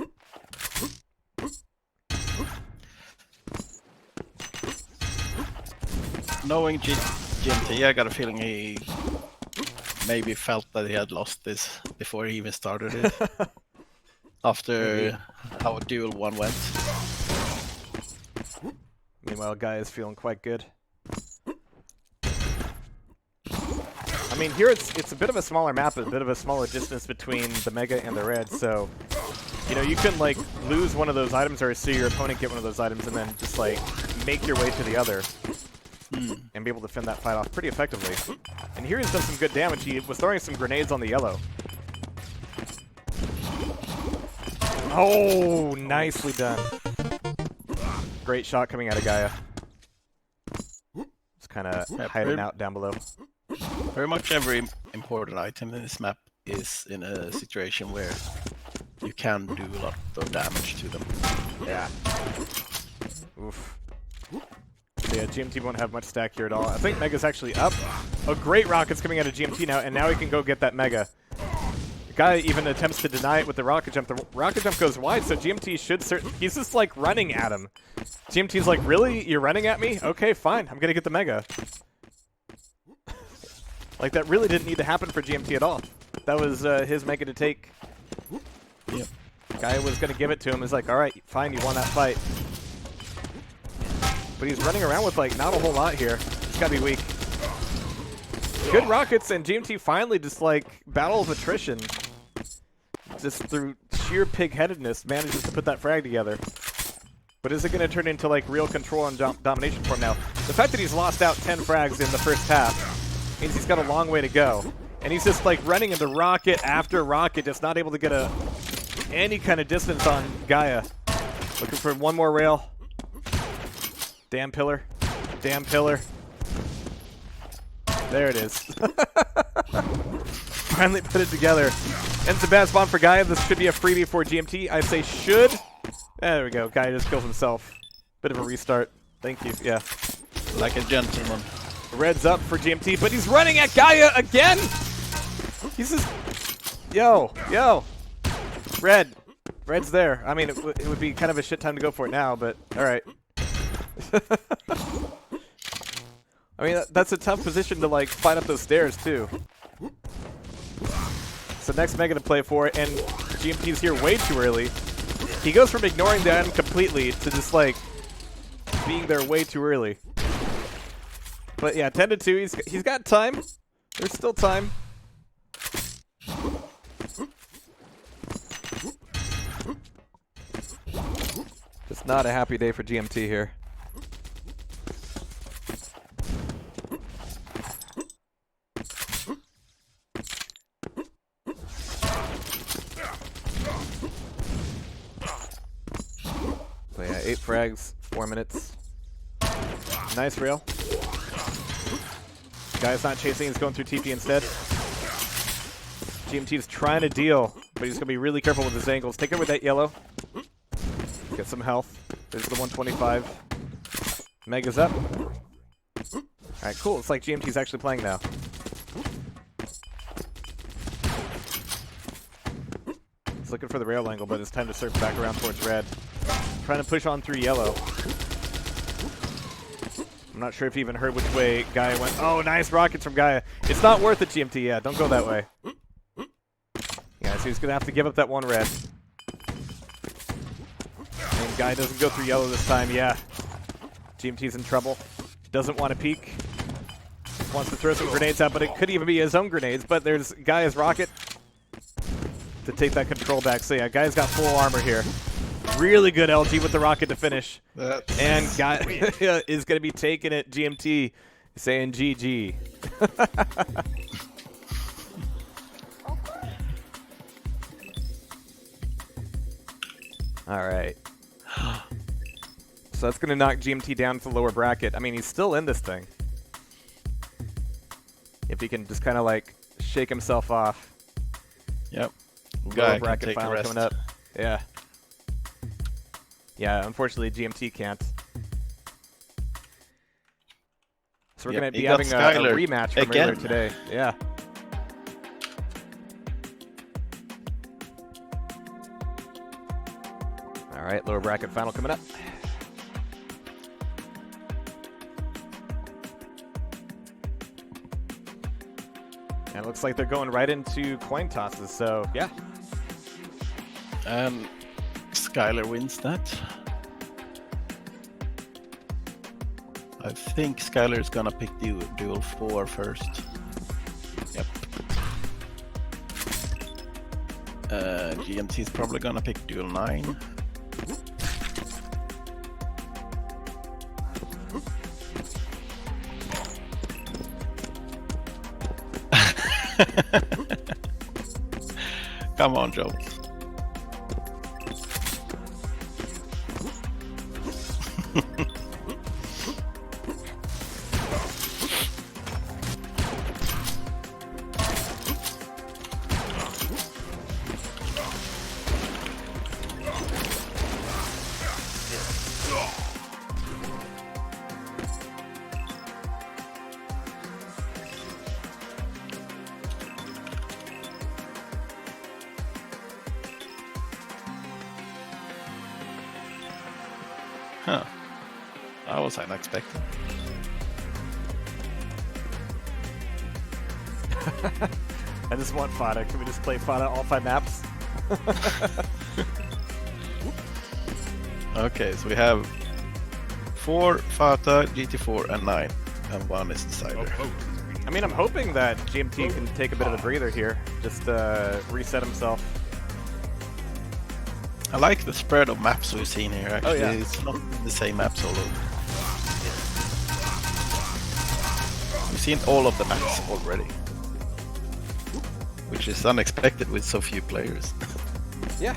Knowing GMT, I got a feeling he maybe felt that he had lost this before he even started it. After how duel 1 went. Meanwhile, Guy is feeling quite good. I mean, here it's a bit of a smaller map, a bit of a smaller distance between the Mega and the Red, so you know, you can like lose one of those items or see your opponent get one of those items and then just like make your way to the other and be able to fend that fight off pretty effectively. And here he's done some good damage. He was throwing some grenades on the yellow. Oh, nicely done. Great shot coming out of Gaia. Just kind of hiding out down below. Very much every important item in this map is in a situation where you can do a lot of damage to them. Yeah. Oof. Yeah, GMT won't have much stack here at all. I think Mega's actually up. Oh, great rockets coming out of GMT now, and now he can go get that Mega. The guy even attempts to deny it with the rocket jump. The rocket jump goes wide, so GMT should he's just like running at him. GMT's like, really? You're running at me? Okay, fine. I'm gonna get the Mega. Like, that really didn't need to happen for GMT at all. That was his Mega to take. Yep. Guy was gonna give it to him. He's like, all right, fine, you won that fight. But he's running around with, like, not a whole lot here. He's gotta be weak. Good rockets, and GMT finally just, like, battle of attrition. Just through sheer pig-headedness manages to put that frag together. But is it going to turn into, like, real control and domination for him now? The fact that he's lost out 10 frags in the first half means he's got a long way to go. And he's just, like, running into rocket after rocket, just not able to get any kind of distance on Gaia. Looking for one more rail. Damn pillar. Damn pillar. There it is. Finally put it together. And it's a bad spawn for Gaia. This should be a freebie for GMT. I say should. There we go. Gaia just kills himself. Bit of a restart. Thank you. Yeah. Like a gentleman. Red's up for GMT, but he's running at Gaia again! He's just... Yo. Red's there. I mean, it would be kind of a shit time to go for it now, but alright. I mean, that's a tough position to, like, fight up those stairs, too. So next Mega to play for, and GMT's here way too early. He goes from ignoring the item completely to just like being there way too early. But yeah, 10 to 2. He's got time. There's still time. It's not a happy day for GMT here. So yeah, 8 frags, 4 minutes. Nice rail. Guy's not chasing, he's going through TP instead. GMT is trying to deal, but he's going to be really careful with his angles. Take over that yellow. Get some health. There's the 125. Mega's up. Alright, cool. It's like GMT's actually playing now. He's looking for the rail angle, but it's time to circle back around towards red. Trying to push on through yellow. I'm not sure if he even heard which way Gaia went. Oh, nice rockets from Gaia. It's not worth it, GMT. Yeah, don't go that way. Yeah, so he's going to have to give up that one red. And Gaia doesn't go through yellow this time. Yeah. GMT's in trouble. Doesn't want to peek. Wants to throw some grenades out, but it could even be his own grenades. But there's Gaia's rocket to take that control back. So yeah, Gaia's got full armor here. Really good LG with the rocket to finish. And Gaia is going to be taking it. GMT saying GG. All right. So that's going to knock GMT down to the lower bracket. I mean, he's still in this thing. If he can just kind of like shake himself off. Yep. Lower bracket final coming up. Yeah. Yeah, unfortunately GMT can't. So we're going to be having a rematch from earlier today. Yeah. All right, lower bracket final coming up. And it looks like they're going right into coin tosses, so yeah. Skylar wins that. I think Skylar's gonna pick duel 4 first. Yep. GMT's probably gonna pick duel 9. Come on, Joe. Huh. That was unexpected. I just want Fada. Can we just play Fada all 5 maps? Okay, so we have 4 Fata, GT4, and 9. And 1 is Decider. I mean, I'm hoping that GMT can take a bit of a breather here. Just reset himself. I like the spread of maps we've seen here, actually. Oh, yeah. It's not the same maps all over. We've seen all of the maps already. Which is unexpected with so few players. Yeah.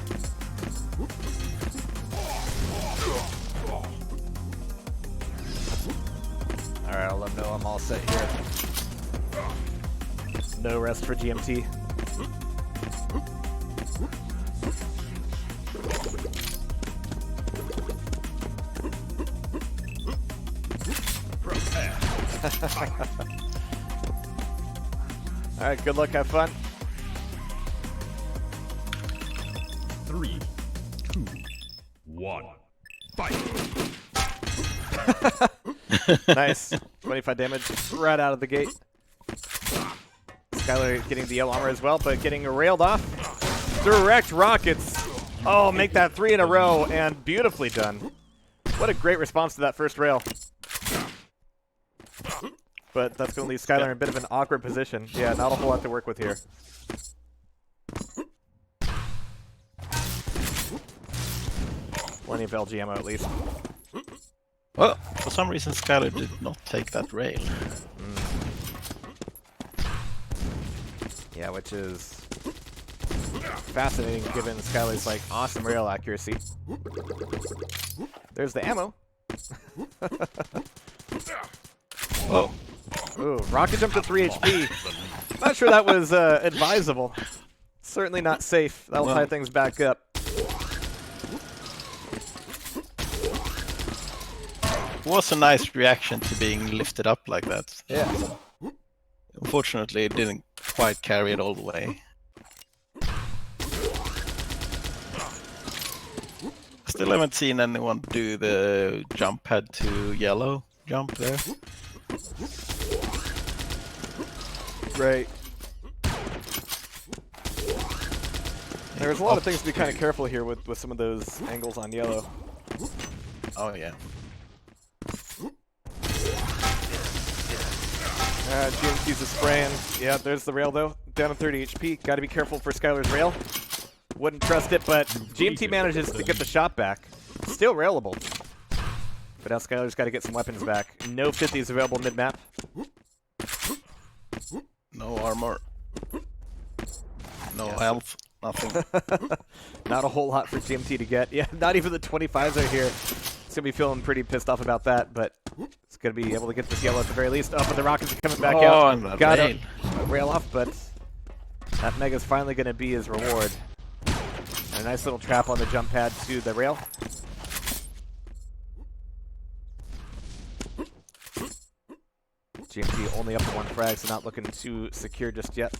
Alright, I'll let him know I'm all set here. No rest for GMT. Alright, good luck, have fun. 3, 2, 1, fight! Nice. 25 damage right out of the gate. Skylar getting the yellow armor as well, but getting railed off. Direct rockets. Oh, make that 3 in a row, and beautifully done. What a great response to that first rail. But that's going to leave Skylar in a bit of an awkward position. Yeah, not a whole lot to work with here. Plenty of LG ammo, at least. Well, for some reason Skylar did not take that rail. Yeah, which is fascinating given Skylar's like awesome rail accuracy. There's the ammo. Oh. Ooh, rocket jump to 3 HP. Not sure that was advisable. Certainly not safe. That'll tie things back up. It was a nice reaction to being lifted up like that. Yeah. Unfortunately, it didn't quite carry it all the way. Still haven't seen anyone do the jump head to yellow jump there. Right. There's a lot of things to be kind of careful here with some of those angles on yellow. Oh yeah. GMT's a spraying. Yeah, there's the rail though. Down to 30 HP. Got to be careful for Skylar's rail. Wouldn't trust it, but GMT manages to get the shot back. Still railable. But now Skylar's got to get some weapons back. No 50s available mid-map. No armor. No health. Nothing. Not a whole lot for GMT to get. Yeah, not even the 25s are here. It's going to be feeling pretty pissed off about that, but it's going to be able to get this yellow at the very least. Oh, but the rockets are coming back out. And Got to rail off, but that Mega's finally going to be his reward. And a nice little trap on the jump pad to the rail. GMT only up to 1 frag, so not looking too secure just yet.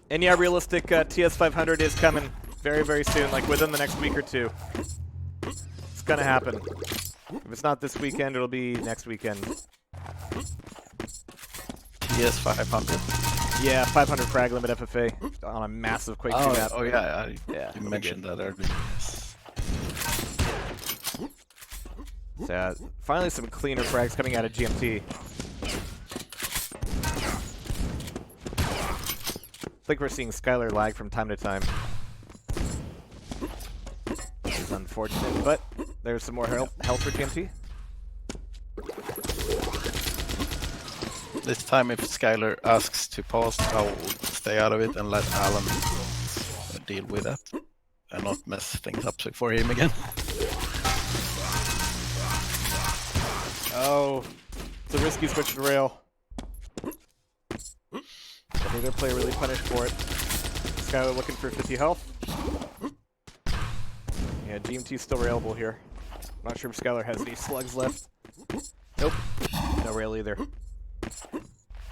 And yeah, realistic TS500 is coming very, very soon, like within the next week or two. It's gonna happen. If it's not this weekend, it'll be next weekend. TS 500. Yeah, 500 frag limit FFA on a massive Quake 2 map. Oh yeah, you we mentioned that earlier. Yes. So yeah, finally some cleaner frags coming out of GMT. I think we're seeing Skylar lag from time to time. Which is unfortunate, but there's some more health for GMT. This time if Skylar asks to pause, I'll stay out of it and let Alan deal with that and not mess things up for him again. Oh, it's a risky switch to rail. But neither player really punished for it. Skylar looking for 50 health. Yeah, GMT's still railable here. Not sure if Skylar has any slugs left. Nope, no rail either.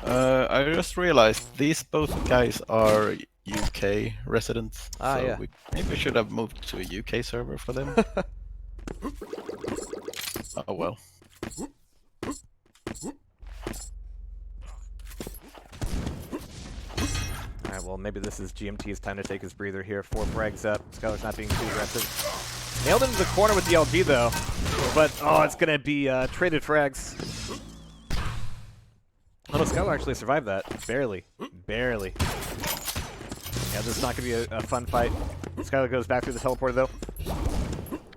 I just realized these both guys are UK residents, so yeah. we maybe should have moved to a UK server for them. Oh well. Alright, well maybe this is GMT's time to take his breather here. 4 frags up. Skylar's not being too aggressive. Nailed into the corner with the LG though. But, oh, it's going to be traded frags. Oh no, Skylar actually survived that. Barely. Barely. Yeah, this is not going to be a fun fight. Skylar goes back through the teleporter though.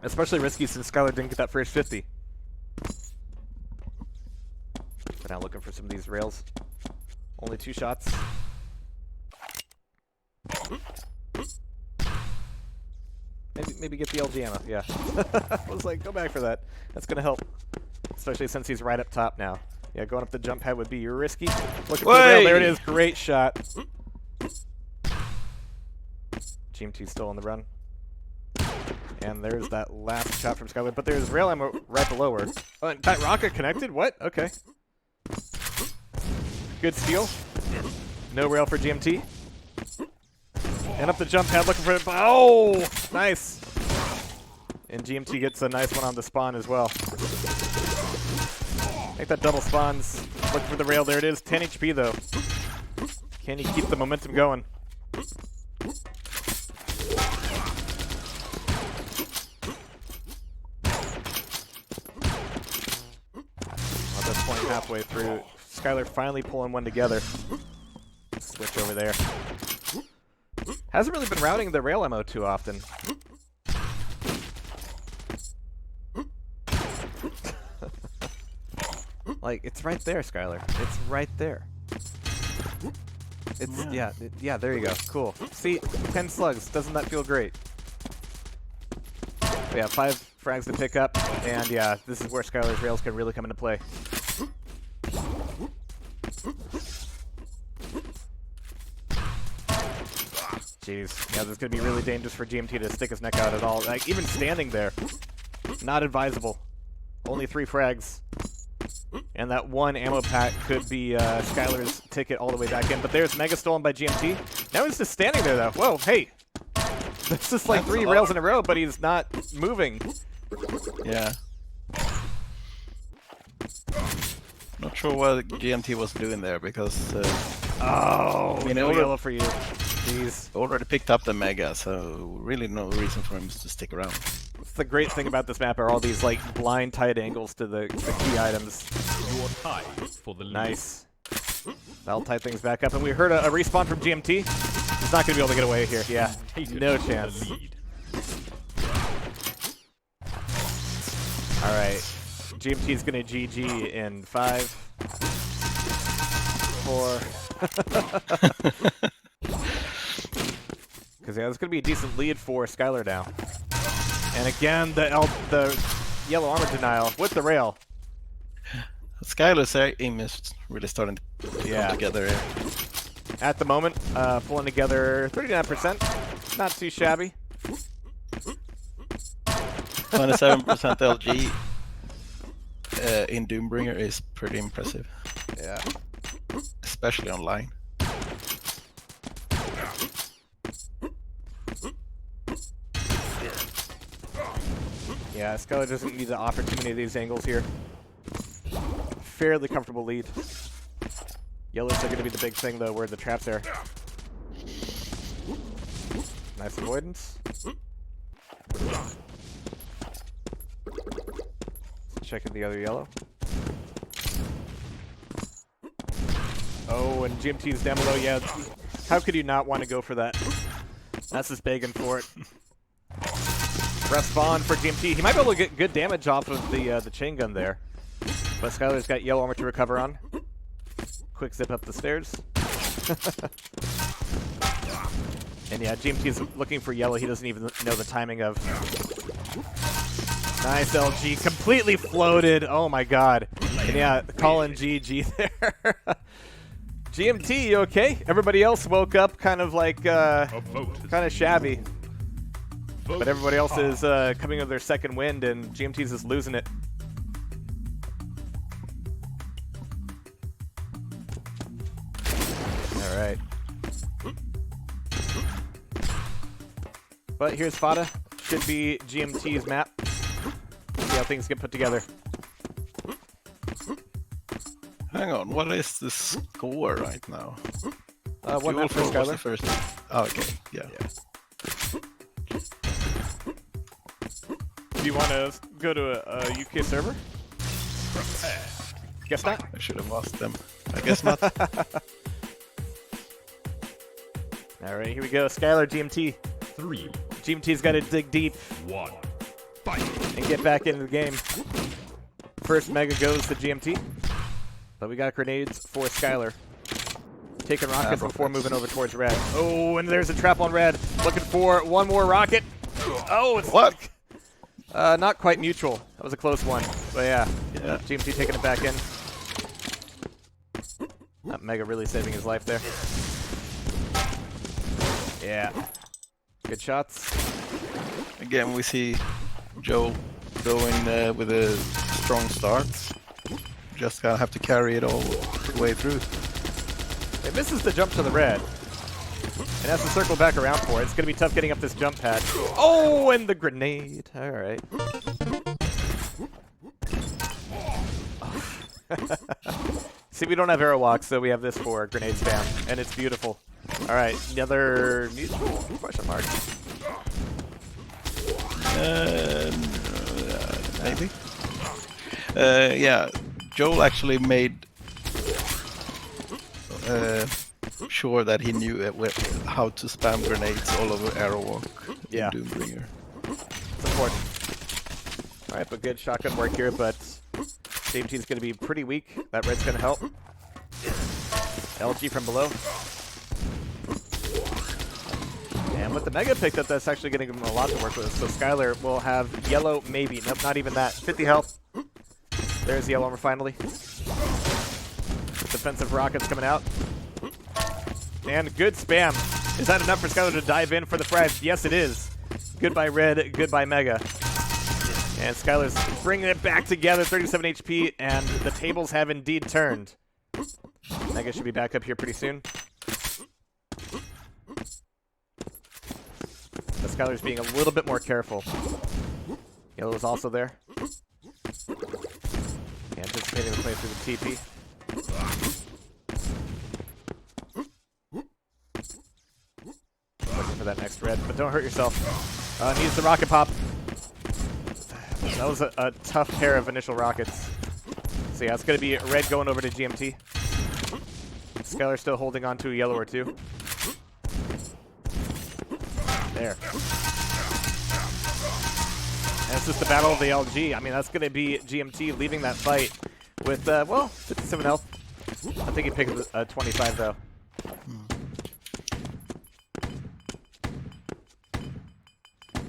Especially risky since Skylar didn't get that first 50. But now looking for some of these rails. Only 2 shots. Maybe get the LG ammo, yeah. I was like, go back for that. That's going to help. Especially since he's right up top now. Yeah, going up the jump pad would be risky. Look at the rail, there it is. Great shot. GMT's still on the run. And there's that last shot from Skylar, but there's rail ammo right below her. Oh, and that rocket connected? What? Okay. Good steal. No rail for GMT. And up the jump pad looking for it. Oh! Nice. And GMT gets a nice one on the spawn as well. I think that double spawns Look for the rail. There it is. 10 HP, though. Can he keep the momentum going? At this point, halfway through, Skylar finally pulling one together. Switch over there. Hasn't really been routing the rail ammo too often. Like, it's right there, Skylar. It's right there. It's, yeah, there you go. Cool. See, 10 slugs. Doesn't that feel great? We have 5 frags to pick up, and yeah, this is where Skylar's rails can really come into play. Jeez. Yeah, this is going to be really dangerous for GMT to stick his neck out at all. Like, even standing there, not advisable. Only 3 frags. And that 1 ammo pack could be Skylar's ticket all the way back in. But there's Mega stolen by GMT. Now he's just standing there, though. Whoa, hey! That's just like 3 rails in a row, but he's not moving. Yeah. Not sure what GMT was doing there because... oh, I mean, no yellow for you. Jeez. Already picked up the Mega, so really no reason for him to stick around. That's the great thing about this map are all these like blind tight angles to the key items. You're tied for the lead. Nice. That'll tie things back up. And we heard a respawn from GMT. He's not going to be able to get away here. Yeah, no chance. Alright. GMT's going to GG in 5, 4. Because yeah, that's going to be a decent lead for Skylar now. And again, the yellow armor denial with the rail. Skylar's aim is really starting to come together here. At the moment, pulling together 39%. Not too shabby. 27% LG in Doombringer is pretty impressive. Yeah. Especially online. Yeah, Skylar doesn't need to offer too many of these angles here. Fairly comfortable lead. Yellows are going to be the big thing, though, where the traps are. Nice avoidance. Checking the other yellow. Oh, and GMT's down below. Yeah, how could you not want to go for that? That's just begging for it. Respawn for GMT. He might be able to get good damage off of the chain gun there. But Skylar's got yellow armor to recover on. Quick zip up the stairs. And yeah, GMT's looking for yellow. He doesn't even know the timing of. Nice LG. Completely floated. Oh my god. And yeah, calling GG there. GMT, you okay? Everybody else woke up kind of like, kind of shabby. But everybody else is coming with their second wind, and GMT's just losing it. All right. But here's Fada. Should be GMT's map. See how things get put together. Hang on, what is the score right now? One map for Skylar. First. Oh, okay, yeah. Do you want to go to a UK server? Guess not. I should have lost them. I guess not. All right, here we go. Skylar, GMT. 3. GMT's got to dig deep. 1. Fight. And get back into the game. First Mega goes to GMT. But we got grenades for Skylar. Taking rockets before moving over towards red. Oh, and there's a trap on red. Looking for one more rocket. Oh, it's what? Not quite neutral. That was a close one. But yeah, GMT taking it back in. That Mega really saving his life there. Yeah. Good shots. Again, we see Joe going with a strong start. Just gotta have to carry it all the way through. It misses the jump to the red. And has to circle back around for it. It's going to be tough getting up this jump pad. Oh, and the grenade. All right. See, we don't have arrow walk, so we have this for grenade spam, and it's beautiful. All right, another neutral question mark. Maybe. Yeah, Joel actually made sure that he knew how to spam grenades all over Arrowwalk Yeah. in Doombringer. It's important. All right, but good shotgun work here, but JMT's going to be pretty weak. That red's going to help. LG from below. And with the Mega picked up, that's actually getting him a lot to work with. So Skylar will have yellow, maybe. Nope, not even that. 50 health. There's the yellow armor finally. Defensive rockets coming out. And good spam. Is that enough for Skylar to dive in for the frag? Yes, it is. Goodbye, Red. Goodbye, Mega. And Skylar's bringing it back together. 37 HP, and the tables have indeed turned. Mega should be back up here pretty soon. But Skylar's being a little bit more careful. Yellow is also there. Anticipating the play through the TP. Looking for that next red, but don't hurt yourself. Needs the rocket pop. That was a tough pair of initial rockets. So yeah, it's going to be red going over to GMT. Skylar still holding on to a yellow or two. There. And it's just the battle of the LG. I mean, that's going to be GMT leaving that fight with, well, 57 health. I think he picked a 25, though.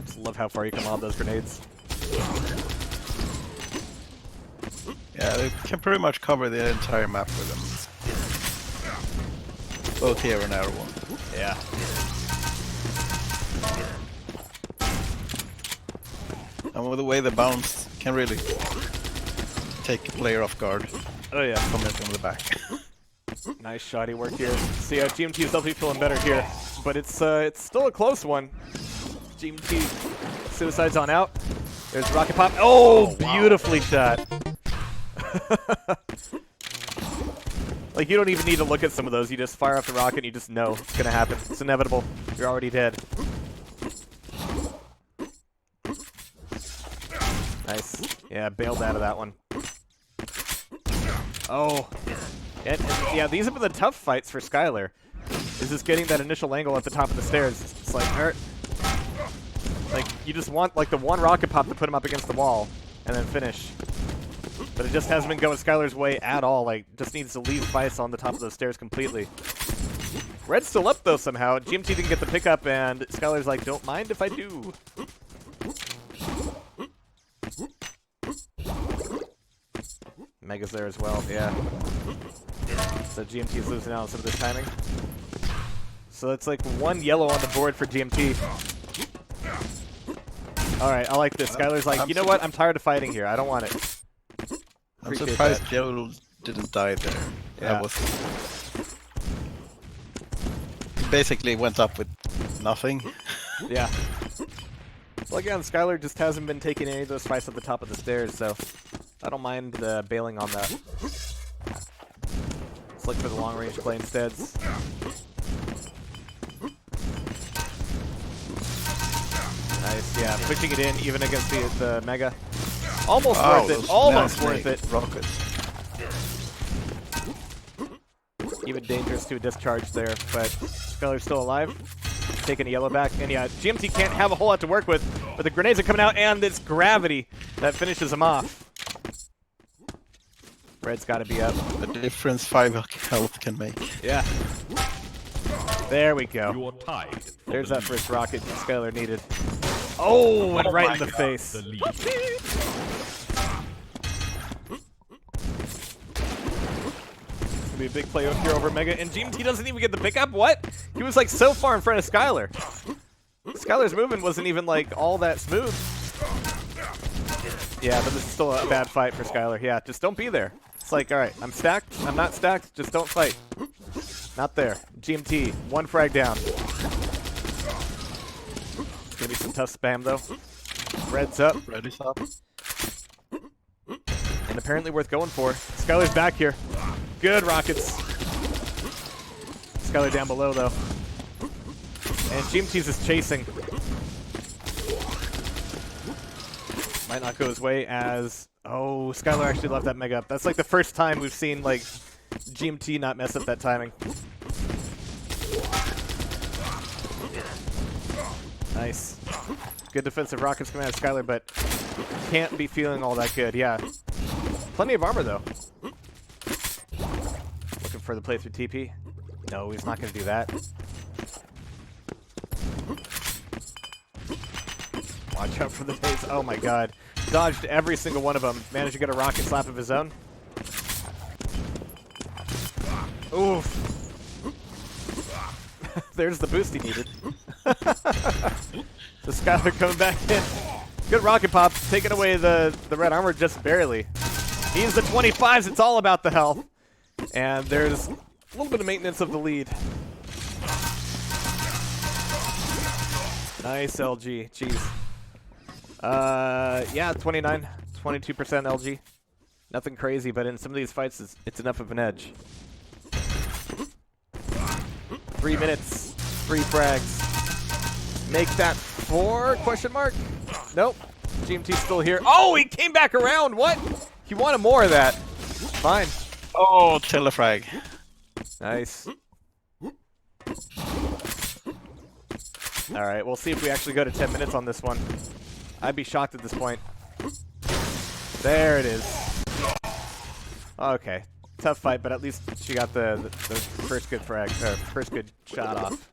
Just love how far you can lob those grenades. Yeah, they can pretty much cover the entire map with them. Both here and Arrowwalk. Yeah. And with the way they bounce, can really take a player off guard. Oh, yeah. Coming from the back. Nice shoddy work here. See, GMT is definitely feeling better here, but it's still a close one. GMT suicides on out. There's rocket pop. Oh, beautifully shot. Like, you don't even need to look at some of those. You just fire off the rocket and you just know it's going to happen. It's inevitable. You're already dead. Nice. Yeah, bailed out of that one. Oh. And yeah, these have been the tough fights for Skylar. Is just getting that initial angle at the top of the stairs. It's like, like, you just want, like, the one rocket pop to put him up against the wall and then finish. But it just hasn't been going Skylar's way at all. Like, just needs to leave Vice on the top of those stairs completely. Red's still up, though, somehow. GMT didn't get the pickup, and Skylar's like, don't mind if I do. Mega's there as well, yeah. So GMT's losing out on some of this timing. So it's like one yellow on the board for GMT. Alright, I like this. Skylar's like, you know what? I'm tired of fighting here. I don't want it. I'm surprised Joel didn't die there. Yeah. He basically went up with nothing. Yeah. Well, again, Skylar just hasn't been taking any of those fights at the top of the stairs, so I don't mind bailing on that. Let's look for the long-range play instead. Nice, yeah, pushing it in even against the Mega. Almost worth it, almost worth it. Rockets. Even dangerous to a discharge there, but Skylar's still alive. Taking a yellow back, and yeah, GMT can't have a whole lot to work with, but the grenades are coming out, and it's gravity that finishes him off. Red's got to be up. The difference 5 health can make. Yeah. There we go. You're tied. There's that first rocket Skylar needed. Oh, and right in the face. The lead. Gonna be a big play here over Mega, and GMT doesn't even get the pickup? What? He was like so far in front of Skylar. Skylar's movement wasn't even like all that smooth. Yeah, but this is still a bad fight for Skylar. Yeah, just don't be there. It's like, alright, I'm stacked, I'm not stacked, just don't fight. Not there. GMT, one frag down. It's gonna be some tough spam though. Red's up. Red is up. And apparently worth going for. Skylar's back here. Good rockets. Skylar down below, though. And GMT's is chasing. Might not go his way as... Oh, Skylar actually left that mega up. That's like the first time we've seen, like, GMT not mess up that timing. Nice. Good defensive rockets coming out of Skylar, but can't be feeling all that good. Yeah. Plenty of armor, though. Looking for the playthrough TP. No, he's not going to do that. Watch out for the base. Oh my god. Dodged every single one of them. Managed to get a rocket slap of his own. Oof. There's the boost he needed. The Skylar coming back in. Good rocket pop. Taking away the red armor just barely. He's the 25s. It's all about the health. And there's a little bit of maintenance of the lead. Nice LG. Jeez. Yeah, 29, 22% LG. Nothing crazy, but in some of these fights, it's enough of an edge. 3 minutes, 3 frags. Make that 4? Question mark? Nope. GMT's still here. Oh, he came back around. What? He wanted more of that. Fine. Oh, telefrag. Nice. All right, we'll see if we actually go to 10 minutes on this one. I'd be shocked at this point. There it is. Okay. Tough fight, but at least she got the first good frag, or first good shot off.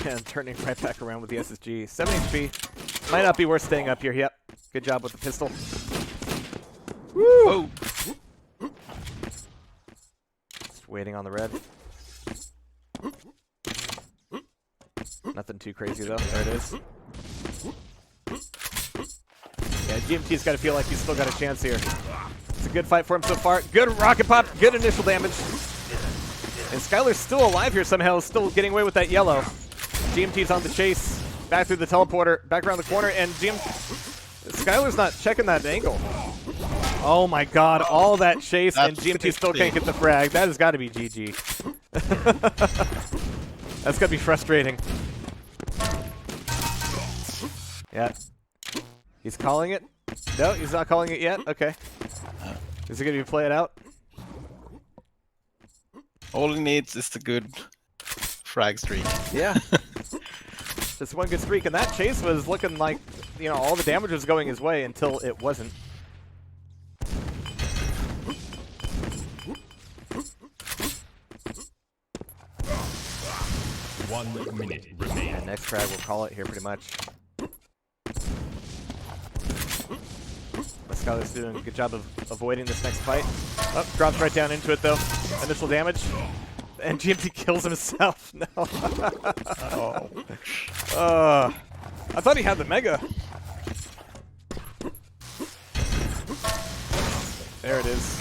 And turning right back around with the SSG. 7 HP. Might not be worth staying up here. Yep. Good job with the pistol. Woo! Just waiting on the red. Nothing too crazy though. There it is. Yeah, GMT's got to feel like he's still got a chance here. It's a good fight for him so far. Good rocket pop. Good initial damage. And Skylar's still alive here somehow. Still getting away with that yellow. GMT's on the chase. Back through the teleporter. Back around the corner. And Skylar's not checking that angle. Oh my god. All that chase and GMT still can't get the frag. That has got to be GG. That's got to be frustrating. Yeah. He's calling it? No, he's not calling it yet? Okay. Is he going to play it out? All he needs is the good frag streak. Yeah. Just one good streak, and that chase was looking like, you know, all the damage was going his way until it wasn't. One minute remaining. And next frag, we'll call it here pretty much. Skylar's doing a good job of avoiding this next fight. Oh, drops right down into it though. Initial damage. And GMT kills himself. No. Oh. I thought he had the mega. There it is.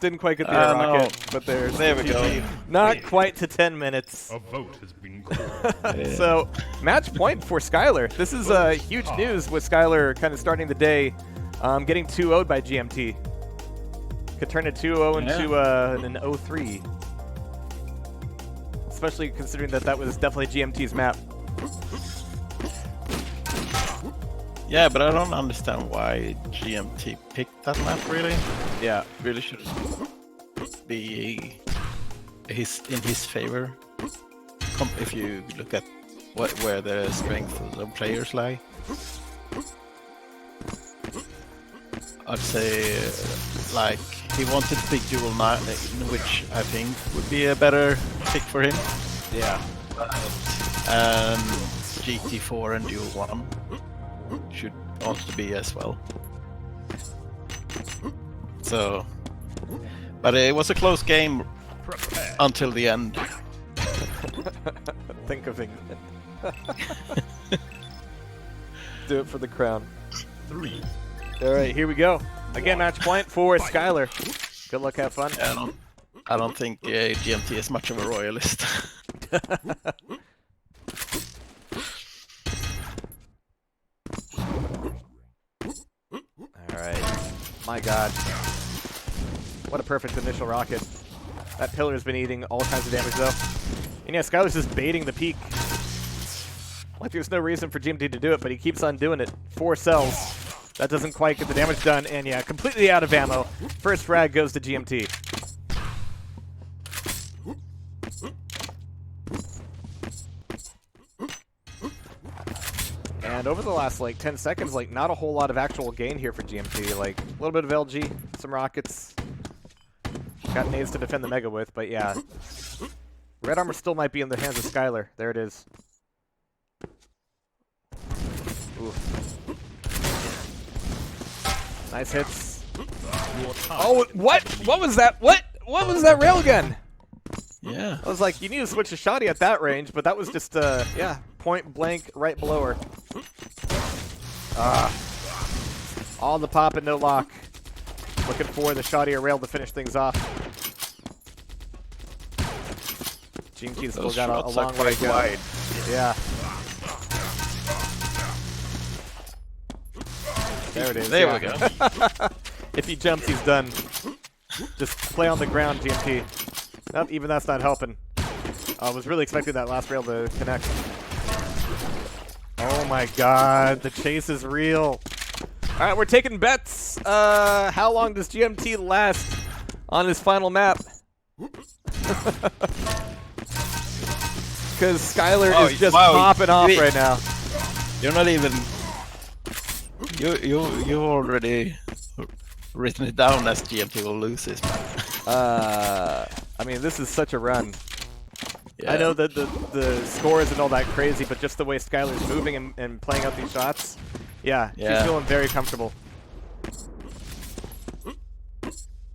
Didn't quite get the air rocket, but there we go. Not quite to 10 minutes. A vote has been called. So, match point for Skylar. This is huge news with Skylar kind of starting the day, getting 2-0'd by GMT. Could turn a 2-0 into an 0-3. Especially considering that was definitely GMT's map. Yeah, but I don't understand why GMT picked that map, really. Yeah. Really should be in his favor. If you look at where the strength of the players lie. I'd say, like, he wanted to pick Duel 9, which I think would be a better pick for him. Yeah. GT4 and Duel 1 should also be as well. So, but it was a close game until the end. Think of it. Do it for the crown. 3. All right, here we go. Again, match point for Skylar. Good luck, have fun. I don't think GMT is much of a royalist. My god. What a perfect initial rocket. That pillar's been eating all kinds of damage, though. And yeah, Skylar's just baiting the peak. Like, there's no reason for GMT to do it, but he keeps on doing it. 4 cells. That doesn't quite get the damage done, and yeah, completely out of ammo. First frag goes to GMT. And over the last, like, 10 seconds, like, not a whole lot of actual gain here for GMT. Like, a little bit of LG, some rockets. Got nades to defend the Mega with, but yeah. Red armor still might be in the hands of Skylar. There it is. Oof. Nice hits. Oh, what? What was that? What was that railgun? Yeah. I was like, you need to switch to Shoddy at that range, but that was just, yeah, point blank right below her. All the pop and no lock. Looking for the Shoddy or rail to finish things off. GMT's still got a long way to go. Wide. Yeah. There it is. There yeah. we go. If he jumps, he's done. Just play on the ground, GMT. Nope, even that's not helping. I was really expecting that last rail to connect. Oh my god, the chase is real. Alright, we're taking bets. How long does GMT last on his final map? Because Skylar is just popping off right now. You're not even... You already written it down as GMT will lose this match. I mean, this is such a run. Yeah. I know that the score isn't all that crazy, but just the way Skylar's moving and playing out these shots, yeah, she's feeling very comfortable.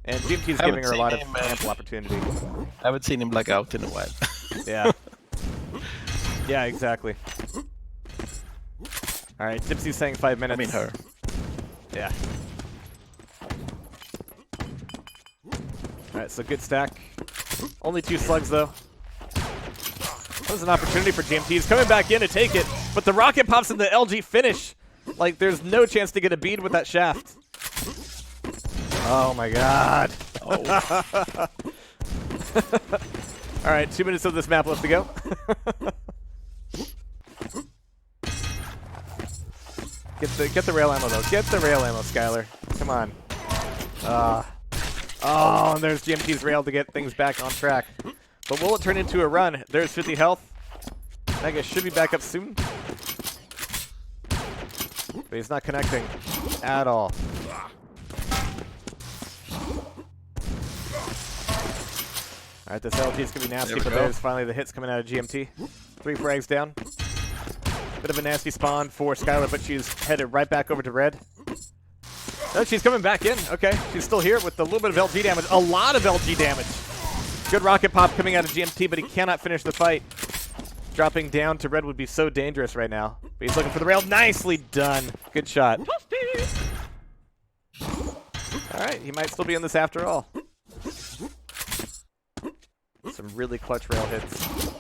And GMT's giving her a lot of ample opportunity. I haven't seen him like out in a while. Yeah. Yeah, exactly. Alright, Dipsy's saying 5 minutes. I mean her. Yeah. Alright, so good stack. Only 2 slugs, though. That was an opportunity for GMT. He's coming back in to take it, but the rocket pops in the LG finish. Like, there's no chance to get a bead with that shaft. Oh my god. Oh. Alright, 2 minutes of this map left to go. Get the rail ammo, though. Get the rail ammo, Skylar. Come on. Oh, and there's GMT's rail to get things back on track. But will it turn into a run? There's 50 health. Mega should be back up soon. But he's not connecting at all. Alright, this LG is going to be nasty, but there's finally the hits coming out of GMT. 3 frags down. Bit of a nasty spawn for Skylar, but she's headed right back over to red. No, she's coming back in. Okay, she's still here with a little bit of LG damage. A lot of LG damage. Good rocket pop coming out of GMT, but he cannot finish the fight. Dropping down to red would be so dangerous right now. But he's looking for the rail. Nicely done. Good shot. Alright, he might still be in this after all. Some really clutch rail hits.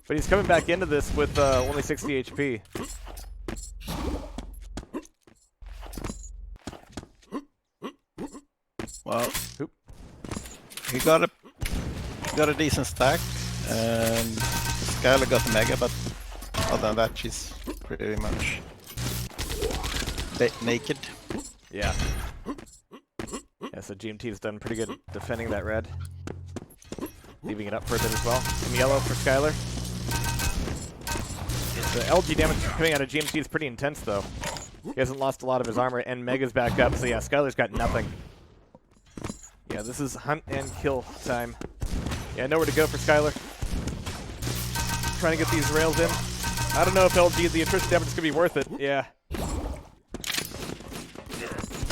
But he's coming back into this with only 60 HP. Well, he got a decent stack, and Skylar got the mega, but other than that, she's pretty much naked. Yeah. Yeah, so GMT's done pretty good defending that red. Leaving it up for a bit as well. Some yellow for Skylar. The LG damage coming out of GMT is pretty intense, though. He hasn't lost a lot of his armor, and Mega's back up, so yeah, Skylar's got nothing. Yeah, this is hunt and kill time. Yeah, nowhere to go for Skylar. Trying to get these rails in. I don't know if LG, the attrition damage is going to be worth it. Yeah.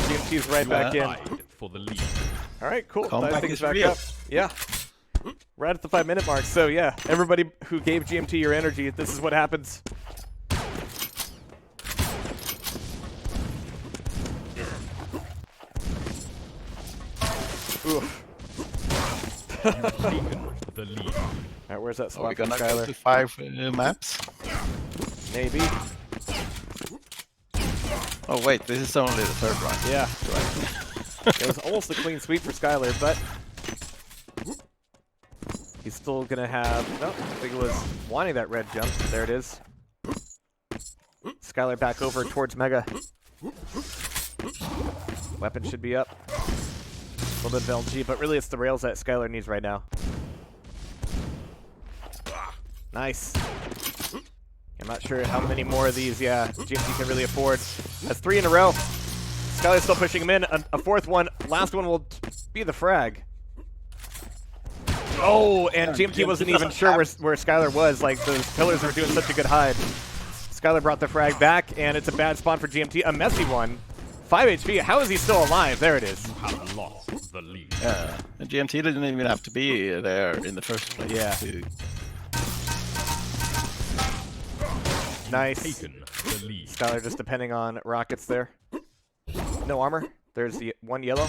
GMT's right back in. For the lead. Alright, cool. Comeback Things is back real. up. Yeah. Right at the 5-minute mark. So yeah, everybody who gave GMT your energy, this is what happens. Oof. Taken the lead. Alright, where's that Are swap we from gonna go Skylar? to 5 maps? Maybe. Oh wait, this is only the third round. Yeah. It was almost a clean sweep for Skylar, but he's still gonna have. No, I think it was wanting that red jump. There it is. Skylar back over towards Mega. Weapon should be up. A little bit of LG, but really it's the rails that Skylar needs right now. Nice. I'm not sure how many more of these, GMT can really afford. That's 3 in a row. Skylar's still pushing him in. A fourth one. Last one will be the frag. Oh, and GMT wasn't even sure where Skylar was. Like, those pillars were doing such a good hide. Skylar brought the frag back, and it's a bad spawn for GMT. A messy one. 5 HP. How is he still alive? There it is. You have lost the lead. Yeah, and GMT didn't even have to be there in the first place. Yeah. Nice. Taken the lead. Skylar just depending on rockets there. No armor. There's the one yellow.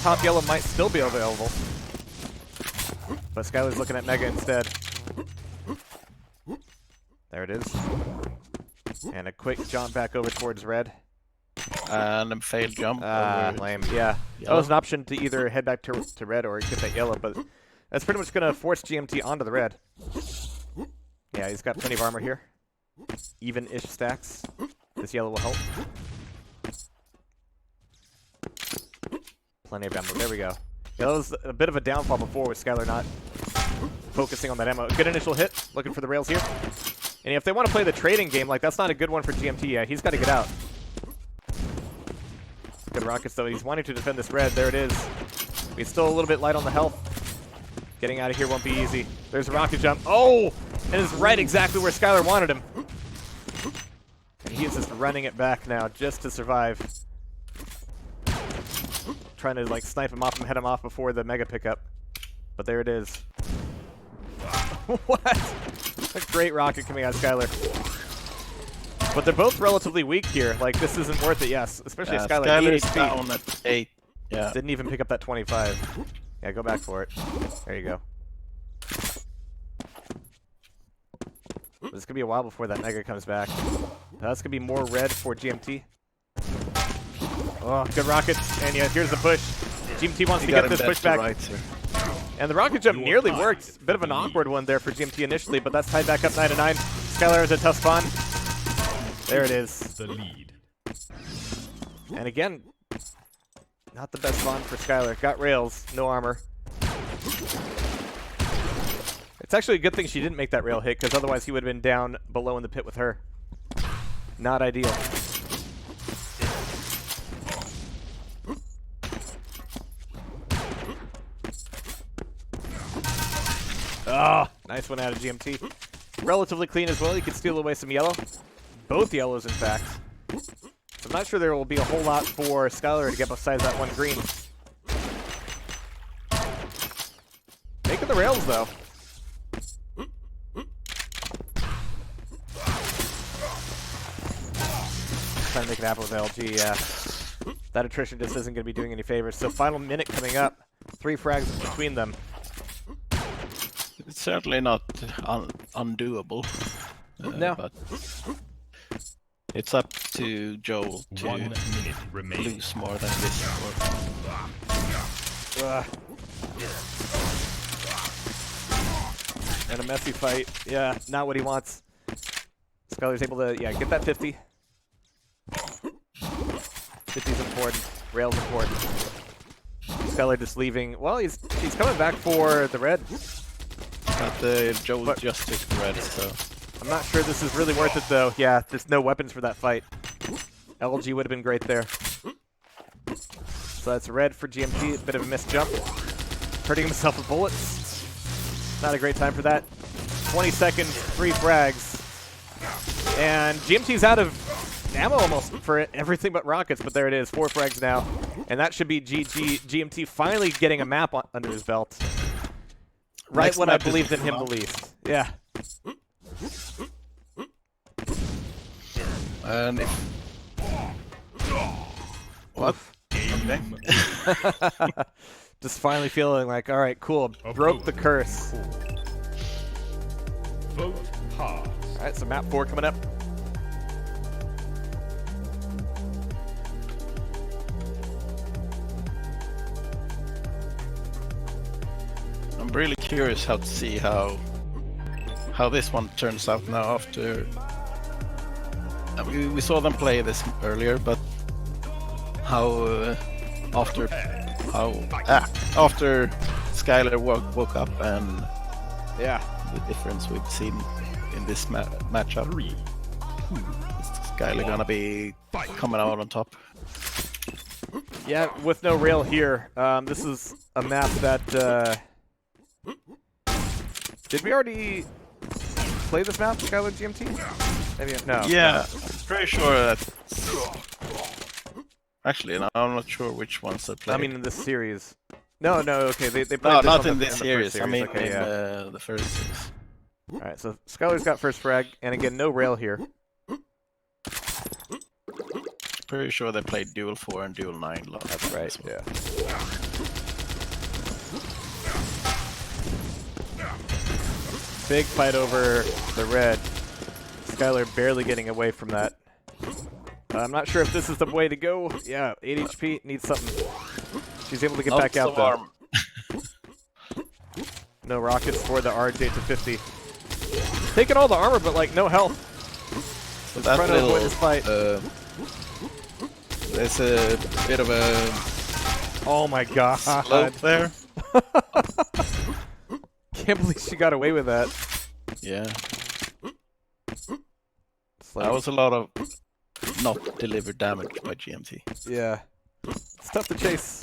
Top yellow might still be available. But Skylar's looking at Mega instead. There it is. And a quick jump back over towards red. And a failed jump. Lame. Yeah. That was an option to either head back to red or get that yellow, but that's pretty much going to force GMT onto the red. Yeah, he's got plenty of armor here. Even-ish stacks. This yellow will help. Plenty of ammo. There we go. Yeah, that was a bit of a downfall before with Skylar not focusing on that ammo. Good initial hit. Looking for the rails here. And if they want to play the trading game, like, that's not a good one for GMT. Yeah, he's got to get out. Good rockets, though. He's wanting to defend this red. There it is. He's still a little bit light on the health. Getting out of here won't be easy. There's a rocket jump. Oh! And it's right exactly where Skylar wanted him. And he is just running it back now just to survive. Trying to, like, snipe him off and head him off before the mega pickup. But there it is. What? A great rocket coming out of Skylar. But they're both relatively weak here. Like, this isn't worth it, yes. Especially if Skylar 8 HP. Down at 8. Yeah. Didn't even pick up that 25. Yeah, go back for it. There you go. This could be a while before that mega comes back. That's gonna be more red for GMT. Oh, good rockets. And yeah, here's the push. GMT wants to get this push back. Right, and the rocket jump nearly worked. Bit of an awkward one there for GMT initially, but that's tied back up 9-9. Skylar has a tough spawn. There it is. The lead. And again, not the best spawn for Skylar. Got rails, no armor. It's actually a good thing she didn't make that rail hit, because otherwise he would have been down below in the pit with her. Not ideal. Oh, nice one out of GMT. Relatively clean as well. You can steal away some yellow. Both yellows, in fact. So I'm not sure there will be a whole lot for Skylar to get besides that one green. Making the rails, though. Trying to make it happen with LG, yeah. That attrition just isn't going to be doing any favors. So final minute coming up. 3 frags between them. It's certainly not undoable. No. But it's up to Joel to 1 minute remaining. lose more than this. And a messy fight. Yeah, not what he wants. Skylar's able to, get that 50. 50's important. Rail's important. Skylar just leaving. Well, she's coming back for the red. But Joel just took the red, so... I'm not sure this is really worth it, though. Yeah, there's no weapons for that fight. LG would have been great there. So that's red for GMT. A bit of a missed jump. Hurting himself with bullets. Not a great time for that. 20 seconds, 3 frags. And GMT's out of ammo almost for everything but rockets, but there it is. 4 frags now. And that should be GG. GMT finally getting a map under his belt. Right Next when I map is believed in him the least. Yeah. And if... What? Okay. Just finally feeling like, all right, cool. Broke the curse. Vote pass. All right, so map 4 coming up. curious how to see how this one turns out now after. We saw them play this earlier, but how after Skylar woke up and Yeah. the difference we've seen in this matchup. 3, 2, Skylar gonna be coming out on top. Yeah, with no rail here. This is a map that. Did we already play this map, Skylar GMT? Maybe no. Yeah, pretty sure that. Actually, no, I'm not sure which ones they played. I mean, in this series. No, okay, they played no, this not on in the this first series. I mean, okay, in yeah. the first series. Alright, so Skylar's got first frag, and again, no rail here. Pretty sure they played Duel 4 and Duel 9. That's right, yeah. Big fight over the red. Skylar barely getting away from that. I'm not sure if this is the way to go. Yeah, 8 HP, needs something. She's able to get back out, though. No rockets for the RJ to 50. Taking all the armor, but, like, no health. So Just trying to avoid this fight. There's a bit of a Oh my god. slope there. Can't believe she got away with that. Yeah, It's like- that was a lot of not delivered damage by GMT. Yeah. It's tough to chase.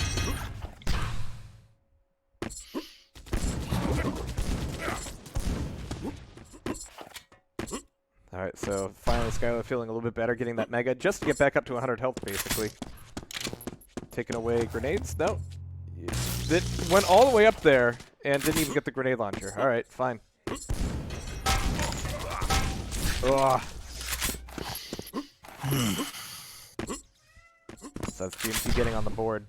Alright, so finally Skylar feeling a little bit better, getting that mega just to get back up to 100 health, basically. Taking away grenades? No. It went all the way up there and didn't even get the grenade launcher. Alright, fine. Ugh. So that's GMT getting on the board.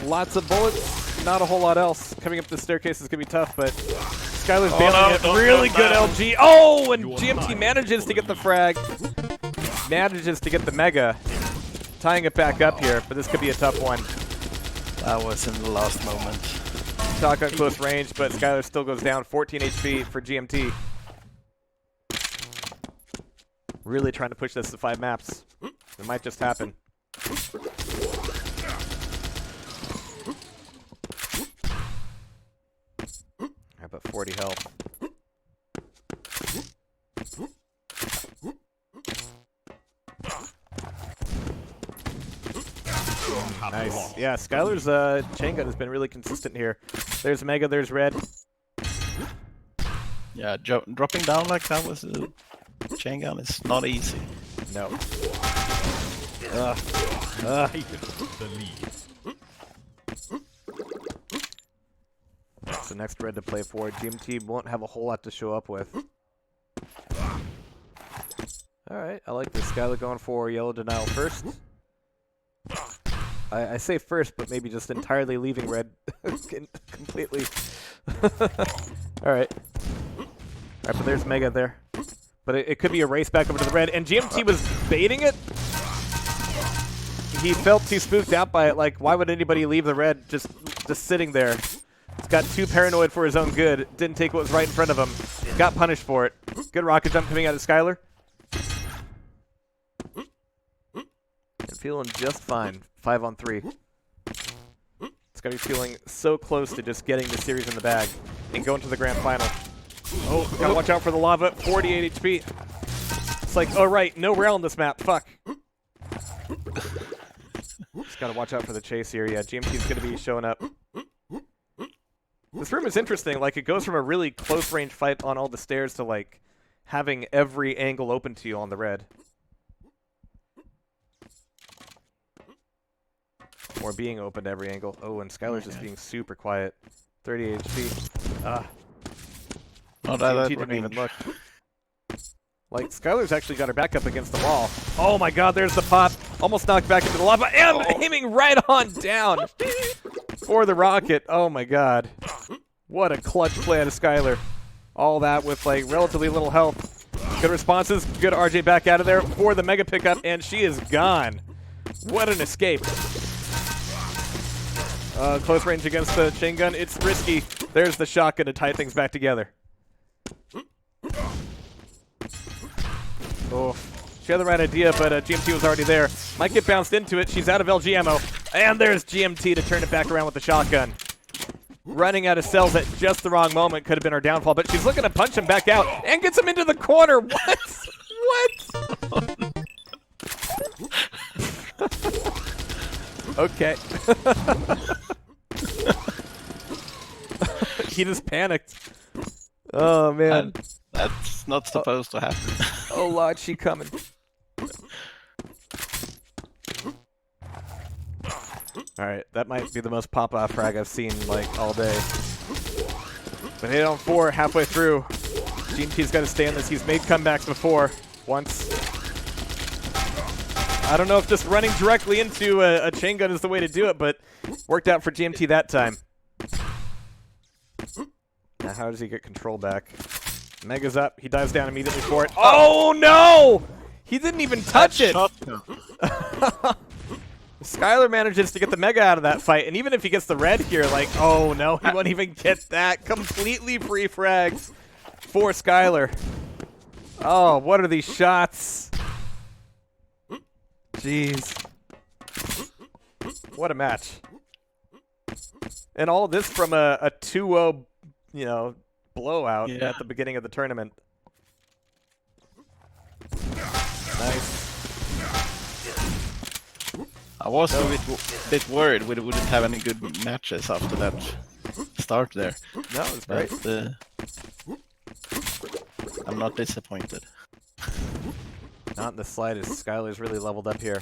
Lots of bullets, not a whole lot else. Coming up the staircase is going to be tough, but Skylar's bailing it. Really good LG. Oh, and GMT manages to get the frag. Manages to get the mega. Tying it back up here, but this could be a tough one. That was in the last moment. Shotgun close range, but Skylar still goes down. 14 HP for GMT. Really trying to push this to 5 maps. It might just happen. Alright, but 40 health. Nice. Yeah, Skylar's chain gun has been really consistent here. There's Mega, there's Red. Yeah, dropping down like that was a chain gun is not easy. No. the lead. That's the next Red to play for. GMT won't have a whole lot to show up with. Alright, I like this. Skylar going for yellow denial first. I say first, but maybe just entirely leaving red completely. Alright. Alright, but there's Mega there. But it could be a race back over to the red, and GMT was baiting it? He felt too spooked out by it, like, why would anybody leave the red just sitting there? He's got too paranoid for his own good, didn't take what was right in front of him, got punished for it. Good rocket jump coming out of Skylar. And feeling just fine. 5 on 3. It's got to be feeling so close to just getting the series in the bag and going to the grand final. Oh, gotta watch out for the lava. 48 HP. It's like, oh right, no rail on this map. Fuck. Just gotta watch out for the chase here. Yeah, GMT's gonna be showing up. This room is interesting. Like, it goes from a really close range fight on all the stairs to, like, having every angle open to you on the red. Or being open to every angle. Oh, and Skylar's just being super quiet. 30 HP. Not GMT that didn't even range. look. Like, Skylar's actually got her back up against the wall. Oh my god, there's the pop. Almost knocked back into the lava. And aiming right on down for the rocket. Oh my god. What a clutch play out of Skylar. All that with, like, relatively little health. Good responses. Good RJ back out of there for the mega pickup, and she is gone. What an escape. Close range against the chain gun. It's risky. There's the shotgun to tie things back together. Oh, she had the right idea, but GMT was already there. Might get bounced into it. She's out of LG ammo. And there's GMT to turn it back around with the shotgun. Running out of cells at just the wrong moment could have been her downfall, but she's looking to punch him back out and gets him into the corner. What? What? Okay. He just panicked. Oh, man. And that's not supposed to happen. Oh, Lord, she coming. Alright, that might be the most pop-off frag I've seen, like, all day. But 8 on 4, halfway through. GMT's got to stay in this. He's made comebacks before. Once. I don't know if just running directly into a chain gun is the way to do it, but worked out for GMT that time. Now, how does he get control back? Mega's up. He dives down immediately for it. Oh, no! He didn't even touch it! Skylar manages to get the Mega out of that fight, and even if he gets the red here, like, oh no, he won't even get that. Completely free frags for Skylar. Oh, what are these shots? Jeez. What a match. And all this from a 2-0, you know, blowout at the beginning of the tournament. Nice. I was a bit worried we wouldn't have any good matches after that start there. No, it was great. But, I'm not disappointed. Not in the slightest. Skylar's really leveled up here.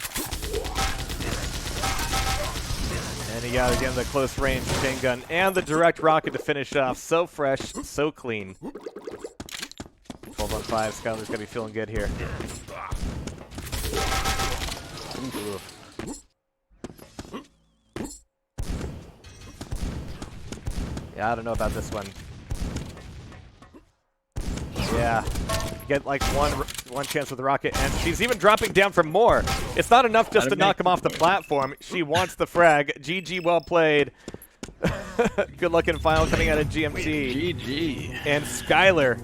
And he got, again, the close range chain gun and the direct rocket to finish off. So fresh, so clean. 12 on 5. Skylar's going to be feeling good here. Ooh. Yeah, I don't know about this one. Yeah. Get like one chance with the rocket, and she's even dropping down for more. It's not enough just to knock him off the platform. She wants the frag. GG, well played. Good luck in final coming out of GMT. GG. And Skylar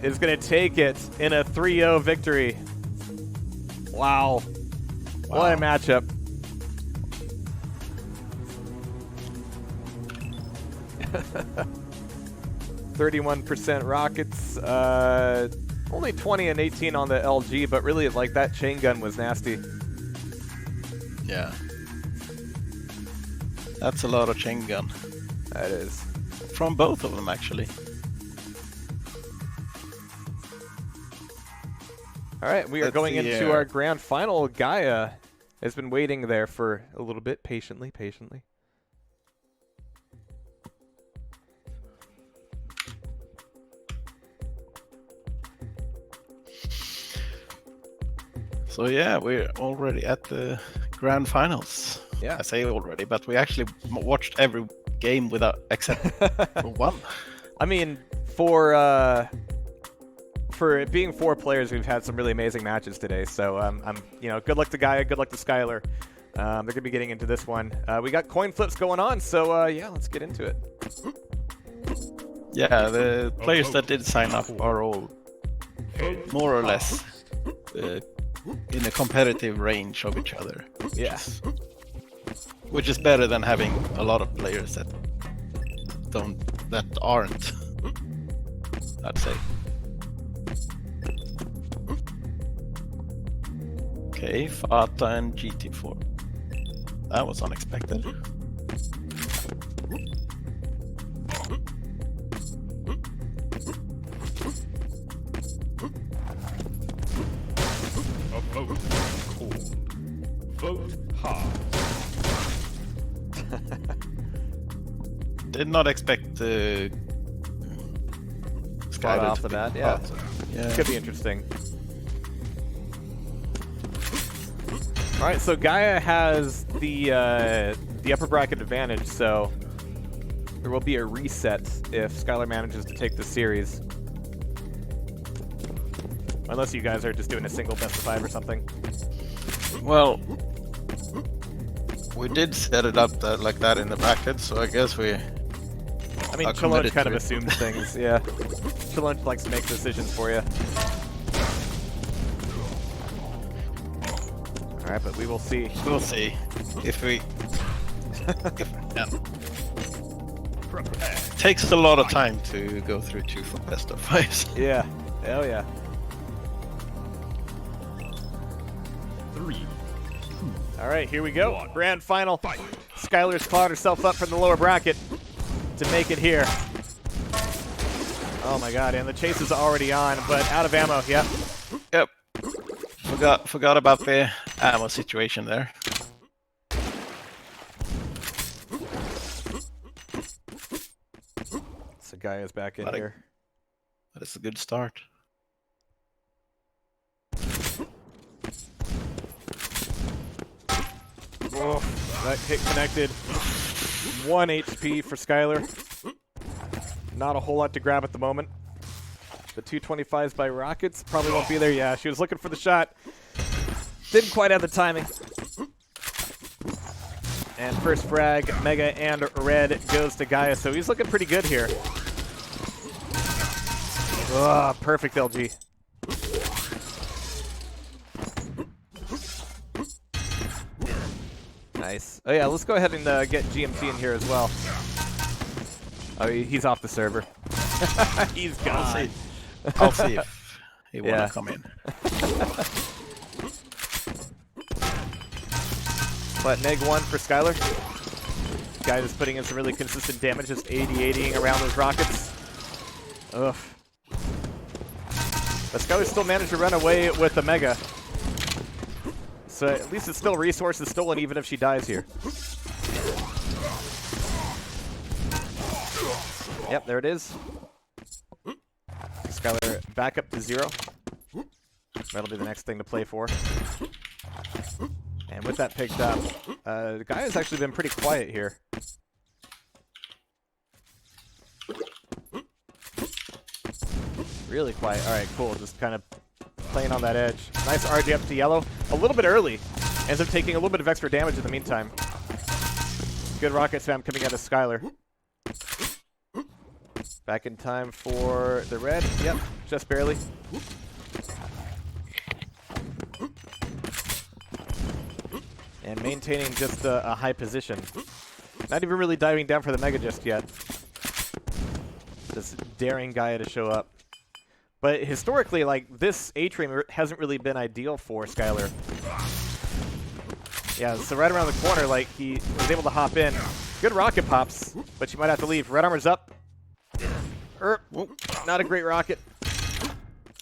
is going to take it in a 3-0 victory. Wow. What a matchup. %31 rockets, only 20 and 18 on the LG, but really, like, that chain gun was nasty. Yeah. That's a lot of chain gun. That is. From both of them, actually. All right, we are going into our grand final. Gaia has been waiting there for a little bit, patiently. So yeah, we're already at the grand finals. Yeah. I say already, but we actually watched every game without except for one. I mean, for it being 4 players, we've had some really amazing matches today. So you know, good luck to Gaia, good luck to Skylar. They're gonna be getting into this one. We got coin flips going on, so yeah, let's get into it. Yeah, the players that did sign up are all more or less in a competitive range of each other. Which is better than having a lot of players that aren't, I'd say. Okay, Fata and GT4. That was unexpected. A vote called. Vote hard. Did not expect Spot off the bat, yeah. Yeah. Could be interesting. All right, so Gaia has the upper bracket advantage, so there will be a reset if Skylar manages to take the series. Unless you guys are just doing a single best of 5 or something. Well, We did set it up like that in the bracket, so I guess we. I mean, Chillon kind of assumes things, yeah. Chillon likes to make decisions for you. Alright, but we will see. We'll see if we. Yeah. Takes a lot of time to go through 2 for best of 5s. Yeah, hell yeah. 3. Alright, here we go. Grand final. Skylar's clawed herself up from the lower bracket to make it here. Oh my god, and the chase is already on, but out of ammo, yep. Yep. Forgot about the ammo situation there. So Gaia is back in here. That is a good start. Oh, that hit connected. 1 HP for Skylar. Not a whole lot to grab at the moment. The 225s by Rockets probably won't be there. Yeah, she was looking for the shot. Didn't quite have the timing. And first frag, Mega and Red goes to Gaia, so he's looking pretty good here. Ugh, perfect LG. Nice. Oh yeah, let's go ahead and get GMT in here as well. Oh, he's off the server. He's gone. I'll see if he wants to come in. But neg 1 for Skylar. Guy is putting in some really consistent damage, just 80-80ing around those rockets. Ugh. But Skylar still managed to run away with the Mega. So at least it's still resources stolen even if she dies here. Yep, there it is. Skylar back up to 0. That'll be the next thing to play for. And with that picked up, the guy has actually been pretty quiet here. Really quiet. Alright, cool. Just kind of playing on that edge. Nice RG up to yellow. A little bit early. Ends up taking a little bit of extra damage in the meantime. Good rocket spam coming out of Skylar. Back in time for the red. Yep, just barely. And maintaining just a high position. Not even really diving down for the Mega just yet. Just daring Gaia to show up. But historically, like, this A-Train hasn't really been ideal for Skylar. Yeah, so right around the corner, like, he was able to hop in. Good rocket pops, but she might have to leave. Red armor's up. Not a great rocket.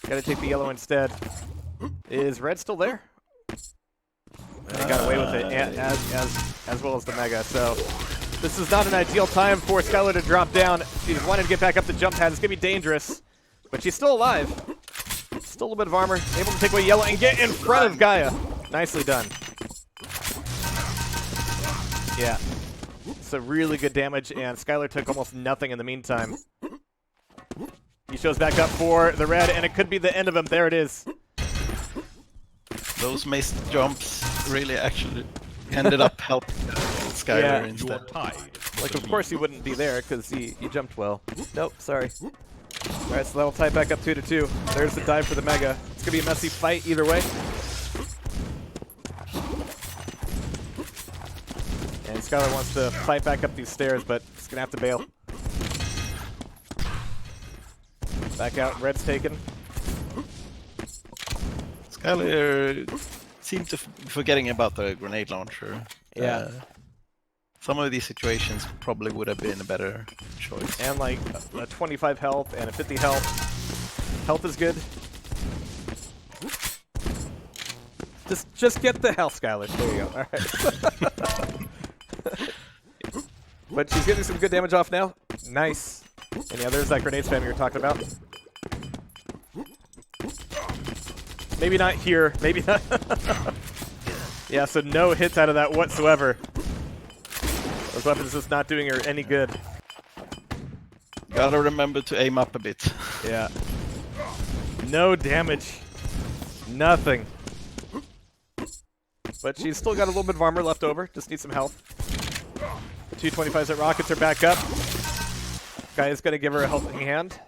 Gotta take the yellow instead. Is red still there? They got away with it, as well as the Mega. So this is not an ideal time for Skylar to drop down. She's wanting to get back up the jump pad. It's gonna be dangerous, but she's still alive. Still a little bit of armor, able to take away yellow and get in front of Gaia. Nicely done. Yeah. So really good damage, and Skylar took almost nothing in the meantime. He shows back up for the red, and it could be the end of him. There it is. Those mace jumps really actually ended up helping Skylar instead. Like, of course he wouldn't be there because he jumped well. Nope, sorry. Alright, so that'll tie back up 2-2. There's the dive for the Mega. It's going to be a messy fight either way. And Skylar wants to fight back up these stairs, but he's going to have to bail. Back out, red's taken. Skylar seemed to be forgetting about the grenade launcher. Yeah. Some of these situations probably would have been a better choice. And like a 25 health and a 50 health. Health is good. Just get the health, Skylar. There you go. Alright. But she's getting some good damage off now. Nice. And yeah, there's that grenade spam you were talking about. Maybe not here. Maybe not. Yeah, so no hits out of that whatsoever. Those weapons just not doing her any good. Gotta remember to aim up a bit. Yeah. No damage. Nothing. but she's still got a little bit of armor left over. Just needs some health. 225s at rockets are back up. Guy is going to give her a helping hand.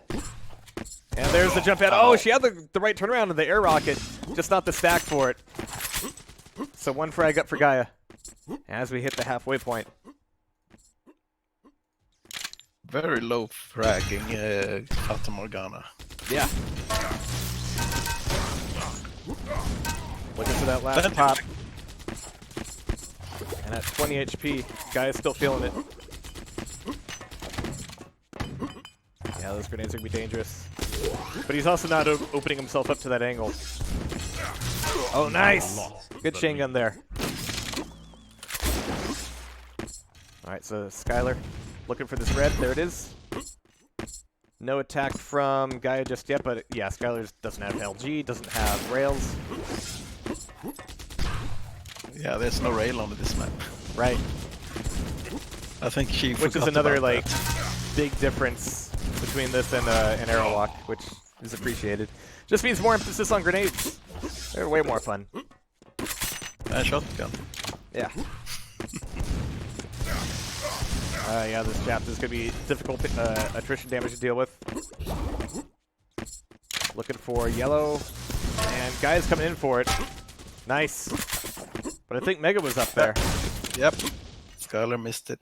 And there's the jump out. Oh, she had the right turnaround in the air rocket, just not the stack for it. So 1 frag up for Gaia as we hit the halfway point. Very low fragging Fata Morgana. Yeah. Looking for that last pop. And at 20 HP, Gaia's still feeling it. Yeah, those grenades are going to be dangerous. But he's also not opening himself up to that angle. Oh, nice! Good chain gun there. Alright, so Skylar looking for this red. There it is. No attack from Gaia just yet, but yeah, Skylar doesn't have LG, doesn't have rails. Yeah, there's no rail on this map. Right. I think she Which is another, like, big difference between this and an arrow lock, which is appreciated. Just means more emphasis on grenades. They're way more fun. And shotgun. Yeah. Yeah, this chapter is going to be difficult attrition damage to deal with. Looking for yellow. And Guy's coming in for it. Nice. But I think Mega was up there. Yep. Skylar missed it.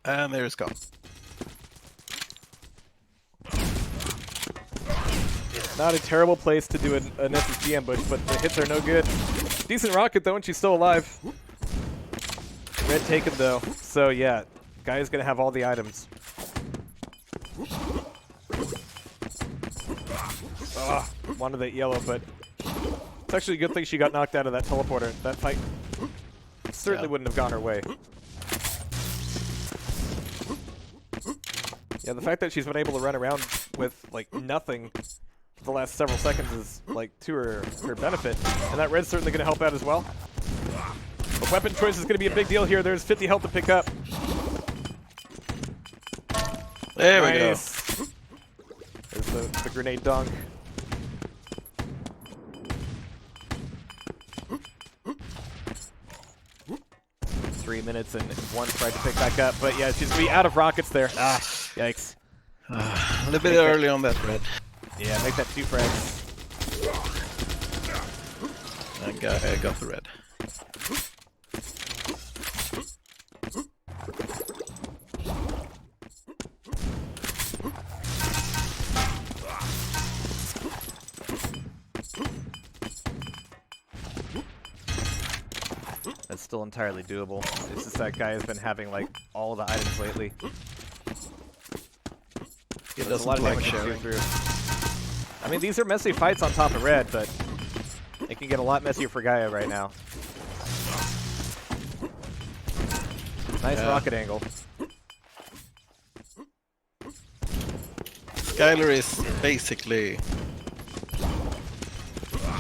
And there's gone. Not a terrible place to do an SSG ambush, but the hits are no good. Decent rocket though, and she's still alive. Red taken though, so yeah, Guy's gonna have all the items. Wanted that yellow, but it's actually a good thing she got knocked out of that teleporter. That fight certainly wouldn't have gone her way. Yeah, the fact that she's been able to run around with like nothing for the last several seconds is like to her benefit, and that red's certainly going to help out as well. But weapon choice is going to be a big deal here. There's 50 health to pick up. There we go. There's the grenade dunk. Three minutes and 1 try to pick back up, but yeah, she's going to be out of rockets there. Ah, yikes. A little bit early on that red. Yeah, make that 2 frags. I got the red. That's still entirely doable. It's just that guy has been having like all the items lately. It There's doesn't a lot of like damage to sharing. do through. I mean, these are messy fights on top of red, but it can get a lot messier for Gaia right now. Nice rocket angle. Skylar is basically...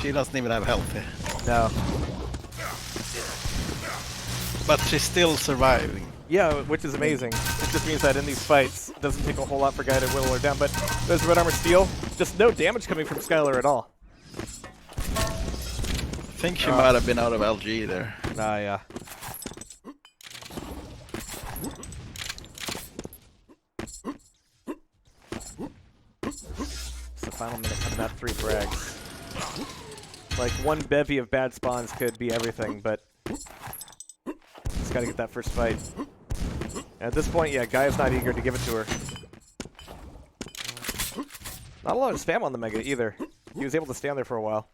She doesn't even have health here. No. But she's still surviving. Yeah, which is amazing. It just means that in these fights, it doesn't take a whole lot for Gaia to whittle her down. But there's red armor steel. Just no damage coming from Skylar at all. I think she might have been out of LG there. Ah, yeah. It's the final minute coming out 3 frags. Like, one bevy of bad spawns could be everything, but just gotta get that first fight. And at this point, yeah, Gaia's not eager to give it to her. Not a lot of spam on the Mega either. He was able to stand there for a while.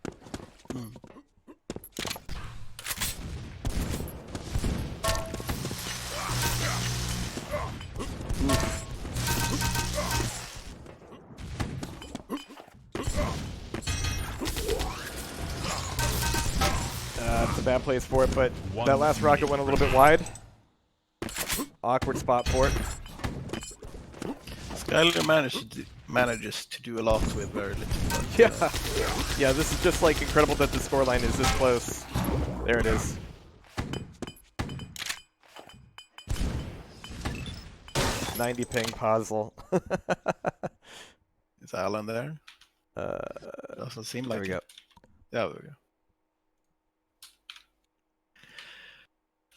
It's a bad place for it, but that last rocket went a little bit wide. Awkward spot for it. Skylar manages to do a lot with very little. But, Yeah. Yeah, this is just like incredible that the scoreline is this close. There it is. $90 ping puzzle. Is Alan there? Doesn't seem like There we go. it. Yeah, there we go.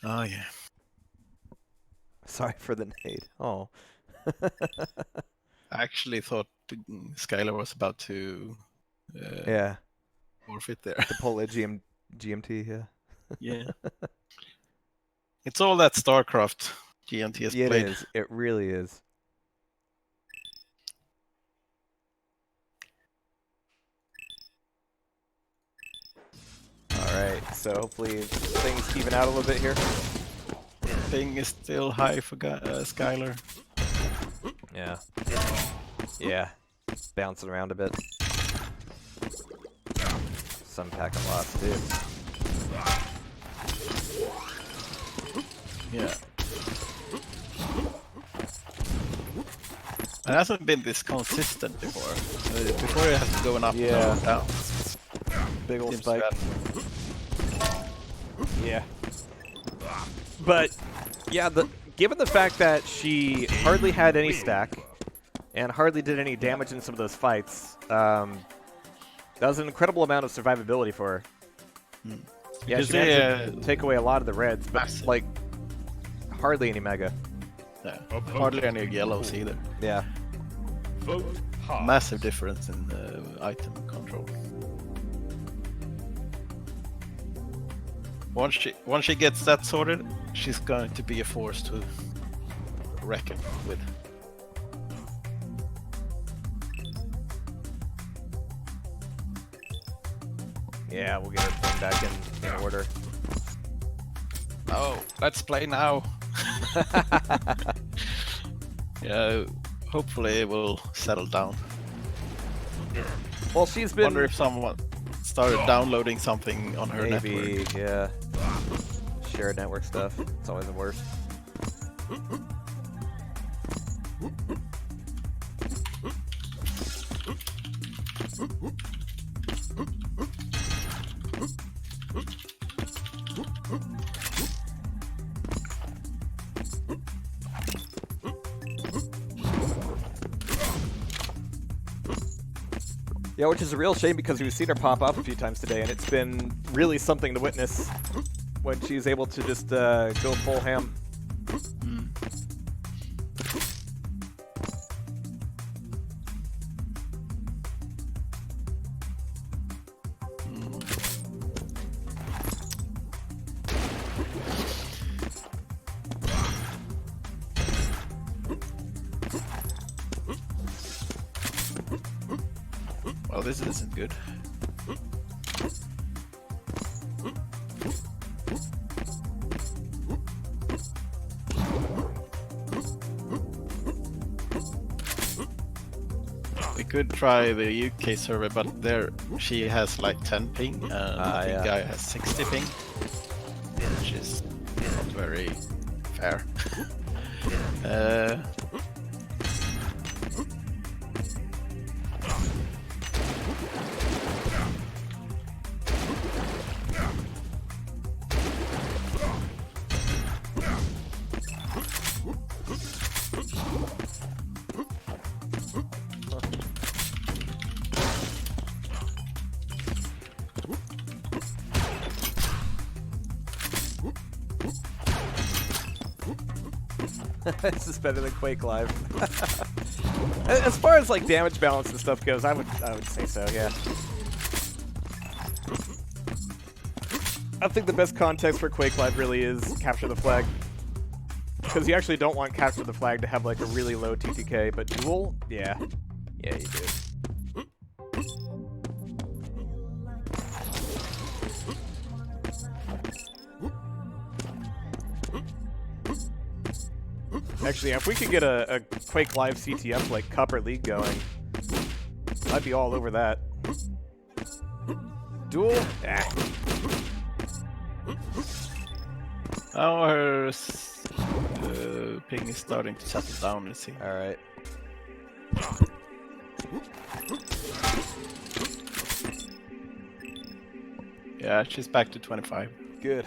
Oh yeah. Sorry for the nade. Oh. I actually thought Skylar was about to Yeah. forfeit there. To pull a GMT, yeah. Yeah. It's all that StarCraft GMT has Yeah, it played. is. It really is. All right, so hopefully things even out a little bit here. Thing is still high for Skylar. Yeah. Yeah. Bouncing around a bit. Some pack of lots, too. Yeah. It hasn't been this consistent before. Before it has been going up Yeah. and down. Big old Seems spike. bad. Yeah. But, yeah, given the fact that she hardly had any stack and hardly did any damage in some of those fights, that was an incredible amount of survivability for her. Yeah, Because she managed to take away a lot of the reds, but, massive. like, hardly any mega. Yeah. Hardly any yellows either. Yeah. Vote pass. Massive difference in item control. Once she gets that sorted, she's going to be a force to reckon with. Yeah, we'll get her thing back in order. Oh, let's play now. Yeah, hopefully it will settle down. Well, she's been... Wonder if someone started downloading something on her Maybe, network. yeah. Shared network stuff. It's always the worst. Yeah, which is a real shame because we've seen her pop up a few times today, and it's been really something to witness when she's able to just go full ham. Well, this isn't good. We could try the UK server, but there she has like 10 ping, and I think yeah. guy has 60 ping, which is not very fair. This is better than Quake Live. As far as like damage balance and stuff goes, I would say so, yeah. I think the best context for Quake Live really is Capture the Flag. Because you actually don't want Capture the Flag to have like a really low TTK, but Duel, yeah. Yeah, you do. Actually, yeah, if we could get a Quake Live CTF like Cup or League going, I'd be all over that. Duel? Ah. Now her ping is starting to settle down, let's see. Alright. Yeah, she's back to 25. Good.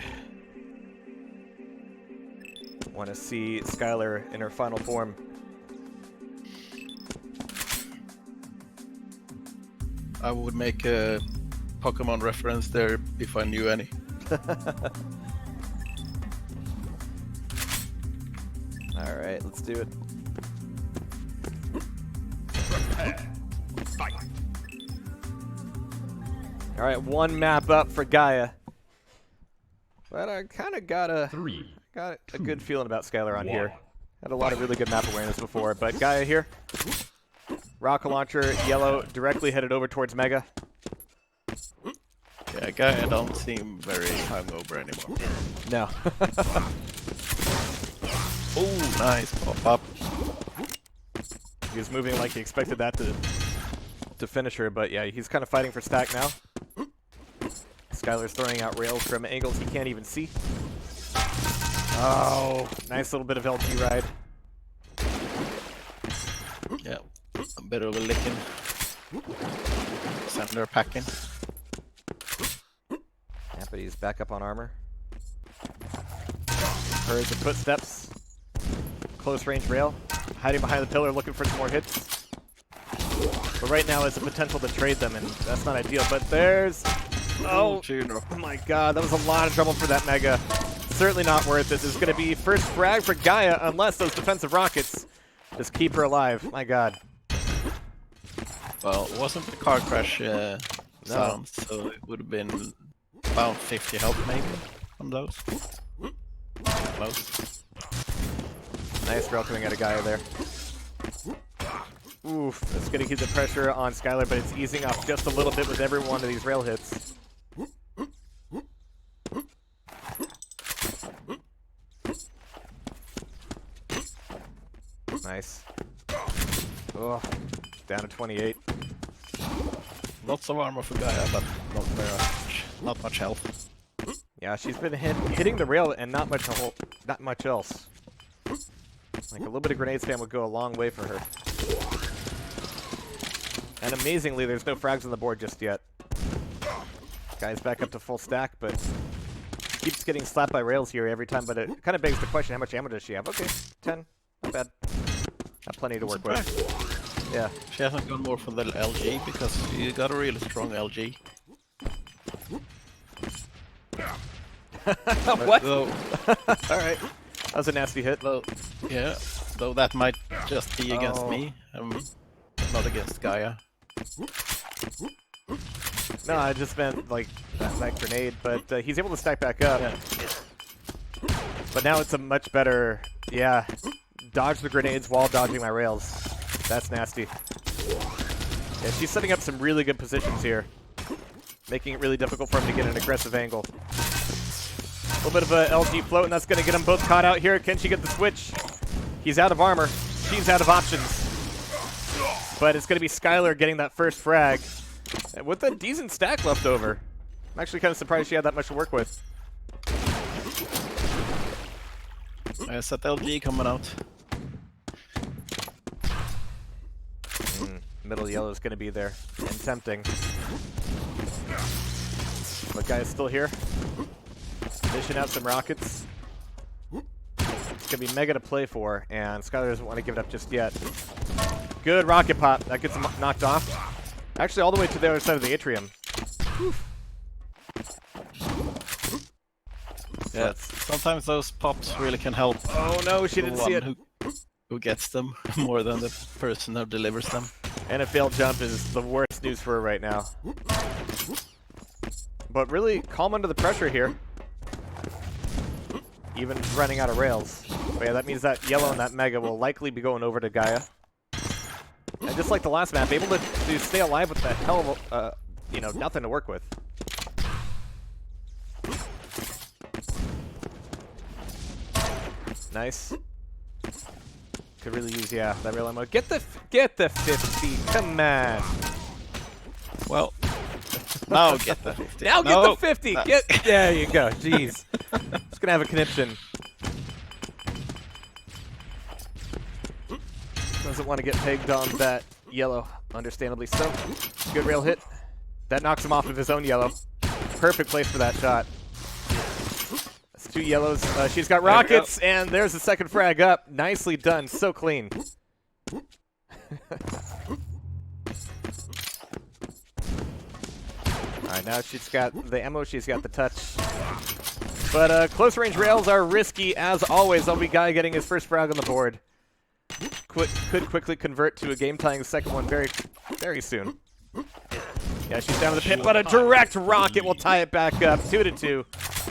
Want to see Skylar in her final form. I would make a Pokemon reference there if I knew any. right, let's do it. Prepare. Fight. All right, one map up for Gaia. But I kind of got a 3. good feeling about Skylar on here. One. Had a lot of really good map awareness before, but Gaia here. Rocket launcher, yellow, directly headed over towards Mega. Yeah, Gaia don't seem very hungover anymore. No. Oh, nice pop up. He was moving like he expected that to finish her, but yeah, he's kind of fighting for stack now. Skylar's throwing out rails from angles he can't even see. Oh, nice little bit of LG ride. Yeah, a bit of a licking. Sender packing. Yeah, but he's back up on armor. Heard the footsteps. Close range rail. Hiding behind the pillar looking for some more hits. But right now it's a potential to trade them, and that's not ideal. But there's... Oh my god, that was a lot of trouble for that Mega. Certainly not worth it. This is going to be first frag for Gaia, unless those defensive rockets just keep her alive. My god. Well, it wasn't the car crash sound, so it would have been about 50 health maybe on those. Close. Nice rail coming out of Gaia there. Oof, that's going to keep the pressure on Skylar, but it's easing off just a little bit with every one of these rail hits. Nice. Oh, down to 28. Lots of armor for Gaia, but not much health. Yeah, she's been hitting the rail and not much else. Like a little bit of grenade spam would go a long way for her. And amazingly, there's no frags on the board just yet. Guy's back up to full stack, but keeps getting slapped by rails here every time. But it kind of begs the question, how much ammo does she have? Okay, 10. Not bad. Got plenty to work with. Yeah. She hasn't gone more for the LG because you got a really strong LG. What? Though, Alright. That was a nasty hit. though, yeah, though that might just be against me, not against Gaia. No, I just meant like that grenade, but he's able to stack back up. Yeah. But now it's a much better, yeah, dodge the grenades while dodging my rails. That's nasty. Yeah, she's setting up some really good positions here, making it really difficult for him to get an aggressive angle. A little bit of a LG float, and that's going to get them both caught out here. Can she get the switch? He's out of armor. She's out of options. But it's going to be Skylar getting that first frag with a decent stack left over. I'm actually kind of surprised she had that much to work with. There's that LG coming out. Middle yellow is going to be there and tempting. But guy is still here. Dishing out some rockets. It's going to be Mega to play for, and Skylar doesn't want to give it up just yet. Good rocket pop. That gets him knocked off. Actually, all the way to the other side of the atrium. Yeah, sometimes those pops really can help. Oh no, she didn't see it. Who gets them more than the person who delivers them. And a failed jump is the worst news for her right now. But really calm under the pressure here. Even running out of rails. But yeah, that means that yellow and that Mega will likely be going over to Gaia. And just like the last map, able to stay alive with the hell of, you know, nothing to work with. Nice. Could really use, yeah, that rail ammo. Get the 50. Come on. Well, now get the 50. Now get the 50. There you go. Jeez. Just gonna have a conniption. Doesn't want to get pegged on that yellow, understandably so. Good rail hit. That knocks him off of his own yellow. Perfect place for that shot. That's two yellows. She's got rockets, and there's the second frag up. Nicely done. So clean. Alright, now she's got the ammo, she's got the touch. But close range rails are risky as always. That'll be Guy getting his first frag on the board. could quickly convert to a game-tying second one very, very soon. Yeah, she's down to the pit, but a direct rocket will tie it back up. 2-2.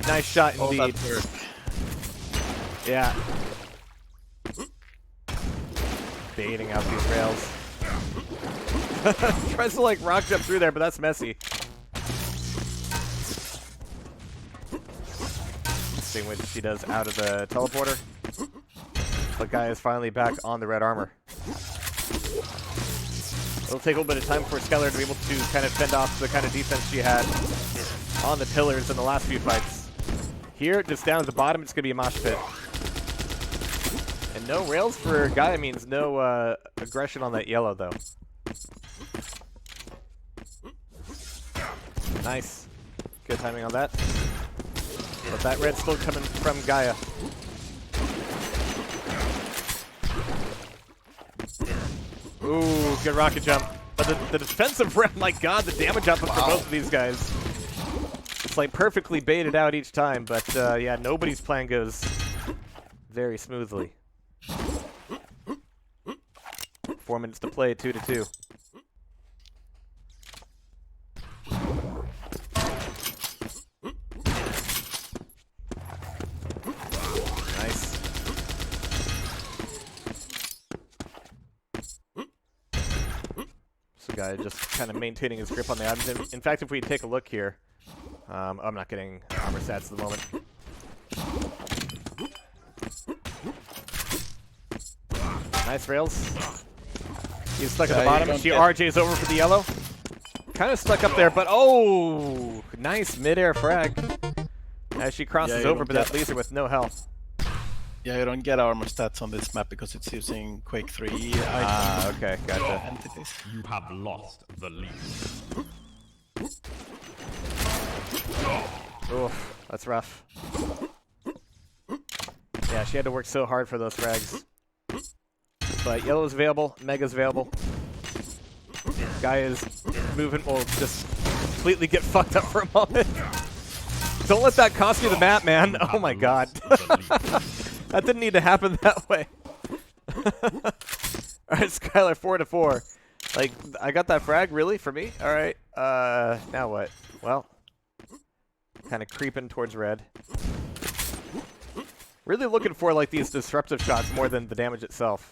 Nice shot indeed. Yeah. Baiting out these rails. Tries to like rock jump through there, but that's messy. Seeing what she does out of the teleporter. The guy is finally back on the red armor. It'll take a little bit of time for Skylar to be able to kind of fend off the kind of defense she had on the pillars in the last few fights. Here, just down at the bottom, it's going to be a mosh pit. And no rails for Gaia means no aggression on that yellow, though. Nice. Good timing on that. But that red's still coming from Gaia. Ooh, good rocket jump. But the defensive round, my god, the damage output for both of these guys. It's like perfectly baited out each time, but yeah, nobody's plan goes very smoothly. 4 minutes to play, 2-2. Nice. So guy just kind of maintaining his grip on the items. In fact, if we take a look here, I'm not getting armor stats at the moment. Nice rails. He's stuck at the bottom. She RJ's over for the yellow. Kind of stuck up there, but oh, nice mid-air frag. As she crosses over, but that leaves her with no health. Yeah, you don't get armor stats on this map because it's using Quake 3 items. Ah, okay, gotcha. Entities. You have lost the lead. Oof, that's rough. Yeah, she had to work so hard for those frags. But yellow's available, mega's available. Gaia's movement will just completely get fucked up for a moment. Don't let that cost you the map, man. Oh my god. That didn't need to happen that way. Alright, Skylar, 4-4. Like, I got that frag, really? For me? Alright, now what? Well, kind of creeping towards red. Really looking for, like, these disruptive shots more than the damage itself.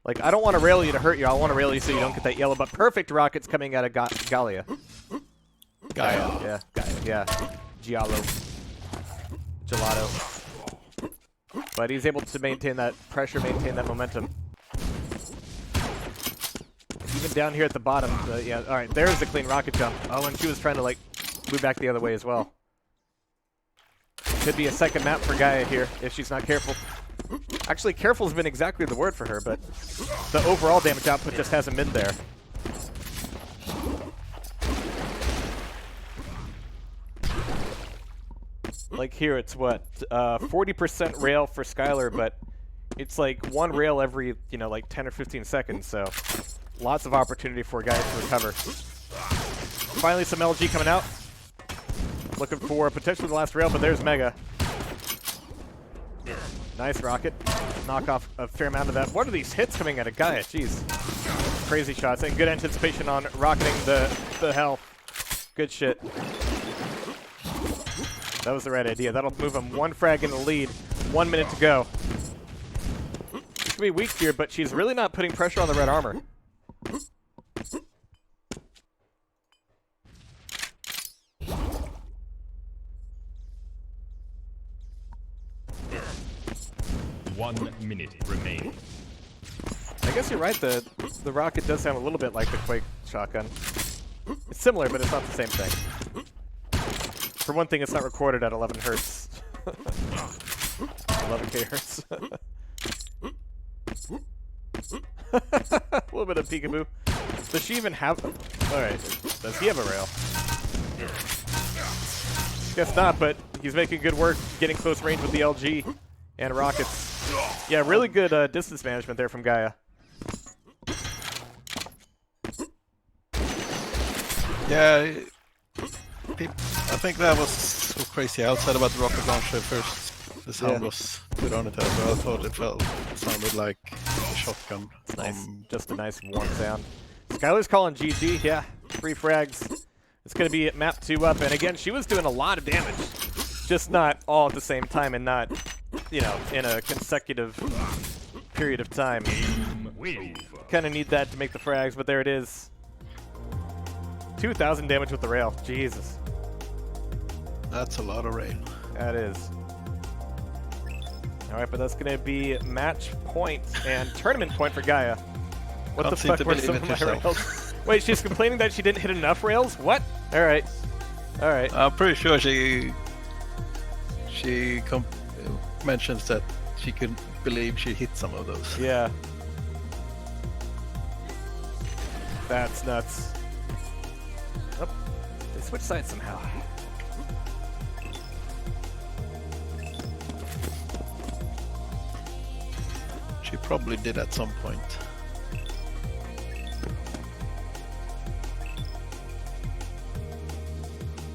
Like, I don't want to rail you to hurt you. I want to rail you so you don't get that yellow, but perfect rockets coming out of Gaia. Yeah, Gaia, yeah. Giallo. Gelato. But he's able to maintain that pressure, maintain that momentum. Even down here at the bottom, yeah, alright, there's the clean rocket jump. Oh, and she was trying to, like, move back the other way as well. Could be a second map for Gaia here, if she's not careful. Actually, careful has been exactly the word for her, but the overall damage output just hasn't been there. Like here, it's what, 40% rail for Skylar, but it's like one rail every, you know, like 10 or 15 seconds, so lots of opportunity for Gaia to recover. Finally, some LG coming out. Looking for potentially the last rail, but there's Mega. Nice rocket. Knock off a fair amount of that. What are these hits coming out of Gaia? Jeez. Crazy shots. And good anticipation on rocketing the hell. Good shit. That was the right idea. That'll move him one frag in the lead. 1 minute to go. She could be weak here, but she's really not putting pressure on the red armor. One minute remaining. I guess you're right, the rocket does sound a little bit like the Quake shotgun. It's similar, but it's not the same thing. For one thing, it's not recorded at 11 hertz. 11k hertz. A little bit of peekaboo. Does she even have... Alright, does he have a rail? Guess not, but he's making good work getting close range with the LG and rockets. Yeah, really good distance management there from Gaia. Yeah, I think that was so crazy outside about the rocket launcher first. The sound was good on it as well. I thought it sounded like shotgun. It's nice. Just a nice warm sound. Skylar's calling GG. Yeah, 3 frags. It's going to be map 2 up. And again, she was doing a lot of damage. Just not all at the same time and not, you know, in a consecutive period of time. Kind of need that to make the frags, but there it is. 2,000 damage with the rail. Jesus. That's a lot of rail. That is. Alright, but that's going to be match point and tournament point for Gaia. What the fuck were some of my rails? Wait, she's complaining that she didn't hit enough rails? What? Alright. Alright. I'm pretty sure she mentions that she couldn't believe she hit some of those. Yeah. That's nuts. Oh, they switched sides somehow. She probably did at some point.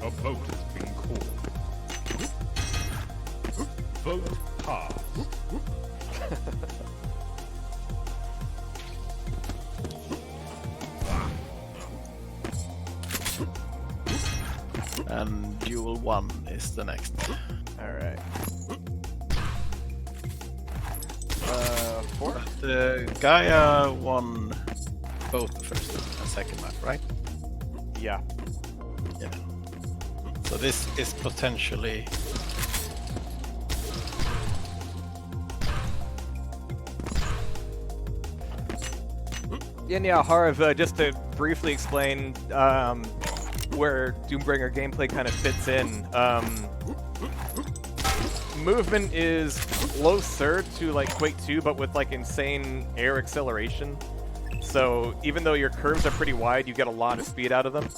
A vote has been called. Vote pass. And Duel 1 is the next. Alright. 4? But Gaia won both the first and second map, right? Yeah. Yeah. So this is potentially... And yeah, Harv, just to briefly explain where Doombringer gameplay kind of fits in. Movement is closer to like Quake 2, but with like insane air acceleration. So even though your curves are pretty wide, you get a lot of speed out of them.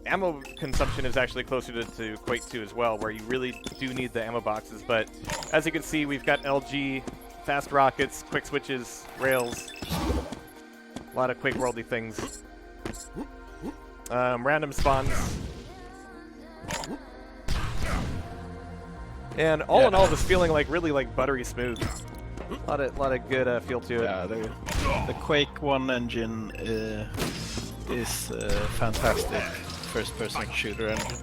Ammo consumption is actually closer to Quake 2 as well, where you really do need the ammo boxes. But as you can see, we've got LG, fast rockets, quick switches, rails, a lot of Quake worldy things. Random spawns. And all in all, this feeling like really like buttery smooth. A lot of good feel to it. Yeah, the Quake 1 engine is fantastic first-person shooter engine.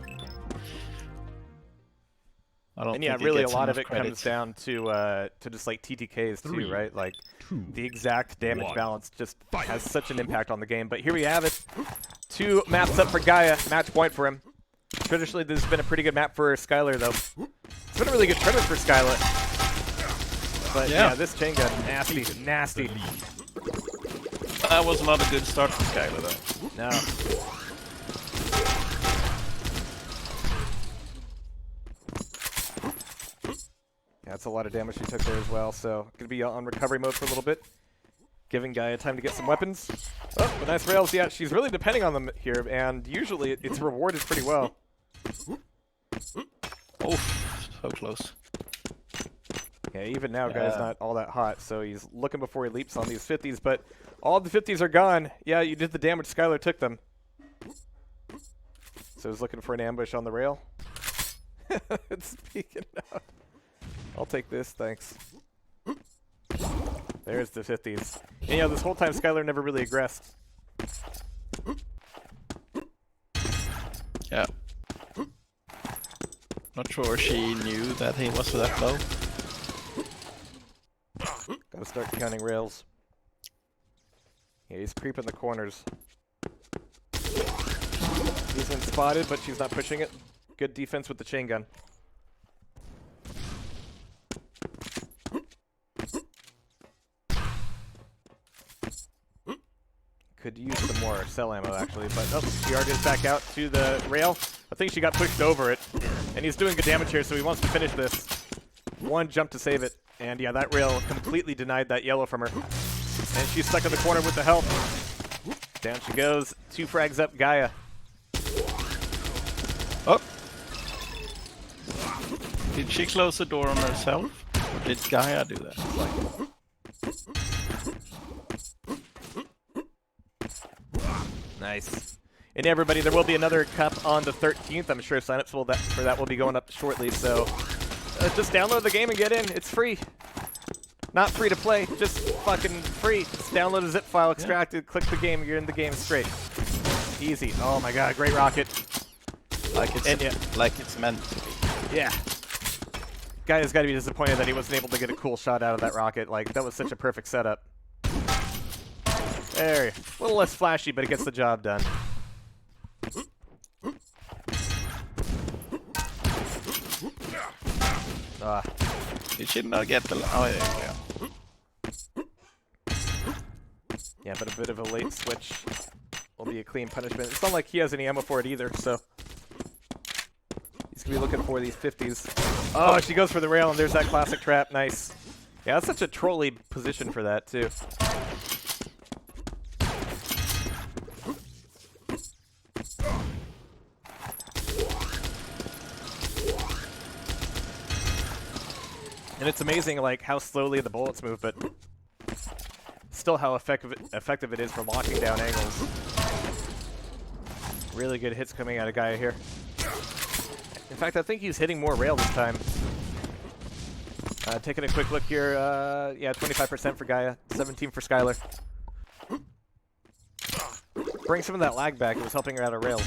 And yeah, really a lot of it comes down to just like TTKs too, right? Like the exact damage balance just has such an impact on the game. But here we have it. 2 maps up for Gaia. Match point for him. Traditionally, this has been a pretty good map for Skylar, though. It's been a really good tournament for Skylar. But yeah, this chain gun, nasty, nasty. That was not a good start for Skylar, though. No. Yeah, that's a lot of damage she took there as well, so gonna be on recovery mode for a little bit. Giving Gaia time to get some weapons. Oh, but nice rails. Yeah, she's really depending on them here, and usually it's rewarded pretty well. Oh, so close. Yeah, even now, Gaia's not all that hot, so he's looking before he leaps on these 50s, but all the 50s are gone. Yeah, you did the damage. Skylar took them. So he's looking for an ambush on the rail. It's peeking out. I'll take this, thanks. There's the 50s. And, you know, this whole time Skylar never really aggressed. Yeah. Not sure she knew that he was that low. Gotta start counting rails. Yeah, he's creeping the corners. He's been spotted, but she's not pushing it. Good defense with the chain gun. Could use some more cell ammo, actually, but oh, Jehar is back out to the rail. I think she got pushed over it, and he's doing good damage here, so he wants to finish this. One jump to save it, and yeah, that rail completely denied that yellow from her. And she's stuck in the corner with the health. Down she goes. 2 frags up, Gaia. Oh! Did she close the door on herself? Or did Gaia do that? Nice. And everybody, there will be another cup on the 13th. I'm sure signups for that will be going up shortly, so just download the game and get in. It's free. Not free to play, just fucking free. Just download a zip file, extract it, click the game, you're in the game straight. Easy. Oh my god, great rocket. Like it's meant to be. Yeah. Guy has got to be disappointed that he wasn't able to get a cool shot out of that rocket. Like, that was such a perfect setup. There. A little less flashy, but it gets the job done. Ah. You should not get the... Oh, there you go. Yeah, but a bit of a late switch will be a clean punishment. It's not like he has any ammo for it either, so... He's going to be looking for these 50s. Oh, she goes for the rail, and there's that classic trap. Nice. Yeah, that's such a trolly position for that, too. And it's amazing, like, how slowly the bullets move, but still how effective it is for locking down angles. Really good hits coming out of Gaia here. In fact, I think he's hitting more rail this time. Taking a quick look here, yeah, 25% for Gaia, 17 for Skylar. Bring some of that lag back, it was helping her out of rails.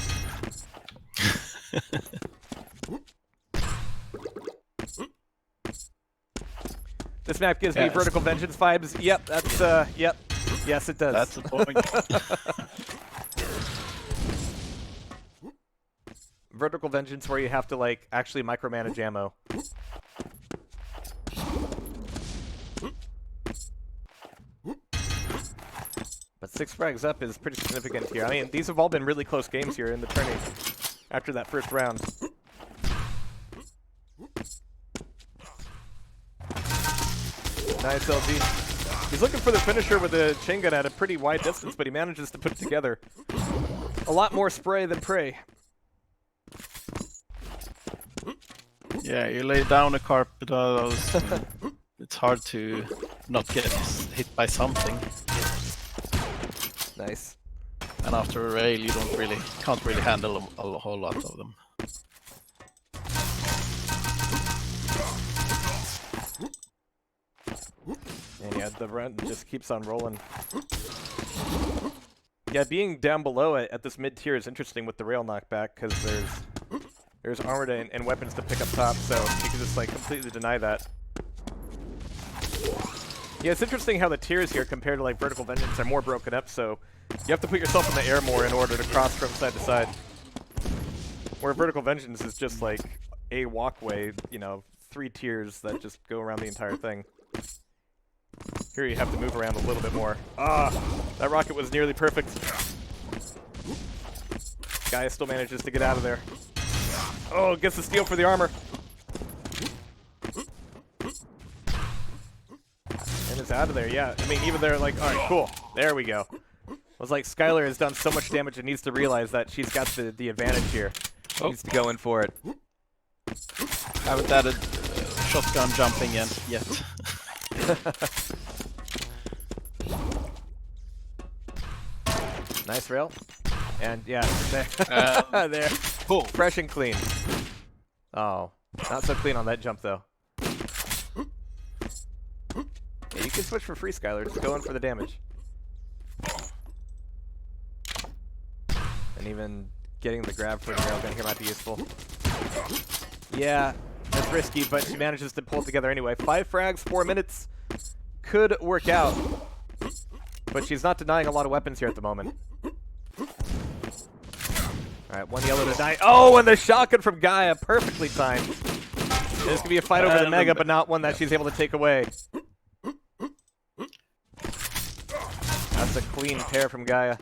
This map gives me Vertical Vengeance vibes. Yep, that's, yep. Yes, it does. That's the point. Vertical Vengeance where you have to, like, actually micromanage ammo. But 6 frags up is pretty significant here. I mean, these have all been really close games here in the tourney after that first round. Nice LG. He's looking for the finisher with the chain gun at a pretty wide distance, but he manages to put it together. A lot more spray than prey. Yeah, you lay down a carpet of those. It's hard to not get hit by something. Nice. And after a rail, you can't really handle a whole lot of them. And yeah, the run just keeps on rolling. Yeah, being down below it at this mid-tier is interesting with the rail knockback, because there's armor and weapons to pick up top, so you can just, like, completely deny that. Yeah, it's interesting how the tiers here compared to, like, Vertical Vengeance are more broken up, so you have to put yourself in the air more in order to cross from side to side. Where Vertical Vengeance is just, like, a walkway, you know, 3 tiers that just go around the entire thing. Here you have to move around a little bit more. Ah, that rocket was nearly perfect. Guy still manages to get out of there. Oh, gets the steal for the armor. And it's out of there, yeah. I mean, even they're like, alright, cool. There we go. It was like Skylar has done so much damage and needs to realize that she's got the advantage here. She needs to go in for it. Haven't added shotgun jumping yet. Nice rail. And yeah, there. There. Cool. Fresh and clean. Oh, not so clean on that jump though. Yeah, you can switch for free, Skylar. Just go in for the damage. And even getting the grab for the railgun here might be useful. Yeah, that's risky, but she manages to pull it together anyway. 5 frags, 4 minutes. Could work out. But she's not denying a lot of weapons here at the moment. Alright, 1 yellow to die. Oh, and the shotgun from Gaia, perfectly timed. This could be a fight over the Mega, but not one that she's able to take away. That's a clean pair from Gaia.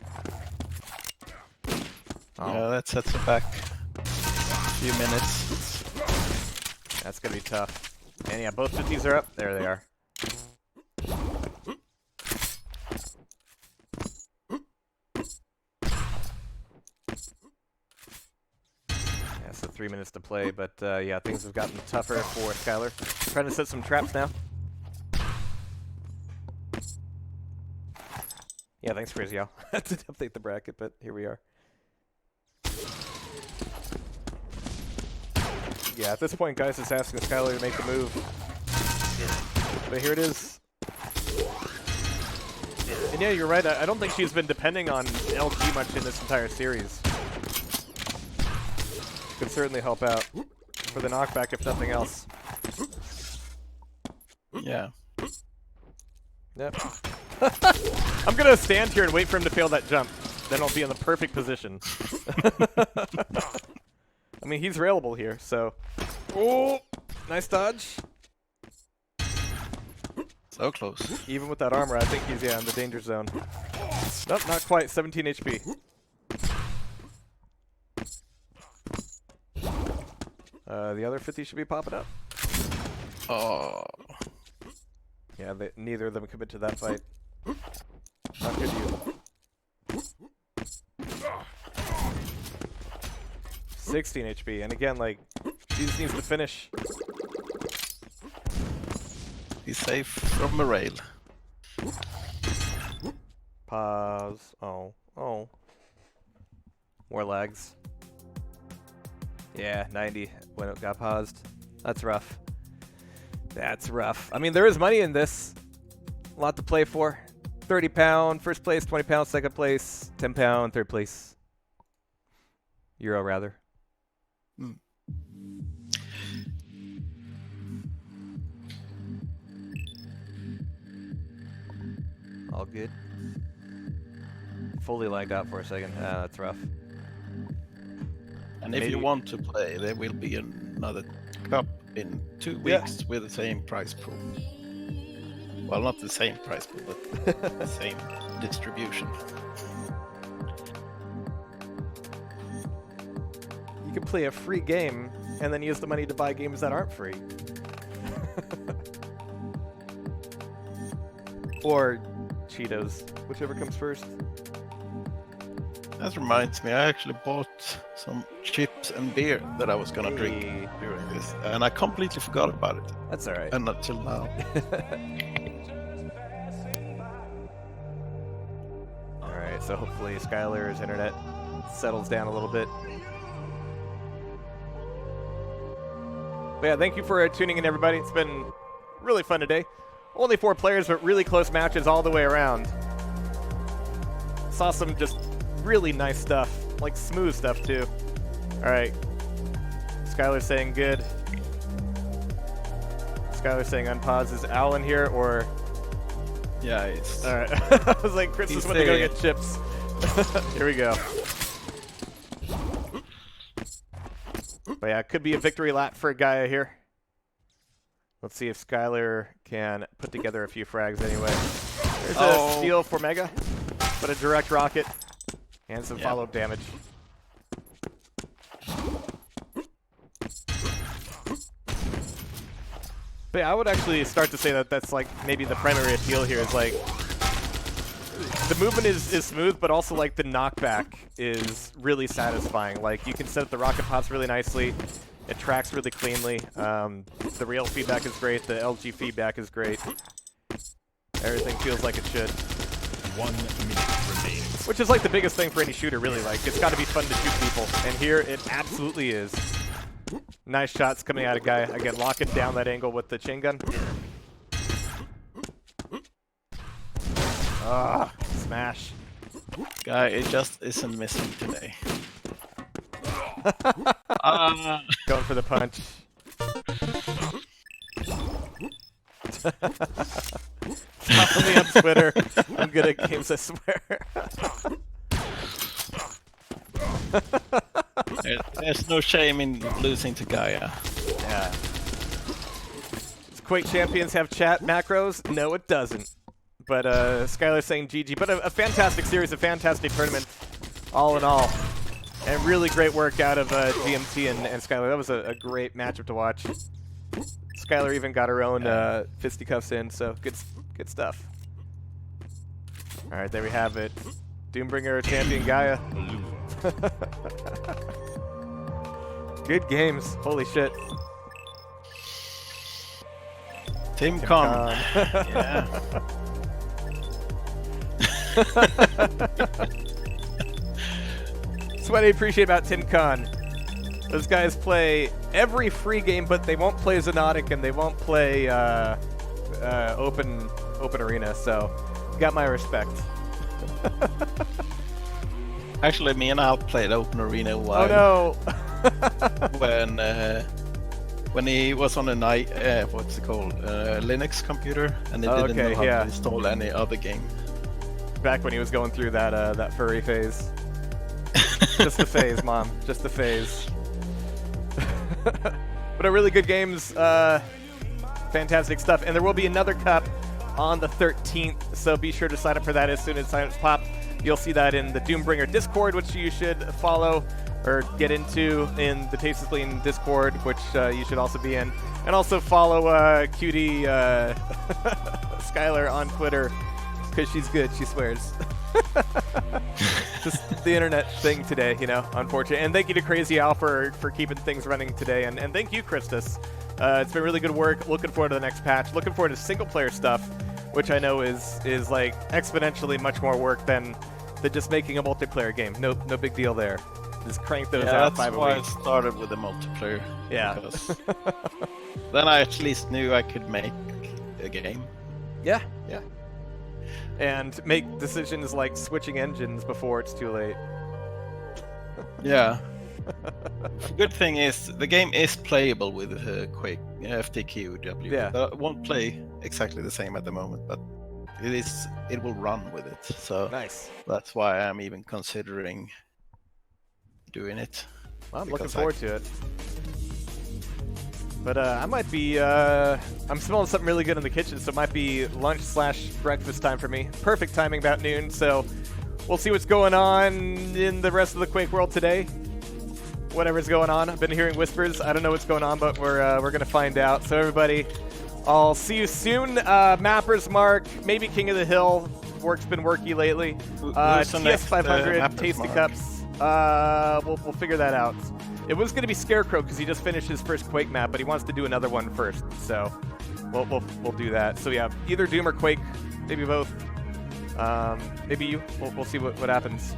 Oh. Yeah, that sets it back a few minutes. That's gonna be tough. And yeah, both 50s are up. There they are. Yeah, so 3 minutes to play, but yeah, things have gotten tougher for Skylar. Trying to set some traps now. Yeah, thanks, Crazy Al. I had to update the bracket, but here we are. Yeah, at this point, guys, is asking Skylar to make the move. But here it is. And yeah, you're right. I don't think she's been depending on LG much in this entire series. Could certainly help out for the knockback, if nothing else. Yeah. Yep. I'm gonna stand here and wait for him to fail that jump. Then I'll be in the perfect position. I mean, he's railable here, so. Oh, nice dodge. So close. Even with that armor, I think he's in the danger zone. Nope, not quite. 17 HP. The other 50 should be popping up. Oh. Yeah, neither of them commit to that fight. Not good you. 16 HP, and again, like, she just needs to finish. Be safe from the rail. Pause. Oh. Oh. More lags. Yeah, 90 when it got paused. That's rough. That's rough. I mean, there is money in this. A lot to play for. £30, first place, £20, second place, £10, third place. Euro, rather. Mm. All good. Fully lagged out for a second. Ah, that's rough. And if you want to play, there will be another cup in 2 weeks with the same prize pool. Well, not the same prize pool, but the same distribution. You can play a free game and then use the money to buy games that aren't free. Or Cheetos, whichever comes first. That reminds me, I actually bought some chips and beer that I was gonna drink during this, and I completely forgot about it. That's all right. And until now. All right, so hopefully Skylar's internet settles down a little bit. But yeah, thank you for tuning in, everybody. It's been really fun today. Only 4 players, but really close matches all the way around. Saw some just really nice stuff, like smooth stuff too. All right, Skylar's saying good. Skylar's saying unpause. Is Al in here or? Yeah, it's... All right. I was like, Chris is when to go get chips. Here we go. But yeah, it could be a victory lap for Gaia here. Let's see if Skylar can put together a few frags anyway. There's a steal for Mega, but a direct rocket and some follow-up damage. But yeah, I would actually start to say that that's like maybe the primary appeal here is like the movement is smooth, but also like the knockback is really satisfying. Like you can set up the rocket pops really nicely. It tracks really cleanly. The rail feedback is great. The LG feedback is great. Everything feels like it should. 1 minute remains. Which is like the biggest thing for any shooter, really. Like it's got to be fun to shoot people, and here it absolutely is. Nice shots coming out of Gaia. Again, locking down that angle with the chain gun. Ah, smash. Guy, it just isn't missing today. Going for the punch. Follow me on Twitter. I'm good at games, I swear. There's no shame in losing to Gaia. Yeah. Does Quake Champions have chat macros? No, it doesn't. But Skylar's saying GG. But a fantastic series, a fantastic tournament, all in all. And really great work out of GMT and Skylar. That was a great matchup to watch. Skylar even got her own fisticuffs in, so good stuff. All right, there we have it. Doombringer champion Gaia. Good games. Holy shit. Tim Con. Yeah. That's what I appreciate about TimCon. Those guys play every free game, but they won't play Xonotic and they won't play open arena. So got my respect. Actually, me and Al played Open Arena a while. Oh When he was on a night, what's it called, Linux computer, and he didn't know how to install any other game. no! Back when he was going through that furry phase. Just the phase, Mom. Just the phase. But a really good games. Fantastic stuff. And there will be another cup on the 13th, so be sure to sign up for that as soon as signups pop. You'll see that in the Doombringer Discord, which you should follow or get into in the Tastyspleen Discord, which you should also be in. And also follow cutie Skylar on Twitter, because she's good, she swears. Just the internet thing today, you know, unfortunately. And thank you to Crazy Al for keeping things running today. And thank you, Christus. It's been really good work. Looking forward to the next patch. Looking forward to single-player stuff, which I know is like exponentially much more work than just making a multiplayer game. No big deal there. Just crank those out 5 a week. That's why I started with the multiplayer. Yeah. Because then I at least knew I could make a game. Yeah. And make decisions like switching engines before it's too late. Yeah. The good thing is the game is playable with Quake FTQW. Yeah. It won't play exactly the same at the moment, but it will run with it. So Nice. that's why I'm even considering doing it. Well, I'm looking forward to it. But I might be, I'm smelling something really good in the kitchen, so it might be lunch/breakfast time for me. Perfect timing, about noon, so we'll see what's going on in the rest of the Quake world today. Whatever's going on. I've been hearing whispers. I don't know what's going on, but we're going to find out. So everybody, I'll see you soon. Mappers Mark, maybe King of the Hill. Work's been worky lately. TS500, Tasty Mark? Cups. We'll figure that out. It was going to be Scarecrow because he just finished his first Quake map, but he wants to do another one first. So we'll do that. So yeah, either Doom or Quake, maybe both. Maybe you. We'll see what happens.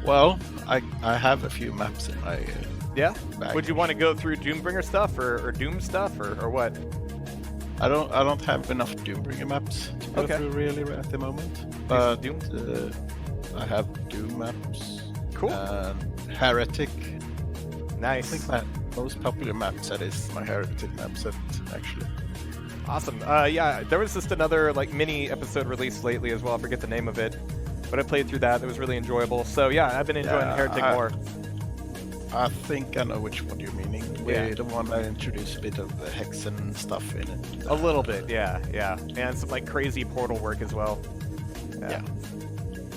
Well, I have a few maps in my Yeah. bag. Would you want to go through Doombringer stuff or Doom stuff or what? I don't have enough Doombringer maps to go Okay. through really at the moment. But Doom? I have Doom maps. Cool. And Heretic. I Nice. think my most popular map set is my Heretic map set, actually. Awesome. Yeah, there was just another like mini episode released lately as well. I forget the name of it, but I played through that. It was really enjoyable. So yeah, I've been enjoying Heretic more. I think I know which one you're meaning. Yeah. The one that introduced a bit of the Hexen stuff in it. A little bit, yeah, and some like crazy portal work as well. Yeah.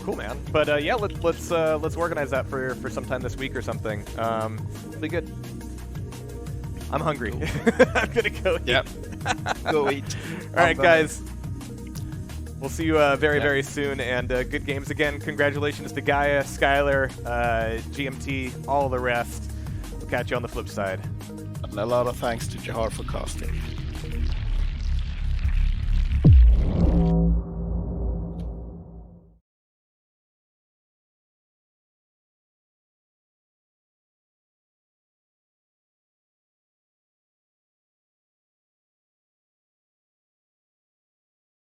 Cool, man. But yeah, let's organize that for sometime this week or something. It'll be good. I'm hungry. I'm gonna go eat. Yep. Go eat. All right, guys. We'll see you very soon, and good games again. Congratulations to Gaia, Skylar, GMT, all the rest. We'll catch you on the flip side. And a lot of thanks to Jehar for casting.